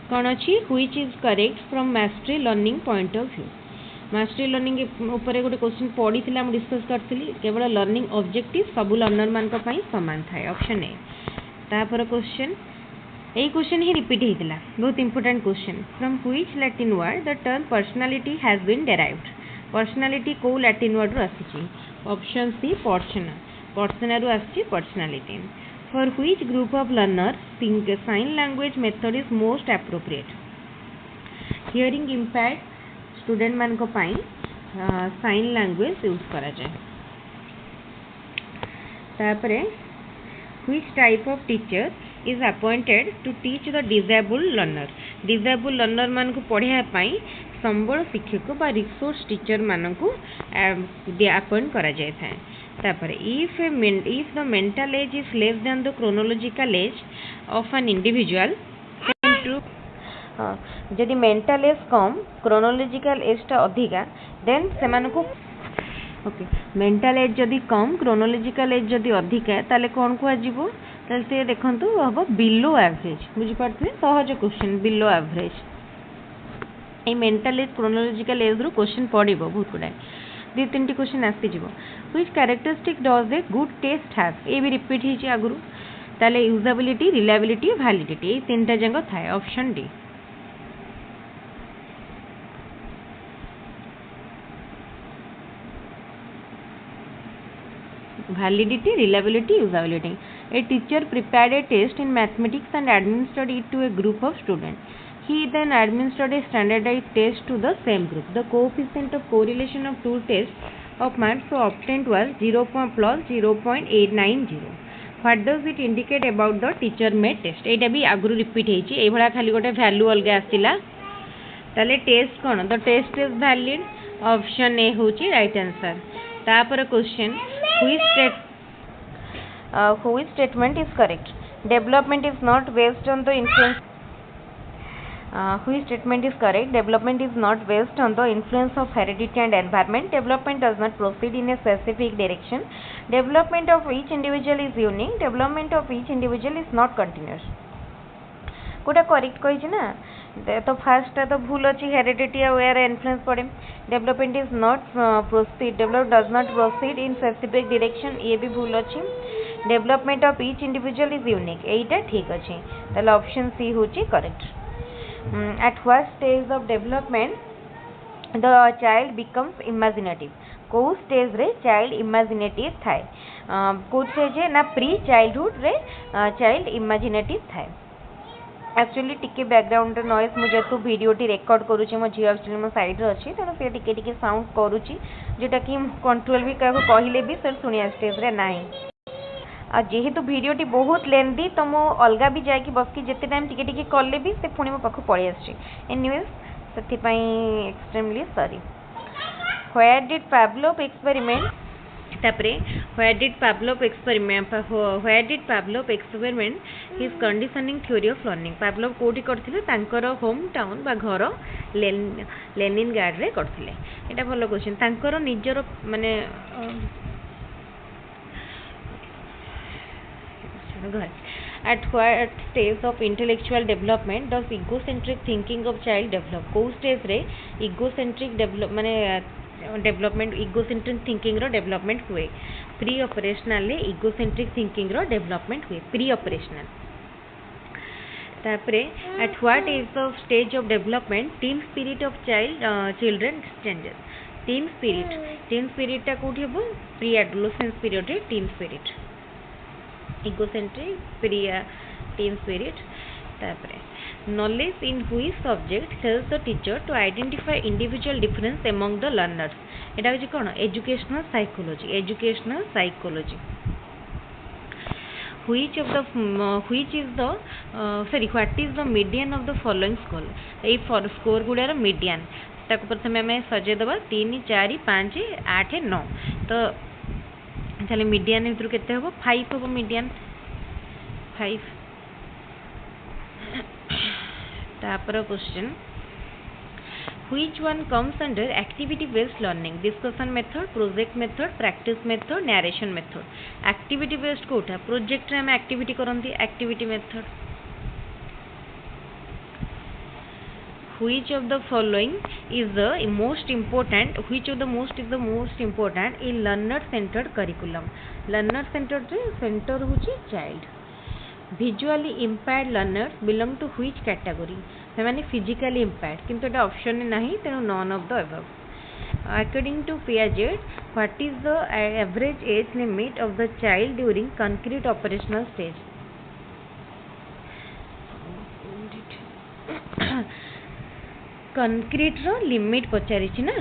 कौन अछि which is correct from mastery learning point of view? Mastery learning ऊपर गोटे question पड़ी थी discuss करथिली केवल लर्निंग ऑब्जेक्टिव सब लर्नर मान सामान थाए ऑप्शन ए तापर क्वेश्चन यही क्वेश्चन ही रिपीट होता बहुत important question from which Latin word the term personality has been derived personality को लैटिन वर्ड रु आसी ऑप्शन सी पर्सना रु आसी personality for which group of learner sign language method is most appropriate hearing impact student मान को पाई sign language use करा जाए तापरे which type of teacher is appointed to teach the disabled learner मान को पढ़ाया पाई संबल शिक्षक बा रिसोर्स टीचर मान को अपॉइंट करा जाए था तापरे if the mental as is less than the chronological age of an individual जदि मेंटल एज कम क्रोनोलॉजिकल एज टा अधिका देन सेमान को ओके मेंटल एज जदि कम क्रोनोलॉजिकल एज जदि अधिका ताले कोन को आजिबो ताले से देखंतु हबो बिलो एवरेज बुझी पारथि सहज क्वेश्चन बिलो एवरेज ए मेंटल एज क्रोनोलॉजिकल एज रो क्वेश्चन पड़िबो बहुत गुडा दि तीनटी क्वेश्चन आसी जिवो which characteristic does a good test have ए भी रिपीट हिची आगुरु ताले यूजेबिलिटी रिलायबिलिटी वैलिडिटी ए तीनटा जंग थाए option D validity, reliability, usability. A teacher prepared a test in mathematics and administered it to a group of students. He then administered a standardized test to the same group. The coefficient of correlation of two tests of marks so obtained was 0 plus 0.890. What does it indicate about the teacher made test? एटा भी आगुरु repeat हेची ए भला खाली गोटे value अलगा आसिला ताले test कोन the test is valid option A होची राइट आंसर तापर question which statement is correct development is not based on the influence Which statement is correct? Development is not based on the influence of heredity and environment. Development does not proceed in a specific direction. Development of each individual is unique. Development of each individual is not continuous. कोटा correct कही ना तो fast तो भूल अच्छी heredity और influence पड़े development is not proceed develop does not proceed in specific direction ये भी भूल अच्छी development of each individual is unique यहीटा ठीक अच्छे ताले ऑप्शन सी होची correct at what stage of development the child becomes imaginative कौ स्टेज रे चाइल्ड इमेजिनेटिव थाए कौ स्टेज ना प्री चाइल्डहुड रे चाइल्ड इमेजिनेटिव थाए एक्चुअली टिके बैकग्राउंड नॉइज मुझे तो वीडियोटी रेकर्ड करुँची मो झील एक्चुअली मो साइड अच्छी तेणु से टिके साउंड करुँची जोटा कि कंट्रोल भी क्या कहले भी सर शुणिया स्टेज रे नाही आ जेहेतु वीडियोटी बहुत लेंदी तो मो अलगा भी जाकि बसकी जिते टाइम टिके कले भी से पुणी मो पाख पड़े आसी एनीवेज से extremely sorry where did Pavlov experiment तापरे where did Pavlov experiment his conditioning theory of learning Pavlov कोठी करथिले तांकर होम टाउन बा घर लेनिनग्राड रे करथिले एटा भलो क्वेश्चन तांकर निजर माने घर at what stage of intellectual development does egocentric thinking of child develop को stage रे egocentric develop माने डेवलपमेंट इगोसेंट्रिक थिंकिंग रो डेवलपमेंट हुए प्री ऑपरेशनल ले इगोसेंट्रिक थिंकिंग रो डेवलपमेंट हुए प्री ऑपरेशनल तापरे at what is the stage of development team spirit of children changes team spirit टा कोठी हबो प्री एडोलेसेंस पीरियड रे team spirit egocentric pre team spirit तापरे knowledge in which subject helps the teacher to identify individual difference among the learners एटा होची कोन educational psychology which is the what is the median of the following score A score गुडार median ताको प्रथमे हमें सजे दबा 3 4 5 8 9 तो चले मीडियन भितर केते हबो 5 हबो मीडियन 5 तापर question which one comes under activity based learning discussion method project method practice method narration method activity based कोटा प्रोजेक्ट रे हम एक्टिविटी करंती activity method which of the following is the most important in learner centered curriculum learner centered रे center होची child visually impaired learners belong to which category से माने physically impaired किंतु एटा option में नहीं तेनो none of the above according to Piaget what is the average age limit of the child during concrete operational stage concrete row limit पचारि छी ना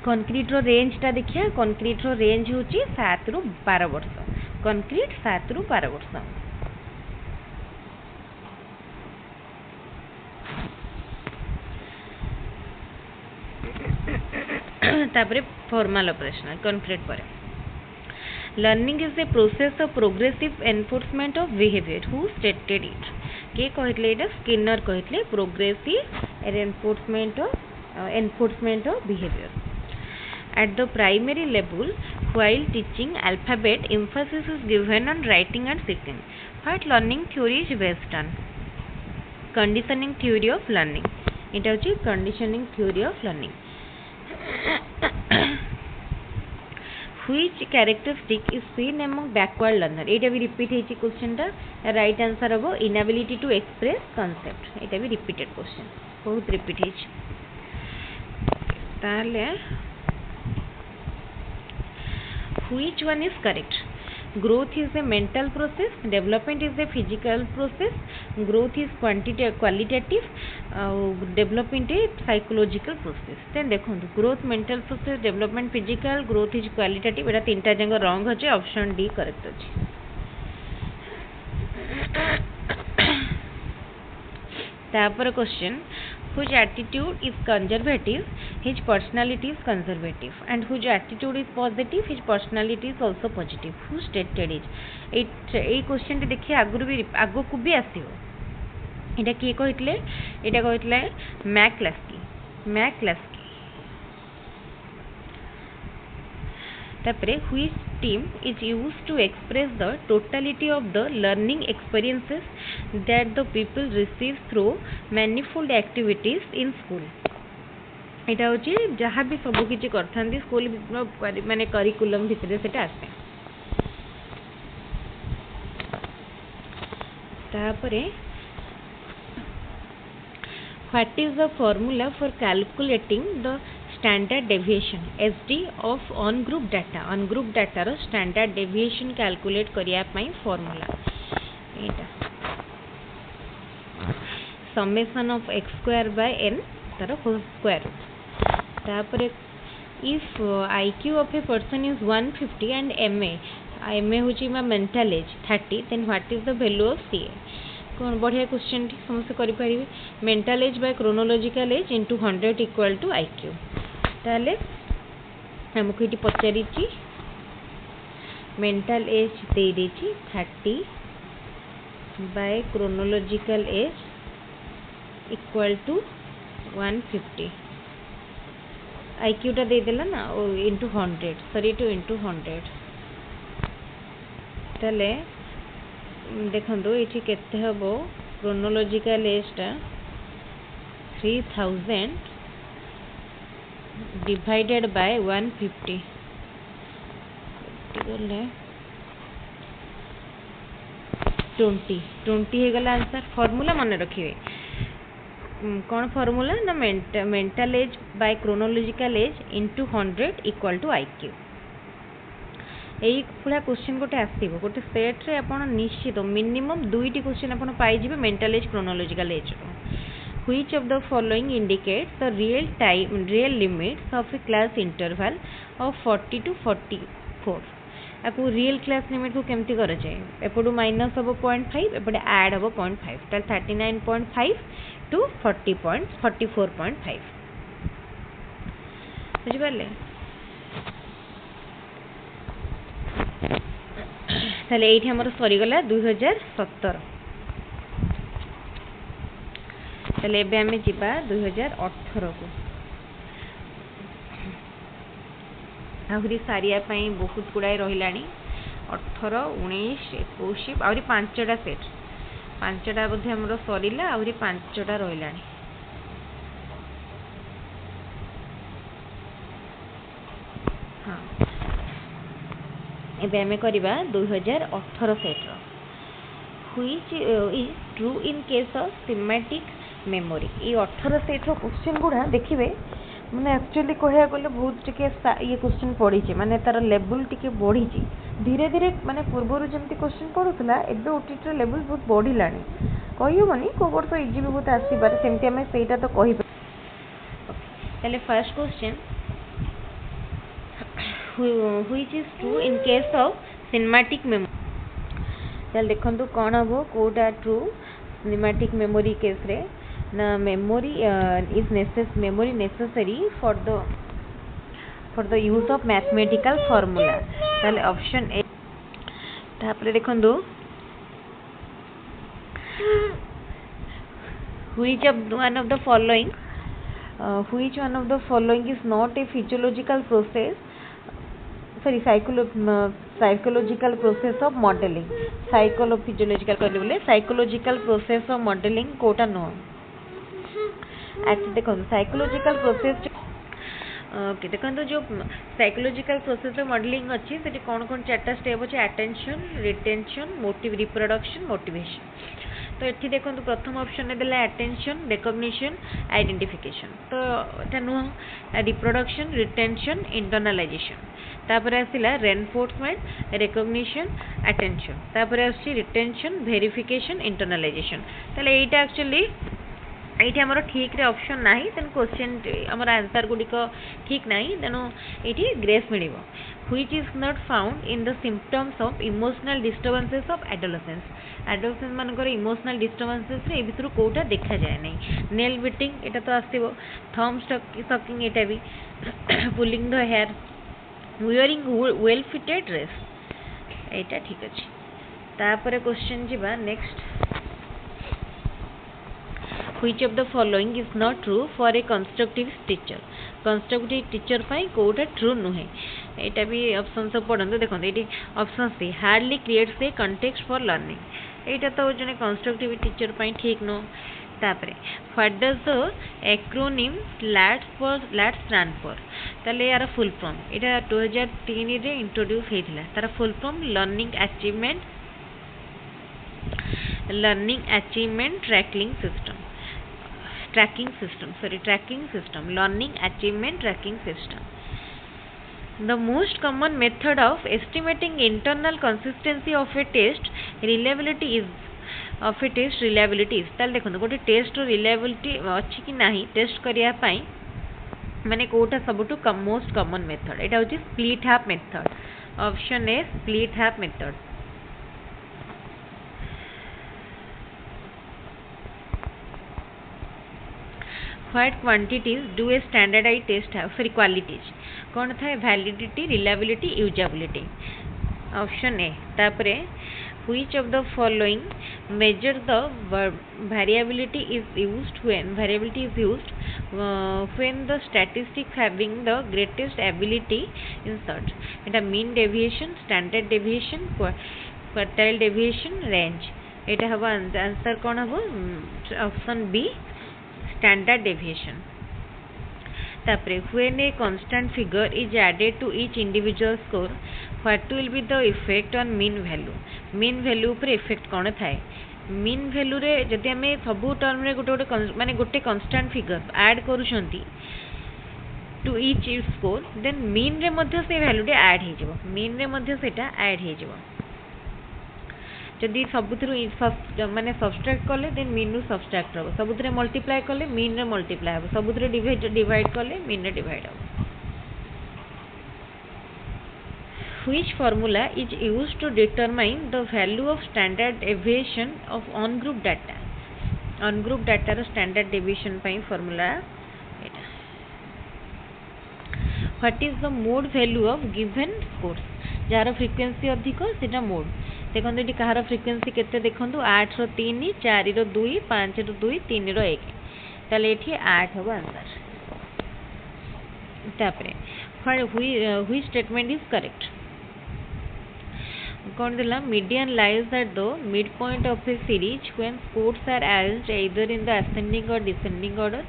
concrete रो range ता देखिया concrete रो रेंज होची 7 रु 12 वर्ष concrete 7 रु 12 वर्ष तापरे फॉर्मल ऑपरेशनल कॉन्क्रीट पर learning is a process of progressive enforcement of behaviour who stated it के कहले एटा स्किनर कहले progressive enforcement of behaviour eight the primary level while teaching alphabet Mphasis is given on writing and speaking what learning theory is based on conditioning theory of learning एटा होची conditioning theory of learning which characteristic is seen among backward learner एटा भी repeat हेची question टा right answer हबो inability to express concept एटा भी repeated question बहुत repeat हेची ताले which one is correct growth is a mental process development is a physical process growth is qualitative development is psychological process then देखो growth mental process development physical growth is qualitative एटा तीनटा जंग wrong अछि option D correct अछि तापर question whose attitude is conservative his personality is conservative and whose attitude is positive his personality is also positive who stated it A question देखिए आगु भी आगो को भी आसीबो एटा के कहले एटा कहथिले मैक्लास्की तापरे which term is used to express the totality of the learning experiences that the people receive through manifold activities in school एटा होची जहाँ भी सब किछि करथांती स्कूल माने करिकुलम भितर सेटा आसे तापरे what is the formula for calculating the standard deviation SD of on group data रो स्टैंडर्ड डेविएशन कैलकुलेट करिया पई फॉर्मूला एटा summation of x square by n तार होल स्क्वायर तापरे if IQ of a person is 150 and MA होची मा mental age 30 then what is the value of CA कौन बढ़िया क्वेश्चन समस्त करि परिबे mental age by chronological age into 100 equal to IQ ताले हमको इटी पचारि ची मेंटल एज दे देची 30 by chronological age equal to 150 IQ टा दे देला ना इनटू 100 सॉरी टू इनटू 100 ताले देखंदो एठी केते हबो क्रोनोलॉजिकल एज टा 3000 डिवाइडेड बाय 150 गले 20 हे गला आंसर फॉर्मूला मन रखिवे कौन फॉर्मूला ना mental age by chronological age into 100 equal to IQ एई पूरा क्वेश्चन गोटे आसीबो गोटे सेट रे आपण निश्चित मिनिमम दुईटी क्वेश्चन आपण पाई जिवे mental age chronological age which of the following indicates the real limits of a class interval of 40 to 44 आपको रियल क्लास लिमिट को केमती कर जाए एपटू माइनस हम 0.5 एपटे ऐड हम 0.5 ताल 39.5 टू 44.5 बुझी पाले ताले एठी हमर सरी गला 2017 ताले एबे हमें जिबा 2018 को आहुरी सारिया पई बहुत गुड़ाई रहिलानी 18 19 21 आहुरी 5टा सेट 5टा बोधे हमरो सरीला आहुरी 5टा रहिलानी हां एबे हमें करिबा 2018 सेट रो which is true in case of semantic memory ये 18 सेट रो क्वेश्चन गुडा देखिबे मैंने एक्चुअली कहया गले बहुत टिके ये क्वेश्चन पड़ी छि माने तार लेवल टिके बढ़ी छि धीरे धीरे माने पूर्व जमती क्वेश्चन पड़ुतला एबे ओटीटी लेवल बहुत बढ़िलानी कहियो माने को वर्ष इजी भी बहुत आसी बार सेमती हमें सेटा तो कहि पहले first question which is true in case of semantic memory चल देखंतु कोन हबो कोटा ट्रू सिनेमैटिक मेमोरी केस रे ना memory is necessary for the use of mathematical formula ताले ऑप्शन ए तापरे देखंदो which one of the following is not a physiological process sorry psychological process of modeling psychological process of modeling कोटा नो देखो psychological process okay देखो जो psychological process modeling अच्छी से कौन कौन चार्टा स्टेप अच्छे attention retention motive reproduction motivation तो ये देखो प्रथम ऑप्शन देला अटेंशन रिकॉग्निशन आइडेंटिफिकेशन तो एटा नुह रिप्रोडक्शन रिटेंशन इंटरनलाइजेशन तापर आसिला रेनफोर्समेंट रिकॉग्निशन अटेंशन तापर आसी रिटेंशन वेरिफिकेशन इंटरनलाइजेशन ताले एटा एक्चुअली ये आमर ठीक रे ऑप्शन नाही तेन क्वेश्चन आमर आंसर गुडिक ठीक नाही तेणु ये grace mill which is not found in the symptoms of emotional disturbances of adolescence मानकर इमोशनल डिस्टर्बेंसेस रे भितर कोटा देखा जाए नहीं नेल बिटिंग एटा तो आसीबो थंब सकिंग एटा भी pulling the hair wearing well fitted dress एटा ठीक अछि तापर क्वेश्चन जिबा next Which of the following is not true for a constructive teacher? Constructive teacher पाई कोटा true नुहे. एटा भी ऑप्शन सब पढ़ंतु देखो एटी option C hardly creates a context for learning. एटा तो जने constructive teacher पाई ठीक नो. तापरे what does the acronym LAT stand for? ताले यार full form एटा 2003 रे introduce हेथिला. Tara full form learning achievement tracking system. Learning achievement tracking system. The most common method of estimating internal consistency of a test reliability is ताल देखो गोटे test reliability अच्छी कि नहीं test करिया पाई माने कोटा सबटू मोस्ट कॉमन मेथड एटा होची split half method. Option A split half method. What quantities do a standardized test have? Sorry, qualities कौन था? validity, reliability, usability. Option A. तापरे which of the following measure the variability is used when the statistics having the greatest ability in search? Etah mean deviation, standard deviation, quartile deviation, range. एटा हवा answer कौन हबो? Option B standard deviation. तापरे when a constant figure is added to each individual score, what will be the effect on mean value? mean value पर effect कौन थाए? mean value रे जदि हमें सबू टर्म रे गोटे माने गोटे constant figure add करूछंती to each score, then mean रे मध्य से value रे add हे जबो. mean रे मध्य सेटा add हे जबो. जदि सबुथरु माने सब्सट्रैक्ट कले देन मीन रु सब्सट्रैक्ट हो. सबुथरे मल्टीप्लाई कले मीन रे मल्टीप्लाई हो. सबुथरे डिवाइड कले मीन रे डिवाइड हो. Which formula is used to determine the value of standard deviation of on group data? on group data रो standard deviation पई formula Etah. What is the mode value of given scores? Jar frequency अधिक सेटा mode. देखो ये कहार frequency केते देखो 8 रो 3 4 रो 2 5 रो 2 3 रो 1 ताले एठी 8 हो आंसर. तापरे which statement is correct? कौन दिला? median lies at the midpoint of a series when scores are arranged either in the ascending or descending order.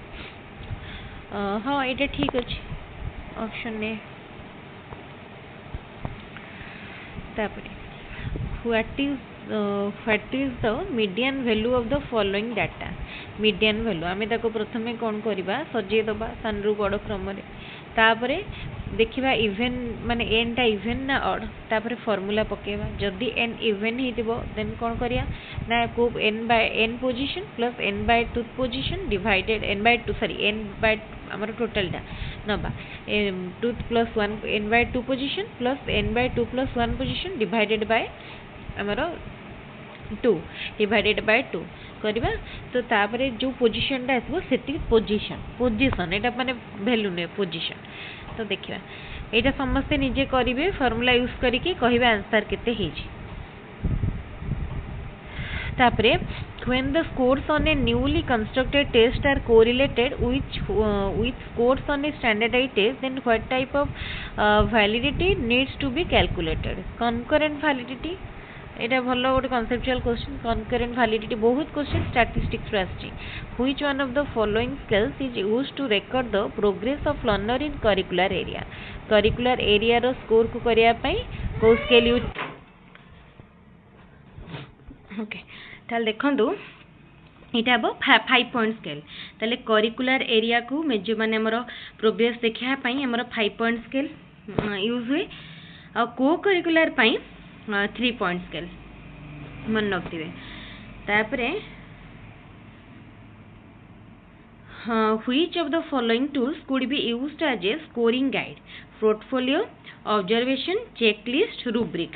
हाँ एटा ठीक अछि. Option A. तापरे what is the median value of the following data? median value आमे ताको प्रथमे कोन करिबा सजे दबा सानरु बड़ क्रम रे. तापरे देखिबा इवन माने n टा इवन ना ऑड. तापरे फार्मूला पकेबा. जदी n इवन हेतिबो देन कोन करिया ना को n position plus n/2 position divided n/2 हमर टोटल टा नबा 2 + 1 n/2 position plus n/2 + 1 position divided by हमर 2 डिवाइडेड बाय 2 करबा. तो तापरे जो पोजीशन टा आसबो सेति पोजीशन एटा माने वैल्यू ने पोजीशन. तो देखिबा एटा समस्त निजे करिवे फार्मूला यूज करिके कहिबा आंसर केते हेजी. तापरे when the scores on a newly constructed test are correlated with scores on a standardized test, then what type of validity needs to be calculated? concurrent validity. एटा भलो गोटे conceptual question. concurrent validity बहुत question statistics रे आछि. which one of the following scales is used to record the progress of learner in curricular area रो score को करिया पई को स्केल यूज. ओके ताल देखंदु इटा अब 5 पॉइंट स्केल. ताले करिकुलर एरिया को मेजर माने हमरो प्रोग्रेस देखिया पई हमरो 5 पॉइंट स्केल यूज हुए. आ को करिकुलर पई 3 पॉइंट स्केल मन रखिबे. तापरे which of the following tools could be used as a scoring guide? portfolio, observation, checklist, rubric.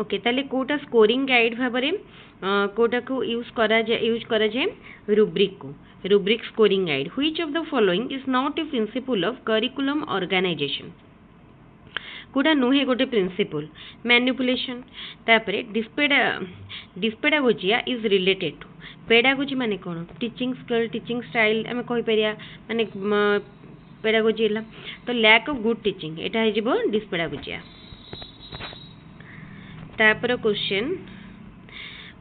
Okay ताले कोटा स्कोरिंग गाइड भाबरे कोटा को यूज करा जाए rubric scoring guide. Which of the following is not a principle of curriculum organization? कोटा नुहे गोटे प्रिंसिपल. मैनिपुलेशन. तापरे dyspedagogia is related to pedagogy माने कौन टीचिंग स्किल टीचिंग स्टाइल आम कहीपर माने पेडागोजी है तो लैक ऑफ गुड टीचिंग एटा है डिसपेडागोजिया तापर question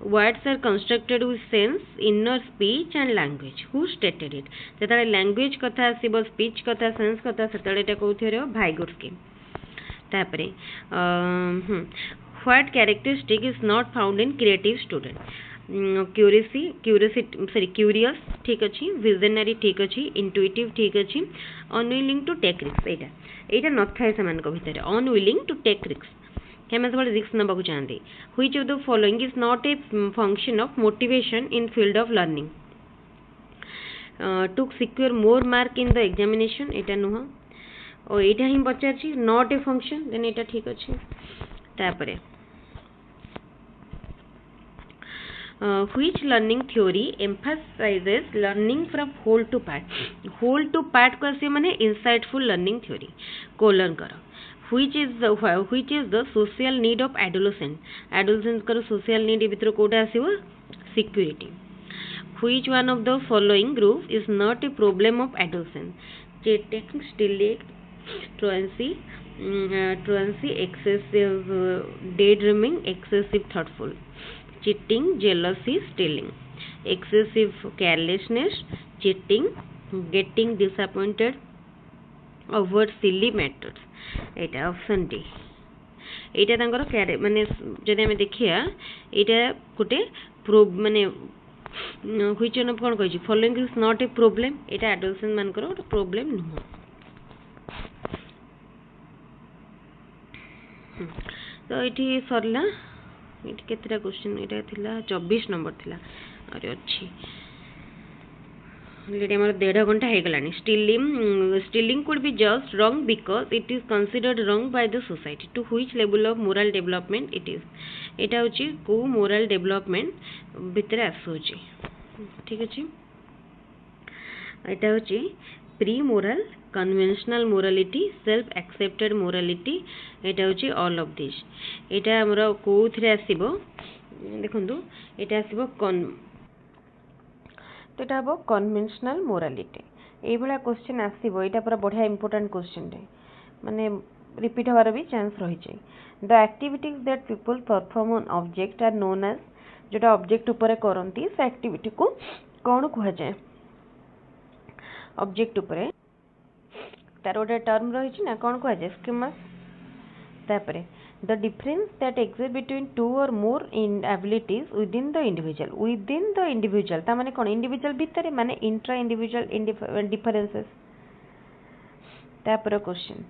words are constructed with sense inner speech and language who stated it जेता language कथा आसीबो speech कथा sense कथा सेतळे एटा कोथि रे भाइगोट्स्की तापरे what characteristic is not found in creative student curious ठीक अच्छी visionary ठीक अच्छी intuitive ठीक अच्छी unwilling to take risks एटा नथाय समान को भितर unwilling to take risks केमे सब रिस्क नबाकू चाहते which of the following is not a function of motivation in field of learning to secure more mark in the examination एटा नुह और एटा ही पचारछि नॉट ए फंक्शन देन एटा ठीक अछि तापरे which learning theory emphasises learning from whole to part को आसी माने इनसाइटफुल लर्निंग थ्योरी कोलन करो which is the social need of adolescent कर social need भितर Kota आसीबो security which one of the following group is not a problem of adolescent cheating stealing truancy excessive daydreaming excessive thoughtful cheating jealousy stealing excessive carelessness cheating getting disappointed avoid silly matters Etah option D एटा तांकर क्यारे माने जदि हम देखिया एटा गोटे माने which one कोन कहै छी following is not a problem Etah adolescent मानकर गोटे प्रॉब्लम नुह तो एठी सरला एठी केतरा क्वेश्चन एटा थिला 24 नंबर थिला अरे अछि ऑलरेडी हमारा 1.5 घंटा हो गलानी stealing could be just wrong because it is considered wrong by the society to which level of moral development it is एटा होची को मोरल डेवलपमेंट भितर आसुची ठीक अछि एटा होची pre moral conventional morality self accepted morality एटा होची ऑल ऑफ दिस एटा हमरा कोथरे आसीबो देखंतु एटा आसीबो तो यहाँ हम कन्वेंशनल मोरालिटी ये क्वेश्चन आसो यहाँ पूरा बढ़िया इंपोर्टेंट क्वेश्चन माने रिपीट हमार भी चांस रही है the activities that people perform on object are known as जोटा ऑब्जेक्ट ऊपर करती से एक्टिविटी को कौन कह जाए ऑब्जेक्ट ऊपर तार गोटे टर्म रही ना कौन कह जाए स्कीमास तापरे the difference that exists between two or more in abilities within the individual ता माने कौन इंडिविजुअल भितर माने इंट्रा इंडिविजुअल डिफरेंसेस तापर question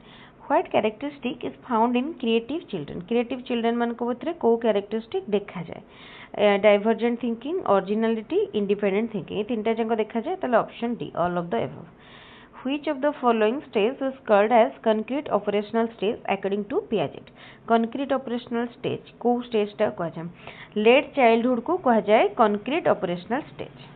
what characteristic is found in creative children मान को भितर को कैरेक्टरिस्टिक देखा जाए divergent thinking originality independent thinking ये तीनटा जंग देखा जाए ताले option D all of the above Which of the following stage is called as concrete operational stage according to Piaget? Concrete operational stage को stage टा कहा जाए late childhood को कहा जाए concrete operational stage.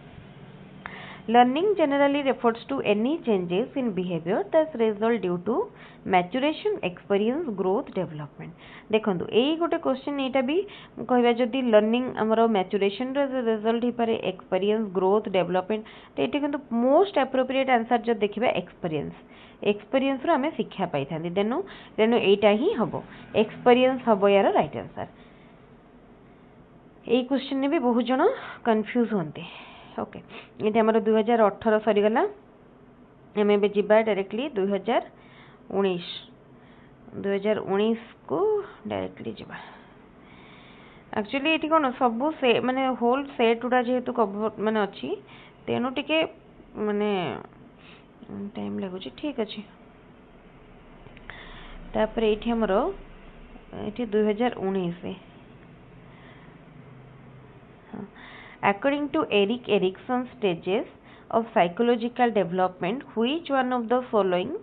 Learning generally refers to any changes in behavior that result due to maturation, experience, growth, development. देखंतु एई गोटे question एटा भी कहबा जदी लर्निंग हमरो मैच्योरेशन रे रिजल्ट ही पारे एक्सपीरियंस ग्रोथ डेवलपमेंट तो एटा किंतु मोस्ट एप्रोप्रिएट आंसर जब देखिबा एक्सपीरियंस रो हमें शिक्षा पाई थांदी देनो एटा ही हबो एक्सपीरियंस हबो यार राइट आंसर एई क्वेश्चन ने भी बहुत जण कंफ्यूज होंते ओके ये हमरो 2018 सरी गला हमें बे जिबा डायरेक्टली 2019 को डायरेक्टली जिबा एक्चुअली एटी कोन सब से माने होल सेट उडा जेहेतु कवर माने अछि तेनु टिके माने टाइम लागो छी ठीक अछि तापर एठी हमरो एठी 2019 According to Erik Erikson's stages of psychological development, which one of the following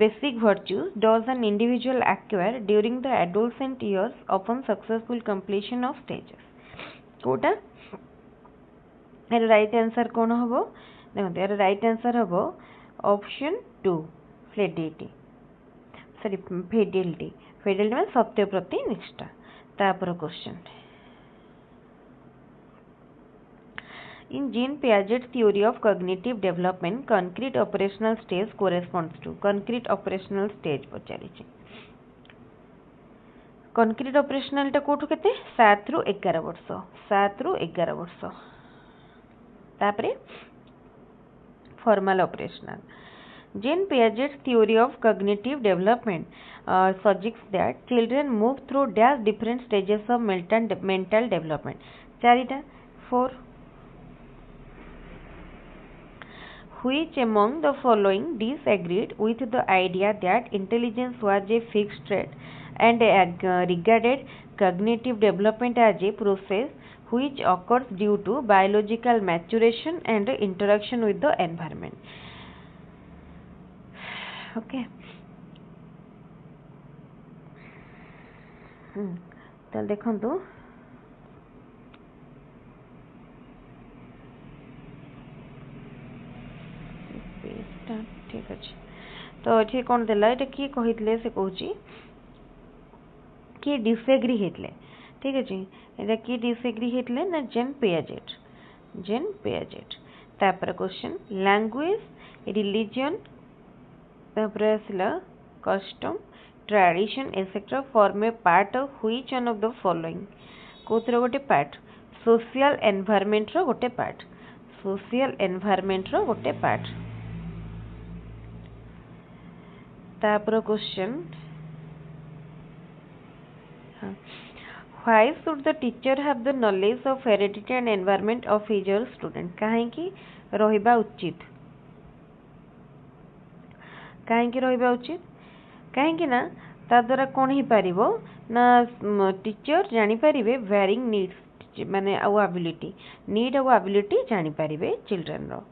basic virtues does an individual acquire during the adolescent years upon successful completion of stages? Kota यार राइट आंसर कौन हबो देखो यार राइट आंसर हबो option 2 Fidelity में सत्य प्रति निष्ठा तापर question In Jean Piaget's theory of cognitive development, concrete operational stage corresponds to concrete operational stage पचारिछे concrete operational टा कोठु केते 7 रु 11 वर्ष 7 रु 11 वर्ष तापरे formal operational Jean Piaget's theory of cognitive development suggests that children move through dash different stages of mental development चारिटा 4 Which among the following disagreed with the idea that intelligence was a fixed trait and regarded cognitive development as a process which occurs due to biological maturation and interaction with the environment? Okay. तो देखो ठीक अच्छे तो ये कौन देला ये किए कही से कहूँ किए डिसएग्री होते ठीक अच्छे ये किए डिसएग्री होते ना जेन पियाजेट तापर क्वेश्चन लैंग्वेज रिलीजन तापर आसला custom tradition etcetera form a part of which one of the following कोथर गोटे पार्ट सोशल एनवायरनमेंट रो गोटे पार्ट सोशल एनवायरनमेंट रो गोटे पार्ट तापर question why should the teacher have the knowledge of heredity and environment of his or student कहीं रहिबा उचित कहीं रहिबा उचित कहीं ना ता द्वारा कौन ही पारिबो ना टीचर जानी पारिबे वेरिंग नीड्स माने आउ एबिलिटी नीड आउ एबिलिटी जानी पारिबे चिल्ड्रन रो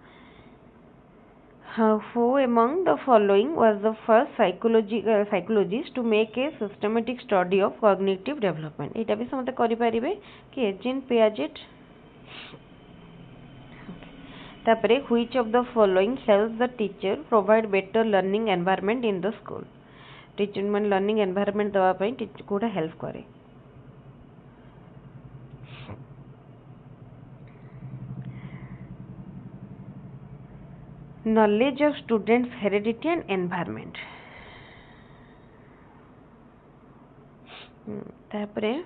Who among the following was the first psychologist to make a systematic study of cognitive development? इटा भी समझते करी पारिबे कि जीन पियाजेट तापरे which of the following helps the teacher provide better learning environment in the school? Teacher मन learning environment दवा पई teacher Kota help करे knowledge of students heredity and environment तापरे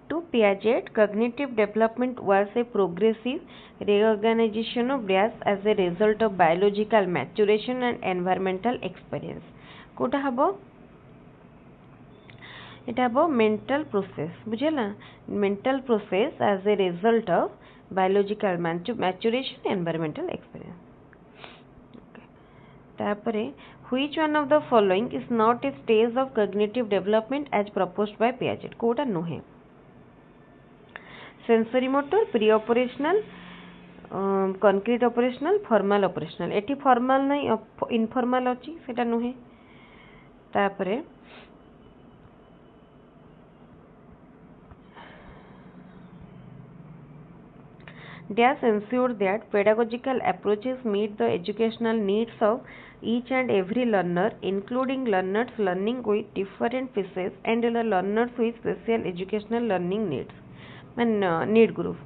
to Piaget cognitive development was a progressive reorganization of brains as a result of biological maturation and environmental experience कोटा हबो इटा हबो mental process बुझेला mental process as a result of biological maturation environmental experience तापरे which one of the following is not a stage of cognitive development as proposed by Piaget कोटा नुहे sensory motor pre operational concrete operational formal operational एटी formal नहीं informal अछि सेटा नुहे तापरे Dash ensure that pedagogical approaches meet the educational needs of each and every learner, including learners learning with different phases and the learners with special educational learning needs. Need group.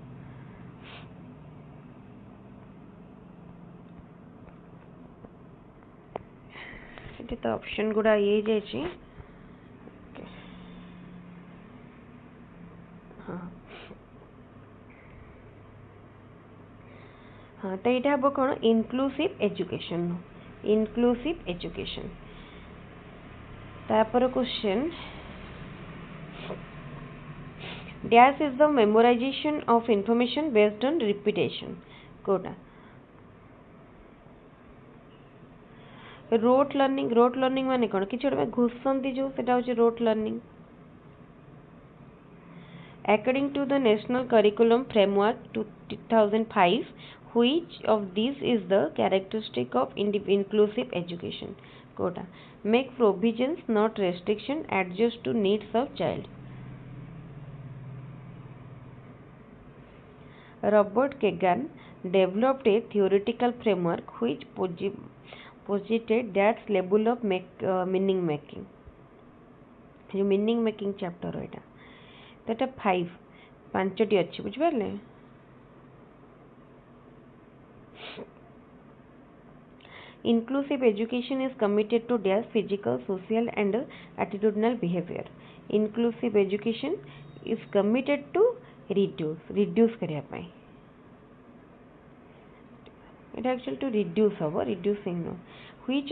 ये तो option गुड़ा ये जाइए हाँ हाँ तो यहाँ हम कौन इनक्लूसिव एजुकेशन तापर question dash is the memorization of information based on repetition कोटा रोट लर्निंग माने कौन कि घुसंती जो सेटा होचे rote learning according to the national curriculum framework 2005 which of these is the characteristic of inclusive education quota make provisions not restriction adjust to needs of child Robert Kagan developed a theoretical framework which posited that level of meaning making जो meaning making chapter है तो ये 5 पांचटी अच्छी बुझिपारे inclusive education is committed to their physical, social and attitudinal behavior. Inclusive education is committed to reduce करिया पाई it actually to reduce our reducing no which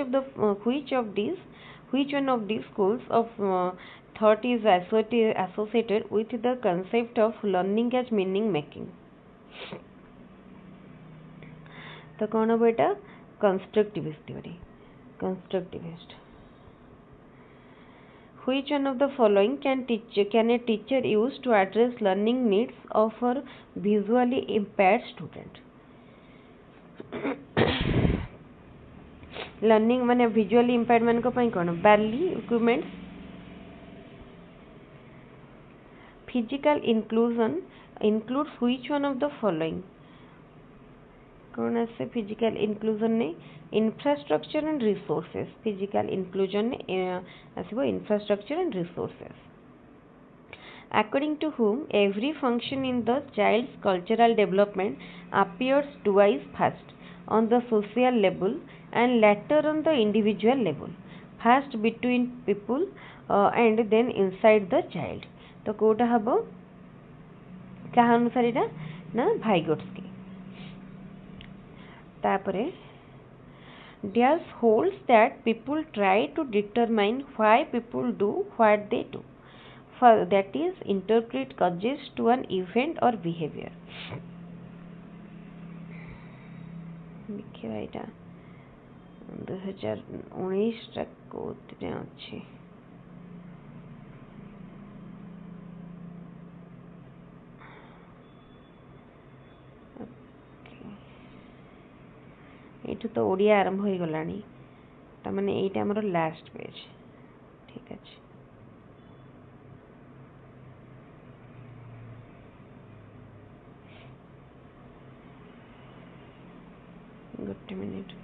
one of these schools of thought is associated with the concept of learning as meaning making तो कौन हम एटा constructivist theory constructivist which one of the following can a teacher use to address learning needs of a visually impaired student learning माने visually impaired मान को पाई कौन barely equipments physical inclusion includes which one of the following कौन आसे physical inclusion ने infrastructure and resources physical inclusion ने आसीबो infrastructure and resources according to whom every function in the child's cultural development appears twice first on the social level and later on the individual level first between people and then inside the child तो कोटा हबो कहा अनुसार इटा ना भाइगोट्स्की तापरे Diaz holds that people try to determine why people do what they do. That is, interpret causes to an event or behavior. देखिए एटा 2019 तक कोतरे अछि एठू तो ओडिया आरंभ हो गलानी तमाने एटा हमर लास्ट पेज ठीक अछि good minute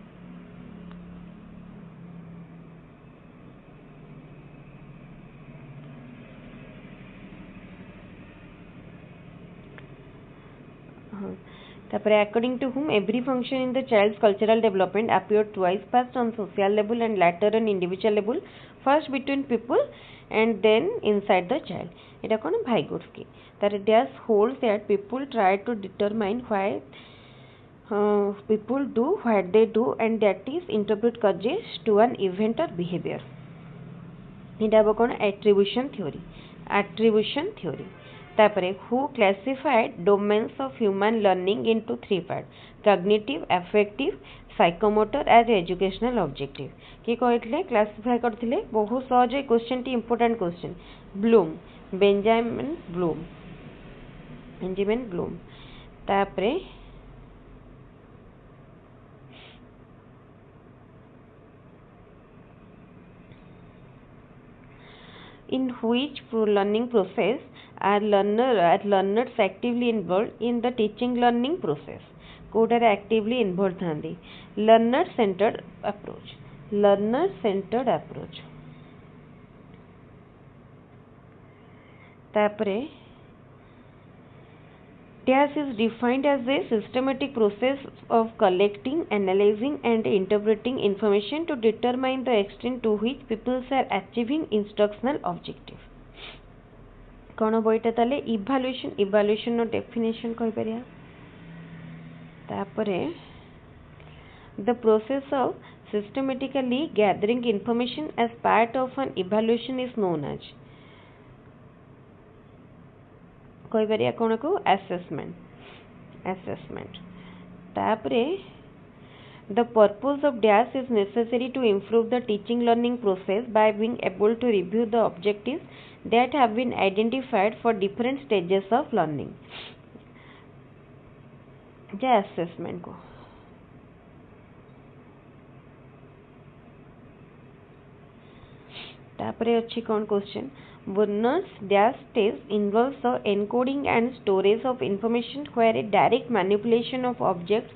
according to whom every function in the child's cultural development appeared twice first on social level and later on individual level first between people and then inside the child eta kon Vygotsky that Diaz holds that people try to determine why people do what they do and that is interpret causes to an event or behavior eta kon attribution theory तापरे who classified domains of human learning into three parts cognitive affective psychomotor as educational objective कि कहले classify करथिले बहुत सहज question T important question Benjamin Bloom तापरे in which learning process are learners actively involved in the teaching learning process coder actively involved थांदी learner centered approach तापरे Diaz is defined as a systematic process of collecting, analyzing and interpreting information to determine the extent to which people are achieving instructional objective. कौन बोईटा ताले evaluation no definition कहि परिया तापरे the process of systematically gathering information as part of an evaluation is known as कहि परिया कोन को assessment तापरे the purpose of Diaz is necessary to improve the teaching learning process by being able to review the objectives that have been identified for different stages of learning J assessment को तापरे अच्छी कौन question Werner's Diaz test involves the encoding and storage of information where a direct manipulation of objects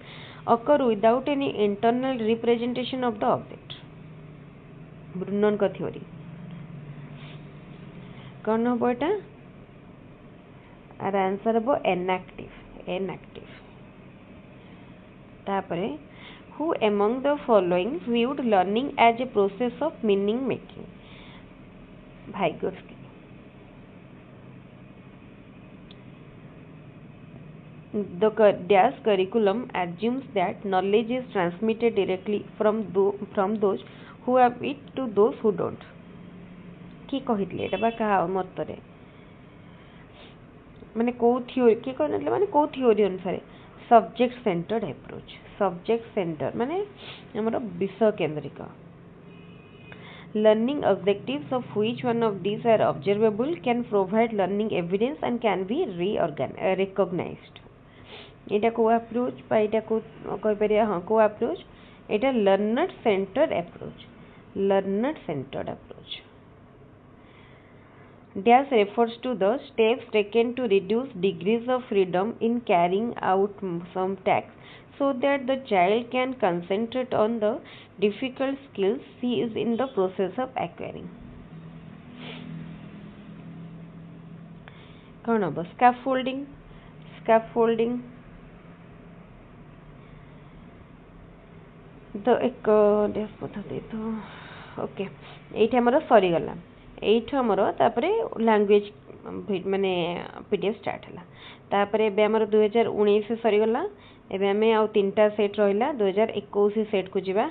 occur without any internal representation of the object. Brunner का theory कौन हो बेटा आर answer हम इनएक्टिव तापरे who among the following viewed learning as a process of meaning making Vygotsky The dash curriculum assumes that knowledge is transmitted directly from those who have it to those who don't. कि कहितले एटा बा का मतरे माने को theory कि कहनले माने को theory अनुसार subject centred approach subject centre माने हमर विषय केंद्रिक learning objectives of which one of these are observable can provide learning evidence and can be recognized. एटा को अप्रोच बा एटा को कहि परिया हां को approach Etah learner centred approach dash refers to the steps taken to reduce degrees of freedom in carrying out some tasks so that the child can concentrate on the difficult skills he is in the process of acquiring. कौन हम scaffolding तो एक पद्धति तो okay एठी हमर सरी गला एठी हमर तापरे लैंग्वेज माने पीडीएफ स्टार्ट हला तापरे बे हमर 2019 से सरी गला एबे हमें आ तीनटा सेट रहिला 2021 सेट को जिबा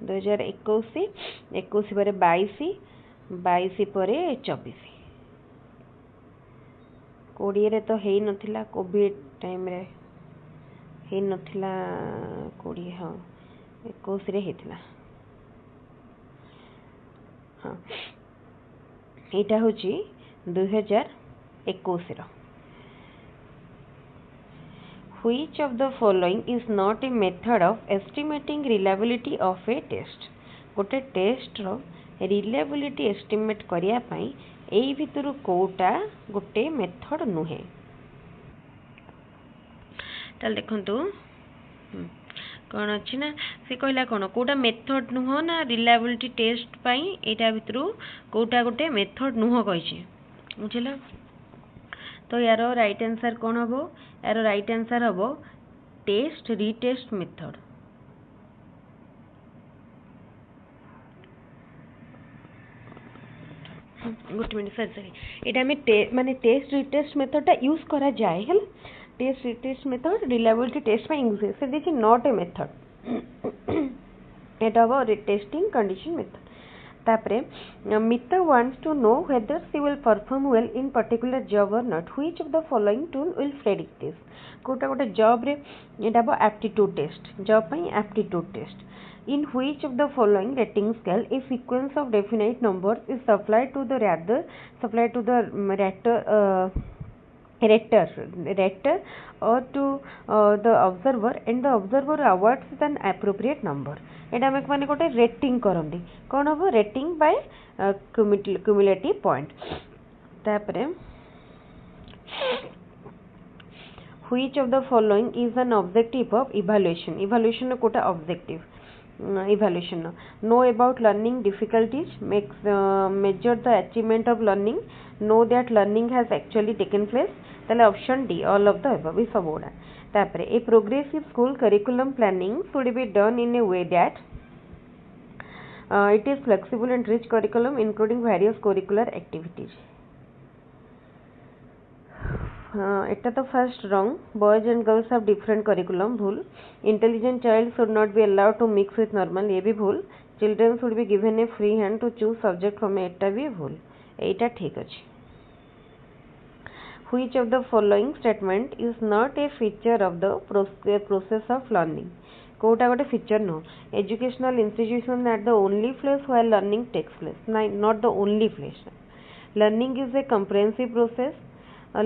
2021 ପରେ 22 ପରେ 24 20 रे तो हेई नथिला कोविड टाइम रे हेई नथिला 20 हां 21 रे हेतिला हां एटा होची 2021 रो Which of the following is not a method of estimating reliability of a test? गोटे टेस्ट रो reliability estimate करिया पई एई भितरु कोटा गोटे मेथड नुहे ताल देखंतु कोन अछि ना से कहला कोन कोटा मेथड नुहो ना reliability टेस्ट पई एटा भितरु कोटा गोटे मेथड नुहो कहिछि बुझला तो यार राइट आंसर कौन हम यार राइट आंसर हम टेस्ट रिटेस्ट मेथड गोटे मिनट सॉरी एटा में माने टेस्ट रिटेस्ट मेथड टा यूज करा जाए हल test retest method reliability test में यूज से this is not a method एटा हम रिटेस्टिंग कंडीशन मेथड तापरे Mita wants to know whether she will perform well in particular job or not. Which of the following tool will predict this? कोटा गोटे job रे एटा बो aptitude test job पई aptitude test in which of the following rating scale a sequence of definite numbers is supplied to the rater or to the observer and the observer awards an appropriate number एटा में माने गोटे rating करंदी कोन हो rating bye cumulative point तापरे which of the following is an objective of evaluation कोटा objective evaluation know about learning difficulties measure the achievement of learning know that learning has actually taken place ताले option D all of the above is सबोडा तापरे a progressive school curriculum planning should be done in a way that it is flexible and rich curriculum including various curricular activities एटा तो first wrong boys and girls have different curriculum भूल intelligent child should not be allowed to mix with normal ये भी भूल children should be given a free hand to choose subject from एटा भी भूल एटा ठीक अछि Which of the following statement is not a feature of the process of learning? कोटा गोटे फीचर नो educational institution at the only place where learning takes place not the only place learning is a comprehensive process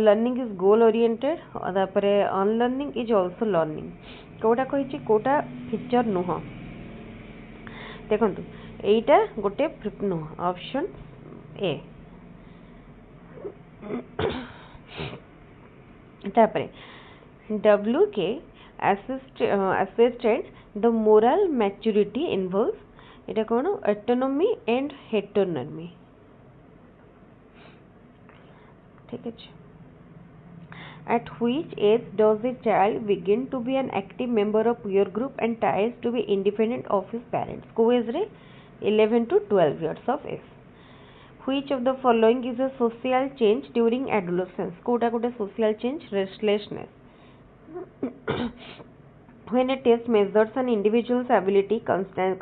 learning is goal oriented तापरे unlearning is also learning कोटा कहिछि कोटा feature नुह देखंतु एटा गोटे नुह ऑप्शन ए तापरे WK assisted the moral maturity involves এটা কোন অটোনমি এন্ড হেটেरोनॉमी ঠিক আছে at which age does a child begin to be an active member of peer group and tries to be independent of his parents ko age re 11 to 12 years of age which of the following is a social change during adolescence kota kota social change restlessness when a test measures an individual's ability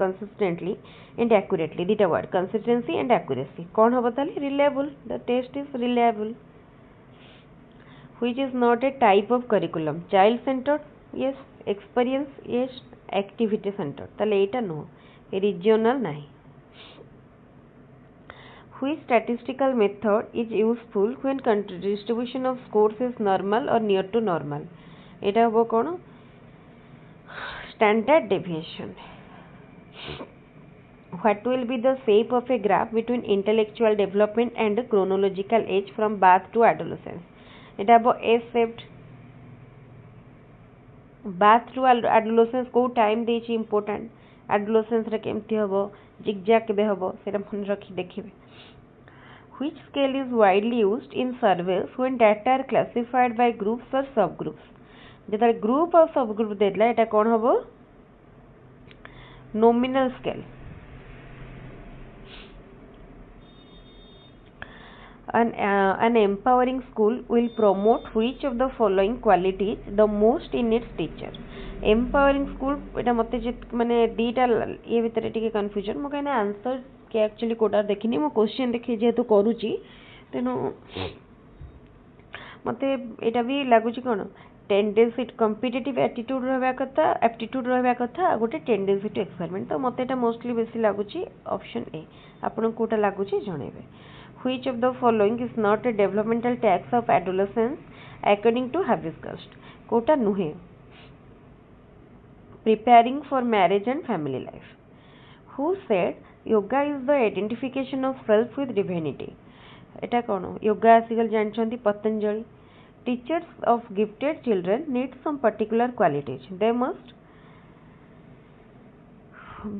consistently and accurately dita word consistency and accuracy kon hobo tale reliable the test is reliable which is not a type of curriculum child centered yes experience yes activity centered tale eta no regional nahi which statistical method is useful when distribution of scores is normal or near to normal eta hobo kono standard deviation what will be the shape of a graph between intellectual development and chronological age from birth to adolescence এটা হবো S shaped birth to adolescence को time देछि important adolescence रे केमती हबो zigzag केबे हबो सेटा मन रखि देखिबे which scale is widely used in surveys when data are classified by groups or subgroups जेता ग्रुप और सबग्रुप देला एटा कोन हबो nominal scale an empowering school will promote which of the following qualities the most in its teacher empowering school eta mate mane dita ye vitare tike confusion mo kaina answer ke actually Kota देखिनी मो question देखि जेतु करूची तेनो मते एटा भी लागुची कोन tendency competitive attitude रहबा कथा aptitude रहबा कथा गोटे टेंडेंसी टू एक्सपेरिमेंट तो मते एटा मोस्टली बेसी लागुची ऑप्शन ए आपन Kota लागुची जणेबे which of the following is not a developmental tax of adolescence according to Hibiscus Kota नुहे preparing for marriage and family life who said yoga is the identification of self with divinity Etah cone yoga आसिकल जानछंती Patanjali teachers of gifted children need some particular qualities they must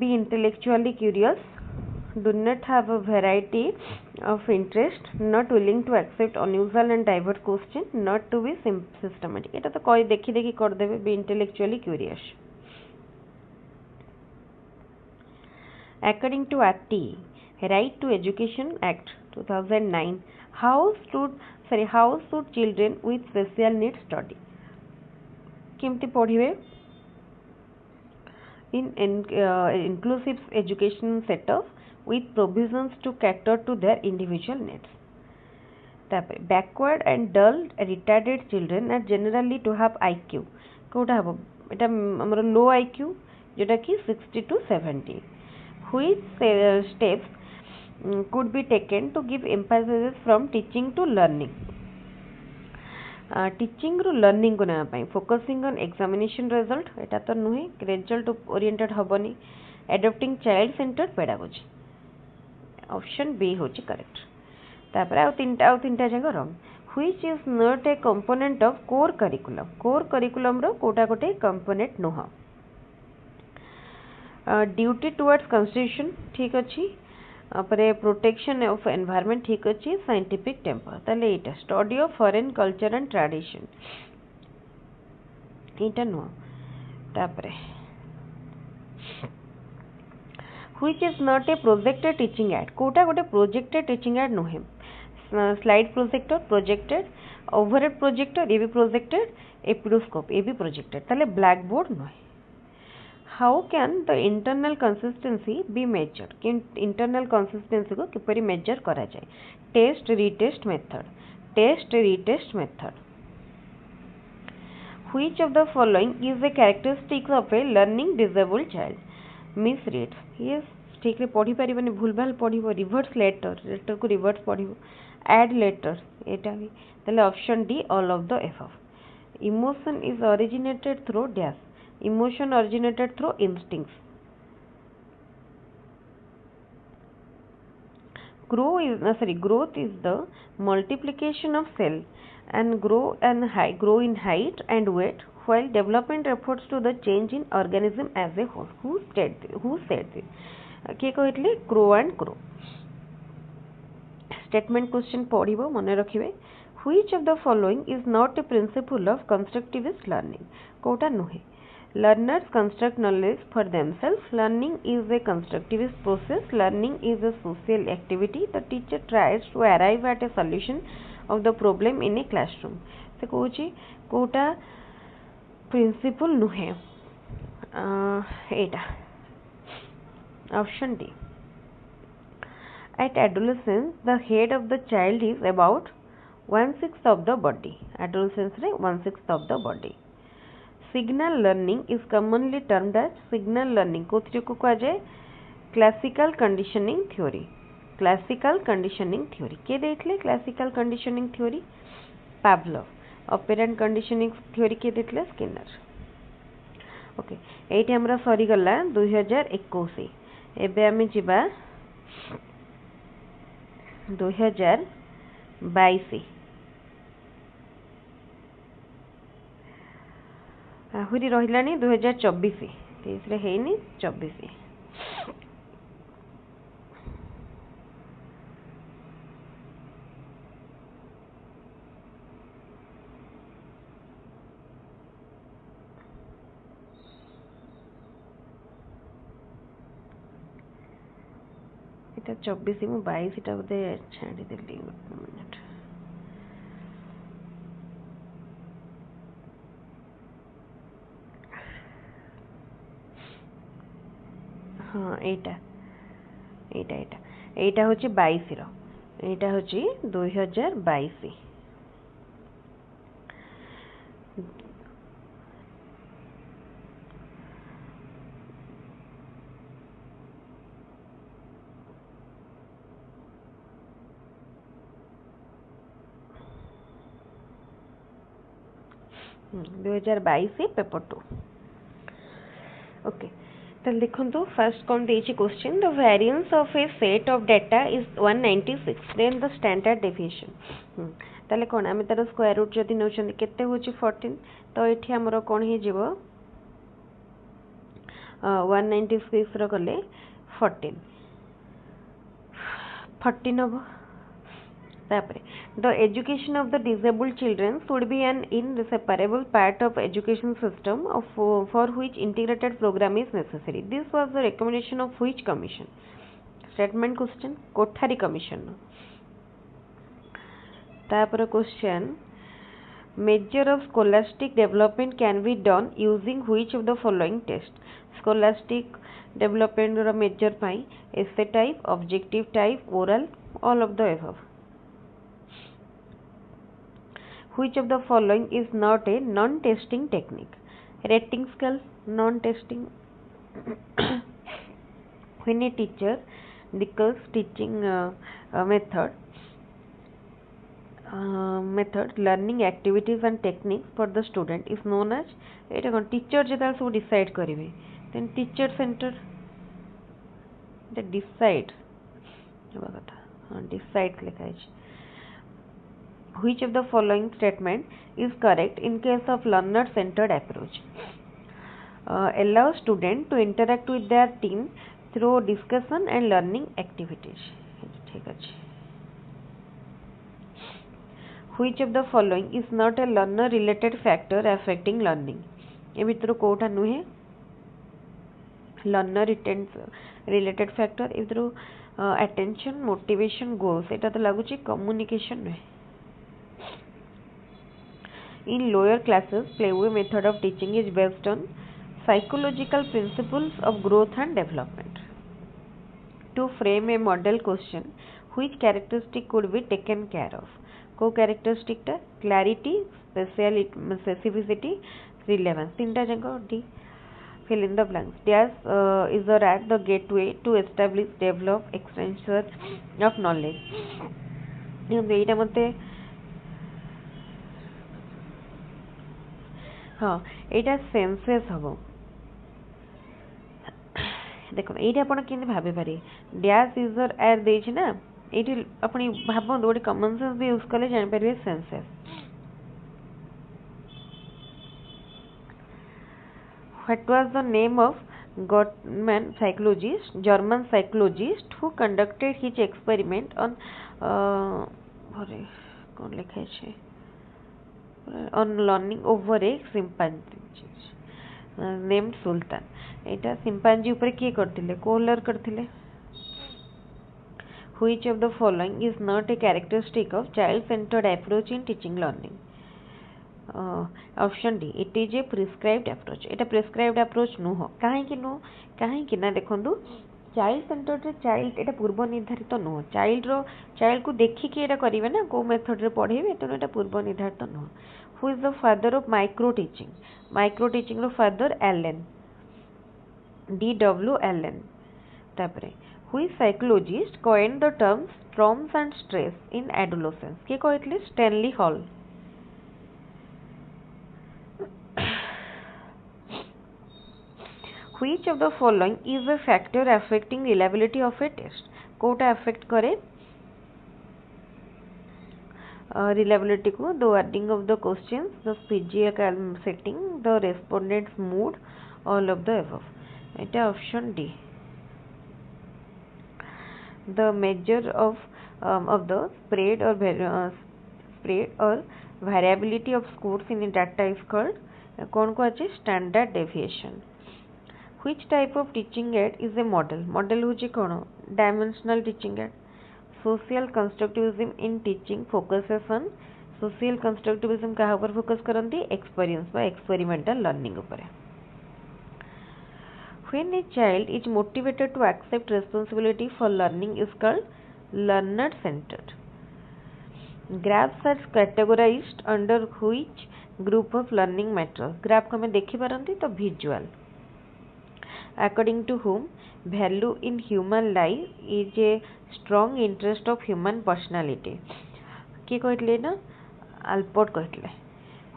be intellectually curious do not have a variety of interest not willing to accept unusual and diverse questions not to be systematic eta to koi dekhi dekhi kar debe be intellectually curious according to RT right to education act 2009 how should children with special needs study केमती पढ़िबे in inclusive education setup with provisions to cater to their individual needs तापर backward and dull retarded children are generally to have IQ Kota हबो एटा हमर लो IQ जेटा कि 60 to 70 which steps could be taken to give emphasis from teaching to learning teaching ru learning को ना पाई focusing on examination result एटा तो नुहे result oriented हबनी adopting child centered pedagogy option B होची correct तापर आ तीनटा जगह wrong which is not a component of core curriculum रो कोटा कोटे component Noh duty towards constitution ठीक अछि अपरे प्रोटेक्शन ऑफ एनवायरनमेंट ठीक अछि साइंटिफिक टेम्पर तले एटा study of foreign culture and tradition एटा नो तापरे which is not a projected teaching aid कोटा गोटे projected teaching aid नुहे slide projected overhead projector ये भी projected episcope ये भी projected तले blackboard नुहे how can the internal consistency be measured कि internal consistency को किपरि measure करा जाए test retest method which of the following is a characteristics of a learning disabled child misreads yes ठीक रे पढ़ी परिबनी भूलभाल पढ़िबो रिवर्स लेटर को रिवर्स पढ़िबो add letter एटा भी तले option D all of the above emotion is originated through dash emotion originated through instincts growth is the multiplication of cell and grow in height and weight while development refers to the change in organism as a whole who said this किए कहते Crow and Crow statement question पढ़ो मन रखिए which of the following is not a principle of constructivist learning कोटा नुहे learners construct knowledge for themselves learning is a constructivist process learning is a social activity the teacher tries to arrive at a solution of the problem in a classroom से कहूँ Kota principal नुहे एटा option D At adolescence, the head of the child is about 1/6 of the body. Adolescence रे 1/6 of the body. Signal learning is commonly termed as signal learning. कोथिरे को कहा जाए classical conditioning theory. Classical conditioning theory. के देखले classical conditioning theory? Pavlov. Operant conditioning theory के देखले Skinner. Okay एठी हमरा सरी गला 2021 एबे आमे जिबा 2022 आहुरी रहिलानी 2024 23 रे हेनी 24 এটা 24 मु 22 टा बोधे छाड़ी देली मिनिट हाँ एटा होची 22 रो एटा होची 2022 2022 पेपर 2 ओके तो लिखो तो फर्स्ट कौन देछि question the variance of a set of data is 196 then the standard deviation ताले कोन आमे तार स्क्वायर रूट जदी नउछन केते होछि 14 तो एठी हमरो कोन हे जेबो 196 रो कले 14 हबो तापरे the education of the disabled children should be an inseparable part of education system for which integrated program is necessary. This was the recommendation of which commission? Statement question Kothari commission. तापर question measure of scholastic development can be done using which of the following test? Scholastic development ro measure pai essay type, objective type, oral, all of the above. Which of the following is not a non-testing technique? Rating scale, non-testing. When a teacher declares teaching method learning activities and techniques for the student is known as it teacher जेता सब decide करिवे then teacher center the decide decide लिखा है which of the following statement is correct in case of learner centered approach allow student to interact with their team through discussion and learning activities ठीक अछि which of the following is not a learner related factor affecting learning ए भितर कोठा नुहे learner related factor ए भितर attention motivation goals एटा तो लागुची communication नुहे In lower classes, playway method of teaching is based on psychological principles of growth and development. To frame a model question, which characteristic could be taken care of? Co characteristic ta clarity, specificity, relevance. Tinta jango D. Fill in the blanks. Dash is or at the gateway to establish, develop, extension of knowledge. एटा मते हाँ एटा senses हम देखो ये आप भाभी पारे dash user एर दे ना ये अपनी भाव गोटे कमन सेंस भी यूज कले जापर senses what was the name of German psychologist who conducted his experiment on कौन लिखा है on learning over a chimpanzee named Sultan. Etah chimpanzee ऊपर किए करथिले कोलर करथिले. Which of the following is not a characteristic of child-centered approach in teaching learning? Option D, it is a prescribed approach. Etah prescribed approach नुह कहीं ना देखंतु child centred child एटा पूर्व निर्धारित नुह चाइल्ड को देखिकी एटा करिवे ना को मेथड रे पढ़ेबे तो एटा पूर्व निर्धारित नुह. Who is the father of micro teaching रो फादर एलन D.W. एलन. तापरे which psychologist coined the terms storms and stress in adolescence के कहले Stanley Hall. Which of the following is a factor affecting reliability of a test? कोटा affect करे reliability को the wording of the questions, the physical setting, the respondent's mood, all of the above. এটা option D. The measure of the spread or variability of scores in a data is called कौन को अच्छे standard deviation. Which type of teaching aid is a model? Model होची कौन dimensional teaching aid. Social constructivism in teaching focuses on social constructivism कहाँ पर focus करती experience by experimental learning ऊपर. When a child is motivated to accept responsibility for learning is called learner centered. Graphs are categorized under which group of learning materials? Graph को हमें देखी पारंती तो visual. According to whom value in human life is a strong interest of human personality. किए कहले ना Allport कहले.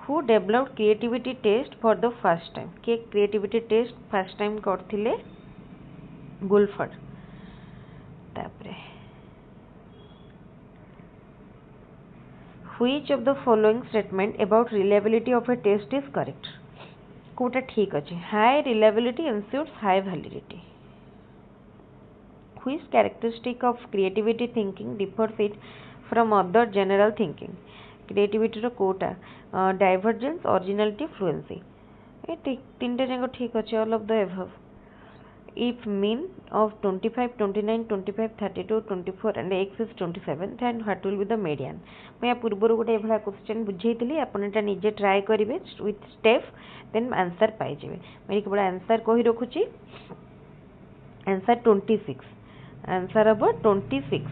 Who developed creativity test for the first time? के creativity test first time करथिले गुलफर्ड. तापरे which of the following statement about reliability of a test is correct? कोटा ठीक अच्छे high reliability ensures high validity. Which characteristic of creativity thinking differs it from other general thinking? Creativity रो कोटा divergence originality fluency. ए तीनटा जाक ठीक अच्छे all of the above. If mean of 25, 29, 25, 32, 24 and x is 27 then what will be the median? मैं पूर्वर गोटे एभला question बुझेइतिली आपण एटा निजे ट्राई करिवे विथ स्टेप देन आंसर पाइ जेबे. मैं केवल आंसर कहि रखुची आंसर 26 आंसर अब 26.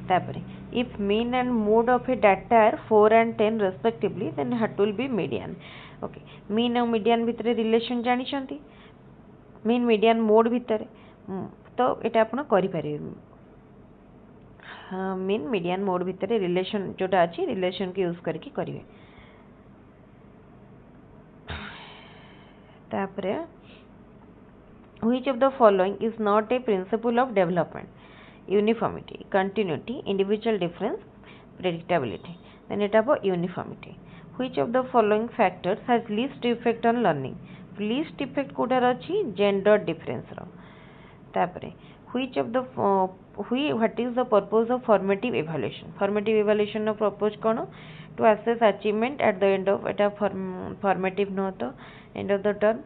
तापरे if mean and mode of a data are 4 and 10 respectively then what will be median? Okay, mean और median भितर रिलेशन जानि छंती मीन मीडियन मोड भितर तो एटा आपण करि परिबे. मीन मीडियन मोड भितर रिलेशन जोटा अछि रिलेशन के यूज करके करिवे. तापरे which of the following is not a principle of development? Uniformity, continuity, individual difference, predictability. Then it about uniformity. Which of the following factors has least effect on learning? Least effect कोटार अछि gender difference रो. तापरे which of the what is the purpose of formative evaluation? Formative evaluation नो purpose कोन? To assess achievement at the end of एटा formative नो तो end of the term.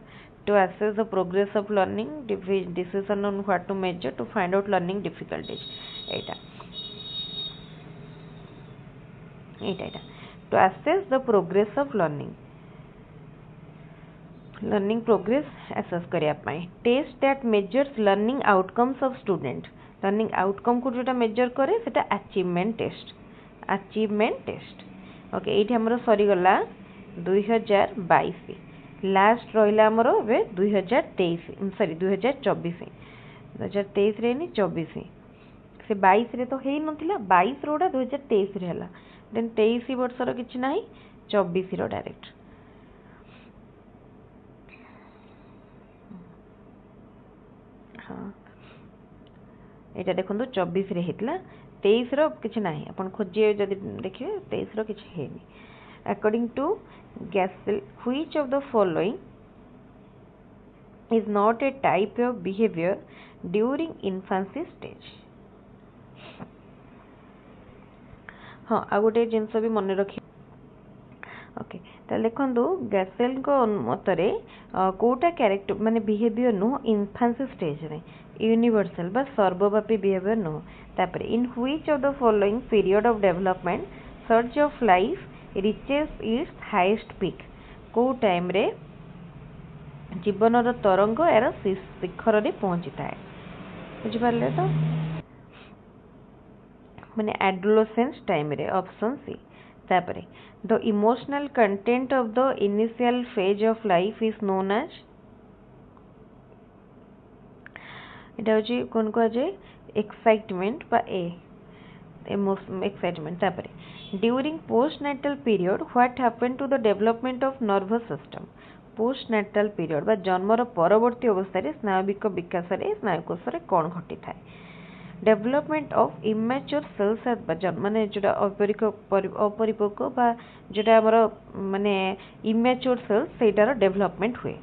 To assess the progress of learning, decision on what to measure, to find out learning difficulties. Etah to assess the progress of learning progress assess करिया पाए. Test that measures learning outcomes of student learning outcome को जोटा major करे सेटा achievement test. Okay एठी हमरो सरी गला 2022 लास्ट रहिला हमरो बे 2023 सॉरी 2024 2023 रे नि 24 से 22 रे तो हेई नथिला 22 रोडा 2023 रे हला देन 23 वर्ष रो किछ नाही 24 रो डायरेक्ट. हाँ एटा देखो 24 रे हेतला 23 रो किछ नाही अपन खोजिए जदि देखिए 23 रो किछ हेनी. According to Gesell which of the following is not a type of behavior during infancy stage. हाँ आ गोटे जिनस भी मन रखी ओके ताले देखो गैसेल को मतरे कोटा कैरेक्टर माने बिहेवियर नु इन्फांसी स्टेज रे यूनिवर्सल बा सर्वव्यापी बिहेवियर नु तापर in which of the following period of development search of life reaches its highest peak को टाइम रे जीवन रो तरंग यार शिखर रे पहुंची थाए बुझि पारले तो माने एडोलेसेंस टाइम रे ऑप्शन सी तापरे the emotional content of the initial phase of life is known as एटा होची कोन को जे एक्साइटमेंट बा ए इमोशन एक्साइटमेंट तापरे during postnatal period what happened to the development of nervous system postnatal period बा जन्मर परवर्ती अवस्था रे स्नायुविक विकास रे स्नायुकोश रे कोन घटी थाए डेवलपमेंट ऑफ इमेच्योर सेल्स माने जोटा अपरिपक्व बा जोटा हमर माने इमेच्योर सेल्स सेटार डेवलपमेंट हुए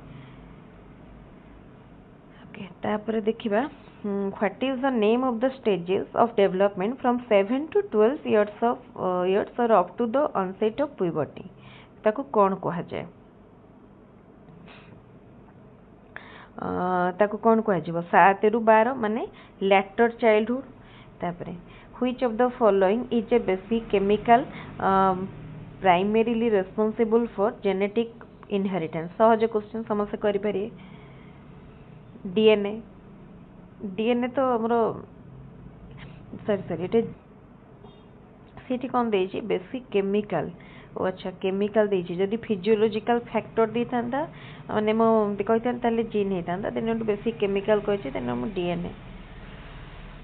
ओके तापर देखिबा what is the name of the stages of development from 7 to 12 years और up to the onset of puberty ताको कोन कहा जाय ताको कौन कह 7 ରୁ 12 माने लैटर चाइल्डहुड तापरे which of the following is a basic chemical primarily responsible for genetic inheritance सहज क्वेश्चन समस्त करि पारे डीएनए डीएनए तो हमरो सॉरी एटे सेठी कोन देछि बेसिक केमिकल ओ अच्छा केमिकल देछि जदि फिजियोलॉजिकल फैक्टर दी थांदा माने मो कहैतन ताले जीन हेतांदा देन बेसिक केमिकल कहछि देन मो डीएनए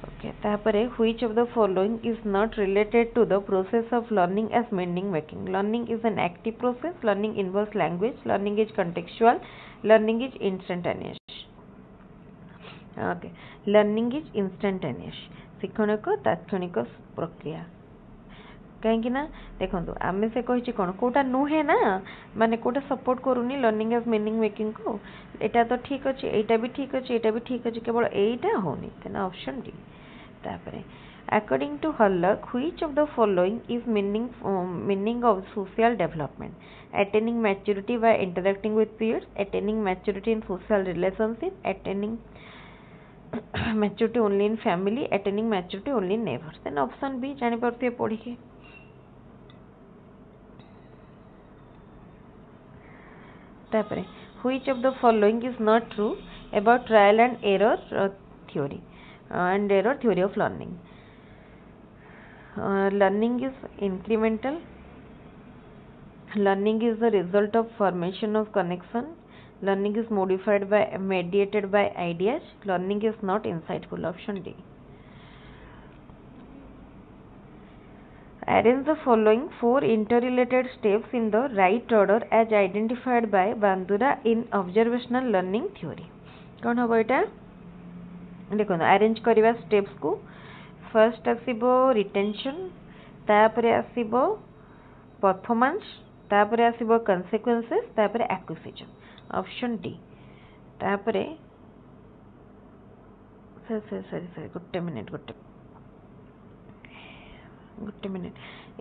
ओके तापरे which of the following is not related to the process of learning as meaning making learning is an active process learning involves language learning is contextual learning is instantaneous okay learning is instantaneous शिक्षणिक तात्क्षणिक प्रक्रिया कहीं ना देखो आम से कही कौन कोटा नुहे ना माने कोटा सपोर्ट करूनी लर्निंग एज मीनिंग मेकिंग को एटा तो ठीक अच्छे एटा भी ठीक अच्छे एटा भी ठीक अच्छे केवल एटा होनी तेना ऑप्शन डी तापरे according to Hurlock which of the following is meaning of social development attaining maturity by interacting with peers attaining maturity in social relationship attaining maturity only in family attaining maturity only in neighbours then option B जानि परते पढ़ी के तापरे which of the following is not true about trial and error theory of learning learning is incremental learning is the result of formation of connection learning is mediated by ideas learning is not insightful option D arrange the following 4 interrelated steps in the right order as identified by Bandura in observational learning theory कौन हम एटा देखो arrange करवा steps को first आसीबो retention तापरे आसीबो performance तापरे आसीबो consequences तापरे acquisition option D तापरे sorry गोटे मिनिट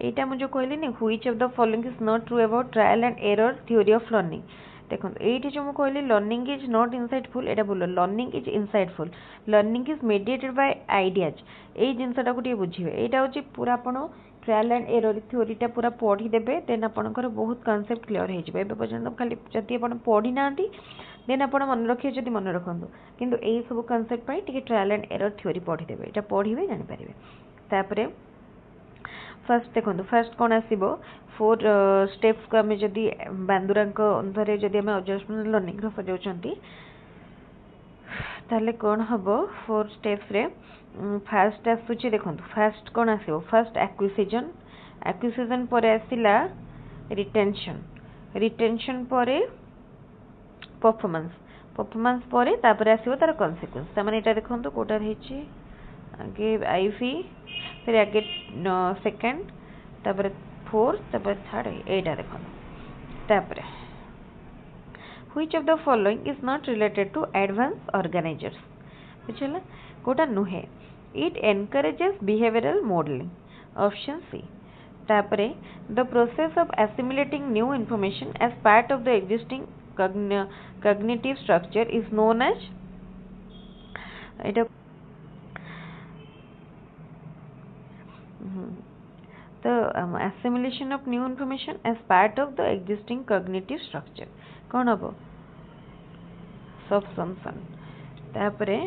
एटा मुझे कहली नहीं which of the following is not true about trial and error theory of learning देखो ये जो मुझे कहली लर्निंग इज नॉट इनसाइटफुल एटा बोलो learning is insightful learning is mediated bye ideas ये जिनसटा को बुझे यहाँ हूँ पूरा आपण ट्रायल एंड एरर थ्योरीटा पूरा पढ़ी देबे देन आपनकर बहुत कॉन्सेप्ट क्लियर हो जाए एबे पर्यंत खाली जदि आपण पढ़ी नांती देन आपण मन रखिए जदि मन रखंतु किंतु एई सब कॉन्सेप्ट पई टिके ट्रायल एंड एरर थ्योरी पढ़ी देबे एटा पढ़िबे जानि परिबे तापरे फर्स्ट देखो फर्स्ट कौन आसो 4 स्टेप्स को आम जदि बांदुरा अंधरे जदि आम ऑब्जर्वेशनल लर्निंग सजाऊँच ताले कौन हम 4 स्टेप्स रे फास्ट आसूची देखो फास्ट कौन आसो फास्ट एक्विजिशन पर आसला रिटेंशन पर परफॉर्मेंस पर तापर आसो तार कॉन्सिक्वेंस तार एटा देखो कोटा रही आगे आईवी फिर आगे सेकेंड तापर फोर्थ तापर थर्ड एटा देखो तापर which of the following is not related to advanced organizers बुझला कोटा नुहे it encourages behavioral modeling option C तापरे the process of assimilating new information as part of the existing cognitive structure is known as the assimilation of new information as part of the existing cognitive structure कौन हम subsumption तापरे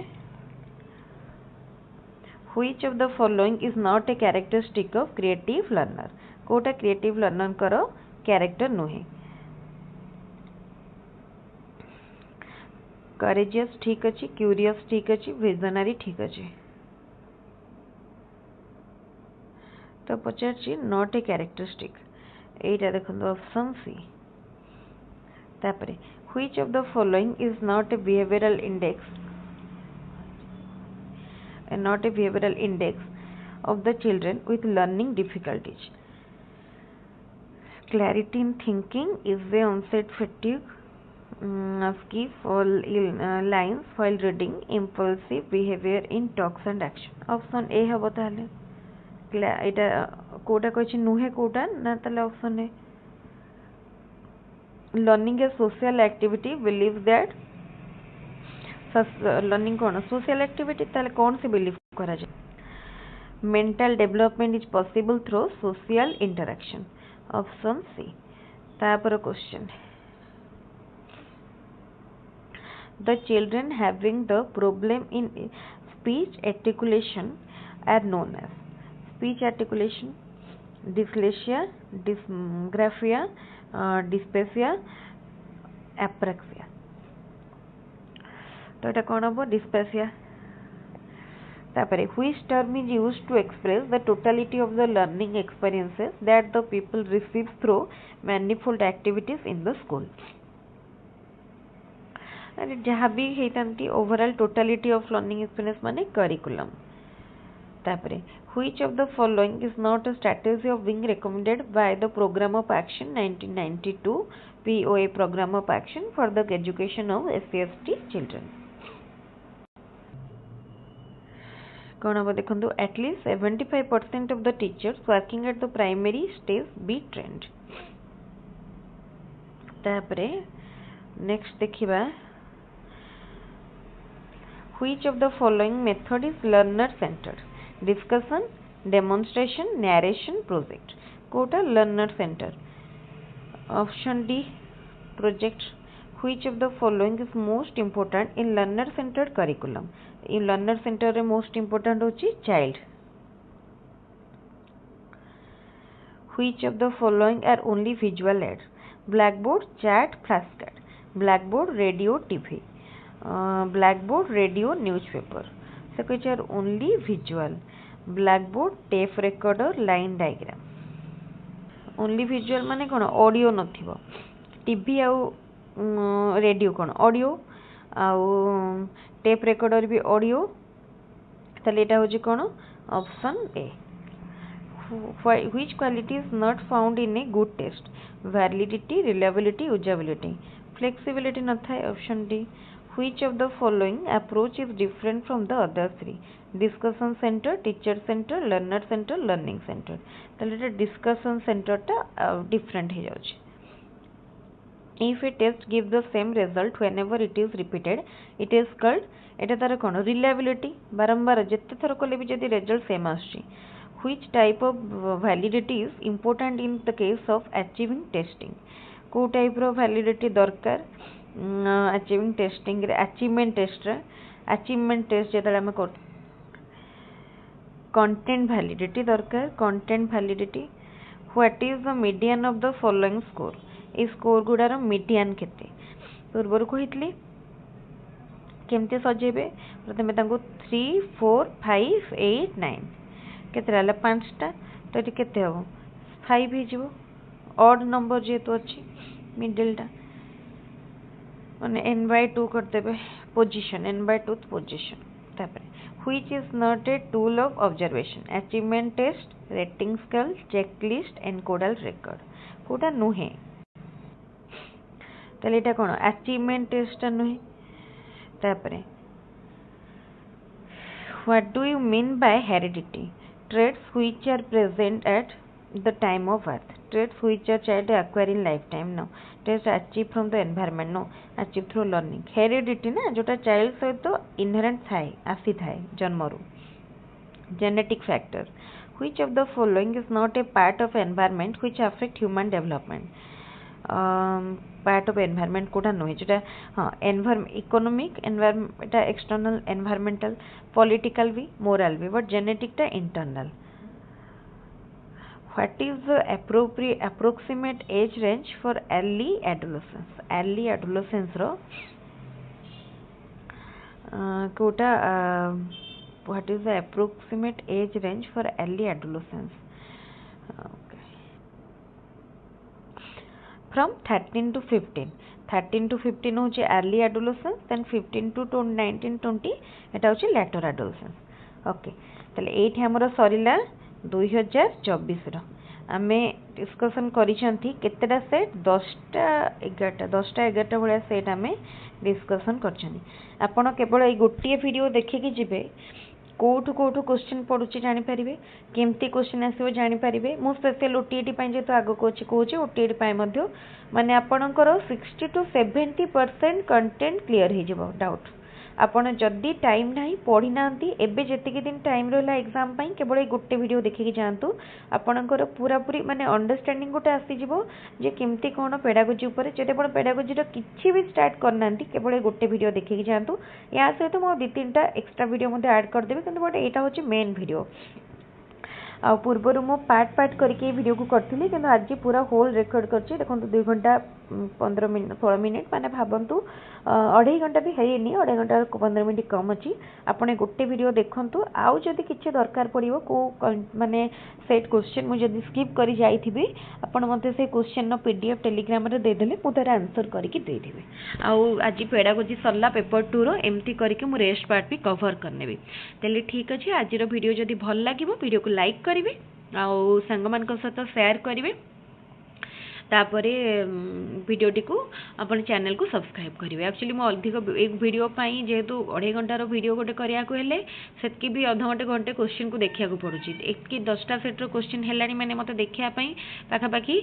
which of the following is not a characteristic of creative learner Kota creative learner करो character नुहे courageous ठीक अच्छी curious ठीक अच्छी visionary ठीक अच्छी तो पचार नॉट ए कैरेक्टरिस्टिक एटा देखो ऑप्शन सी तापरे which of the following is not a behavioural index of the children with learning difficulties clarity in thinking is a onset fatigue skip all lines while reading impulsive behavior in talks and action option A हबो ताले एटा कोटा कहि नुहे कोटा ना ताले option है learning a social activity believe that learning कौन social activity ताले कौन से बिलीव करा जाए mental development is possible through social interaction option C तापर question the children having the problem in speech articulation are known as speech articulation dyslexia dysgraphia dysphasia apraxia तो এটা কোন হবে dysphasia তারপরে which term is used to express the totality of the learning experiences that the people receive through manifold activities in the school जहाँ भी होती overall totality of learning experience माने curriculum तापरे which of the following is not a strategy of being recommended by the programme of action 1992 POA programme of action for the education of SC/ST children कौन हम देखो at least 75% of the teachers working at the primary stage be trained तापरे next देखिबा which of the following method is learner centered discussion demonstration narration project कोटा learner center option D project which of the following is most important in learner centered curriculum in learner center रे most important होची child which of the following are only visual aids blackboard chat flashcard blackboard radio TV blackboard radio newspaper so which are only visual blackboard tape recorder line diagram only visual माने कोन audio नथिबो TV आउ radio कोन audio आउ tape recorder भी audio तले एटा होजी कोन option A which quality is not found in a good test validity reliability usability flexibility न था option D which of the following approach is different from the other three discussion center teacher center learner center learning center तले discussion center टा different हे जाउची if a test gives the same result whenever it is repeated it is called एटा तार कोन reliability बारंबार जत्ते थर कोले भी जदी result same आछी which type of validity is important in the case of achieving testing को टाइप रो validity दरकार achieving testing रे achievement test जेतले हम कर content validity दरकार content validity what is the median of the following score A score गुडार median केते पूर्वर कहितली केमते सजेबे प्रथमे तांको 3 4 5 8 9 केते रहला पांचटा तो एटी केते हो 5 ही जीवो ऑड नंबर जेतो अछि मिडिल टा माने n/2 कर देबे पोजीशन n/2 पोजीशन तापर which is not a tool of observation achievement test rating scale checklist encodal record कोटा नुहे ताले एटा कोन अचीवमेंट टेस्ट नुहे तापरे what do you mean by heredity traits which are present at the time of birth traits which a child acquire in lifetime no traits achieved from the environment no achieved through learning heredity ना जोटा child सहित inherent थाए आसी थाए जन्मरू genetic factor which of the following is not a part of environment which affect human development part of environment Kota नुहे जोटा हाँ economic environment एटा external environmental political भी moral भी but genetic टा internal what is the approximate age range for early adolescence row Kota what is the approximate age range for early adolescence from 13 to 15 होची early adolescence then 15 to 19 20 एटा होची later adolescence okay तले एठी हमरो सरिला 2024 रो आमे discussion करिसंती केतेटा set 10टा 11टा भलिया set आमे discussion करछनी आपण केवल ए गोटिए video देखि कि जिवे कोठु क्वेश्चन पड़ुची जानि परिबे केमती क्वेश्चन आसीबो जानि परिबे मो स्पेशल ओटीईटी पय जे तो आगो कोची ओटीईटी पय मध्य माने आपणकर 60 to 70% कंटेंट क्लियर हे जिवो डाउट आपण जदी टाइम नाही पढी नांती एबे जतिके दिन टाइम रहला एग्जाम पय केवल गोटे वीडियो देखि जानतु आपणकर पूरा पूरी माने अंडरस्टैंडिंग गोटे आसी जिवो जे केमती कोन पेडागोजी ऊपर जदि आपण पेडागोजी रो किछि भी स्टार्ट करनांती केवल गोटे वीडियो देखि जानतु या सहित मो 2-3टा एक्स्ट्रा वीडियो मध्ये ऐड कर देबे किंतु बट एटा होची मेन वीडियो आ पूर्वर मो पार्ट करके वीडियो को करथिली किंतु आज पूरा होल रेकॉर्ड करछि देखंतु 2 घंटा 15 मिनिट 16 मिनिट माने भाबंतु 2.5 घंटा भी हेनी 2.5 घंटा 15 मिनिट कम अछि आपने गोटे वीडियो देखंतु आउ जदि किछि दरकार पड़िबो को माने सेट क्वेश्चन मु जदि स्किप करि जाईथिबी आपण मते से क्वेश्चन नो पीडीएफ टेलीग्राम रे दे देले मु तार आंसर करके दे देबे आउ आज पेडागोजी सरला पेपर 2 रो एमती करके मु रेस्ट पार्ट भी कवर करनेबे तले ठीक अछि आज रो वीडियो जदि भल लागिबो वीडियो को लाइक करिवे आउ संग मान को साथ शेयर करिवे तापरे वीडियोटी को अपन चैनल को सब्सक्राइब करेंगे एक्चुअली मो अधिक एक वीडियो पाई जेहेतु 2.5 घंटार वीडियो गोटे करिया को हेले सेतकी भी अध घंटे घंटे क्वेश्चन को देखिया को पड़ुची एक 10टा सेट रो क्वेश्चन हेलानी माने मते देखिया पई पाखा पाखी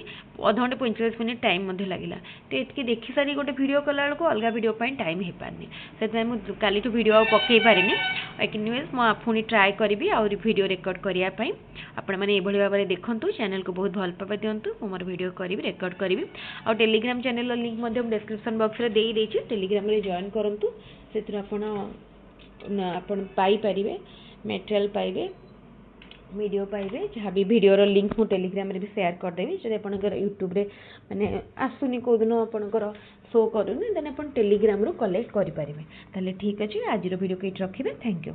अध घंटे 45 मिनिट टाइम मध्ये लागिला तो एतकी देखि सारी गोटे वीडियो कला को अलगा वीडियो पाई टाइम हे पारनी सेत मु काली तो वीडियो पक्कै पारिनी एनीवेज मो पुनी ट्राई करबी और वीडियो रिकॉर्ड करिया पई आपण माने एभली भाबरे देखंतु चैनल को बहुत भल पाबा दियंतु मोर वीडियो करबी रिकॉर्ड करी और टेलीग्राम चैनल लिंक मध्य डिस्क्रिप्शन बॉक्स रे देई देछि टेलीग्राम रे जॉइन करंतु सेतिर आपण पाई परिबे मटेरियल पाइबे वीडियो पाइबे जहाँ भी वीडियो रो लिंक मु टेलीग्राम रे भी शेयर कर देबी जदि आपनकर यूट्यूब रे माने आसुनी को दिन आपनकर शो करूनी देन आपण टेलीग्राम रो कलेक्ट करि परिबे ताले ठीक अछि आज रो वीडियो केट रखिबे थैंक यू।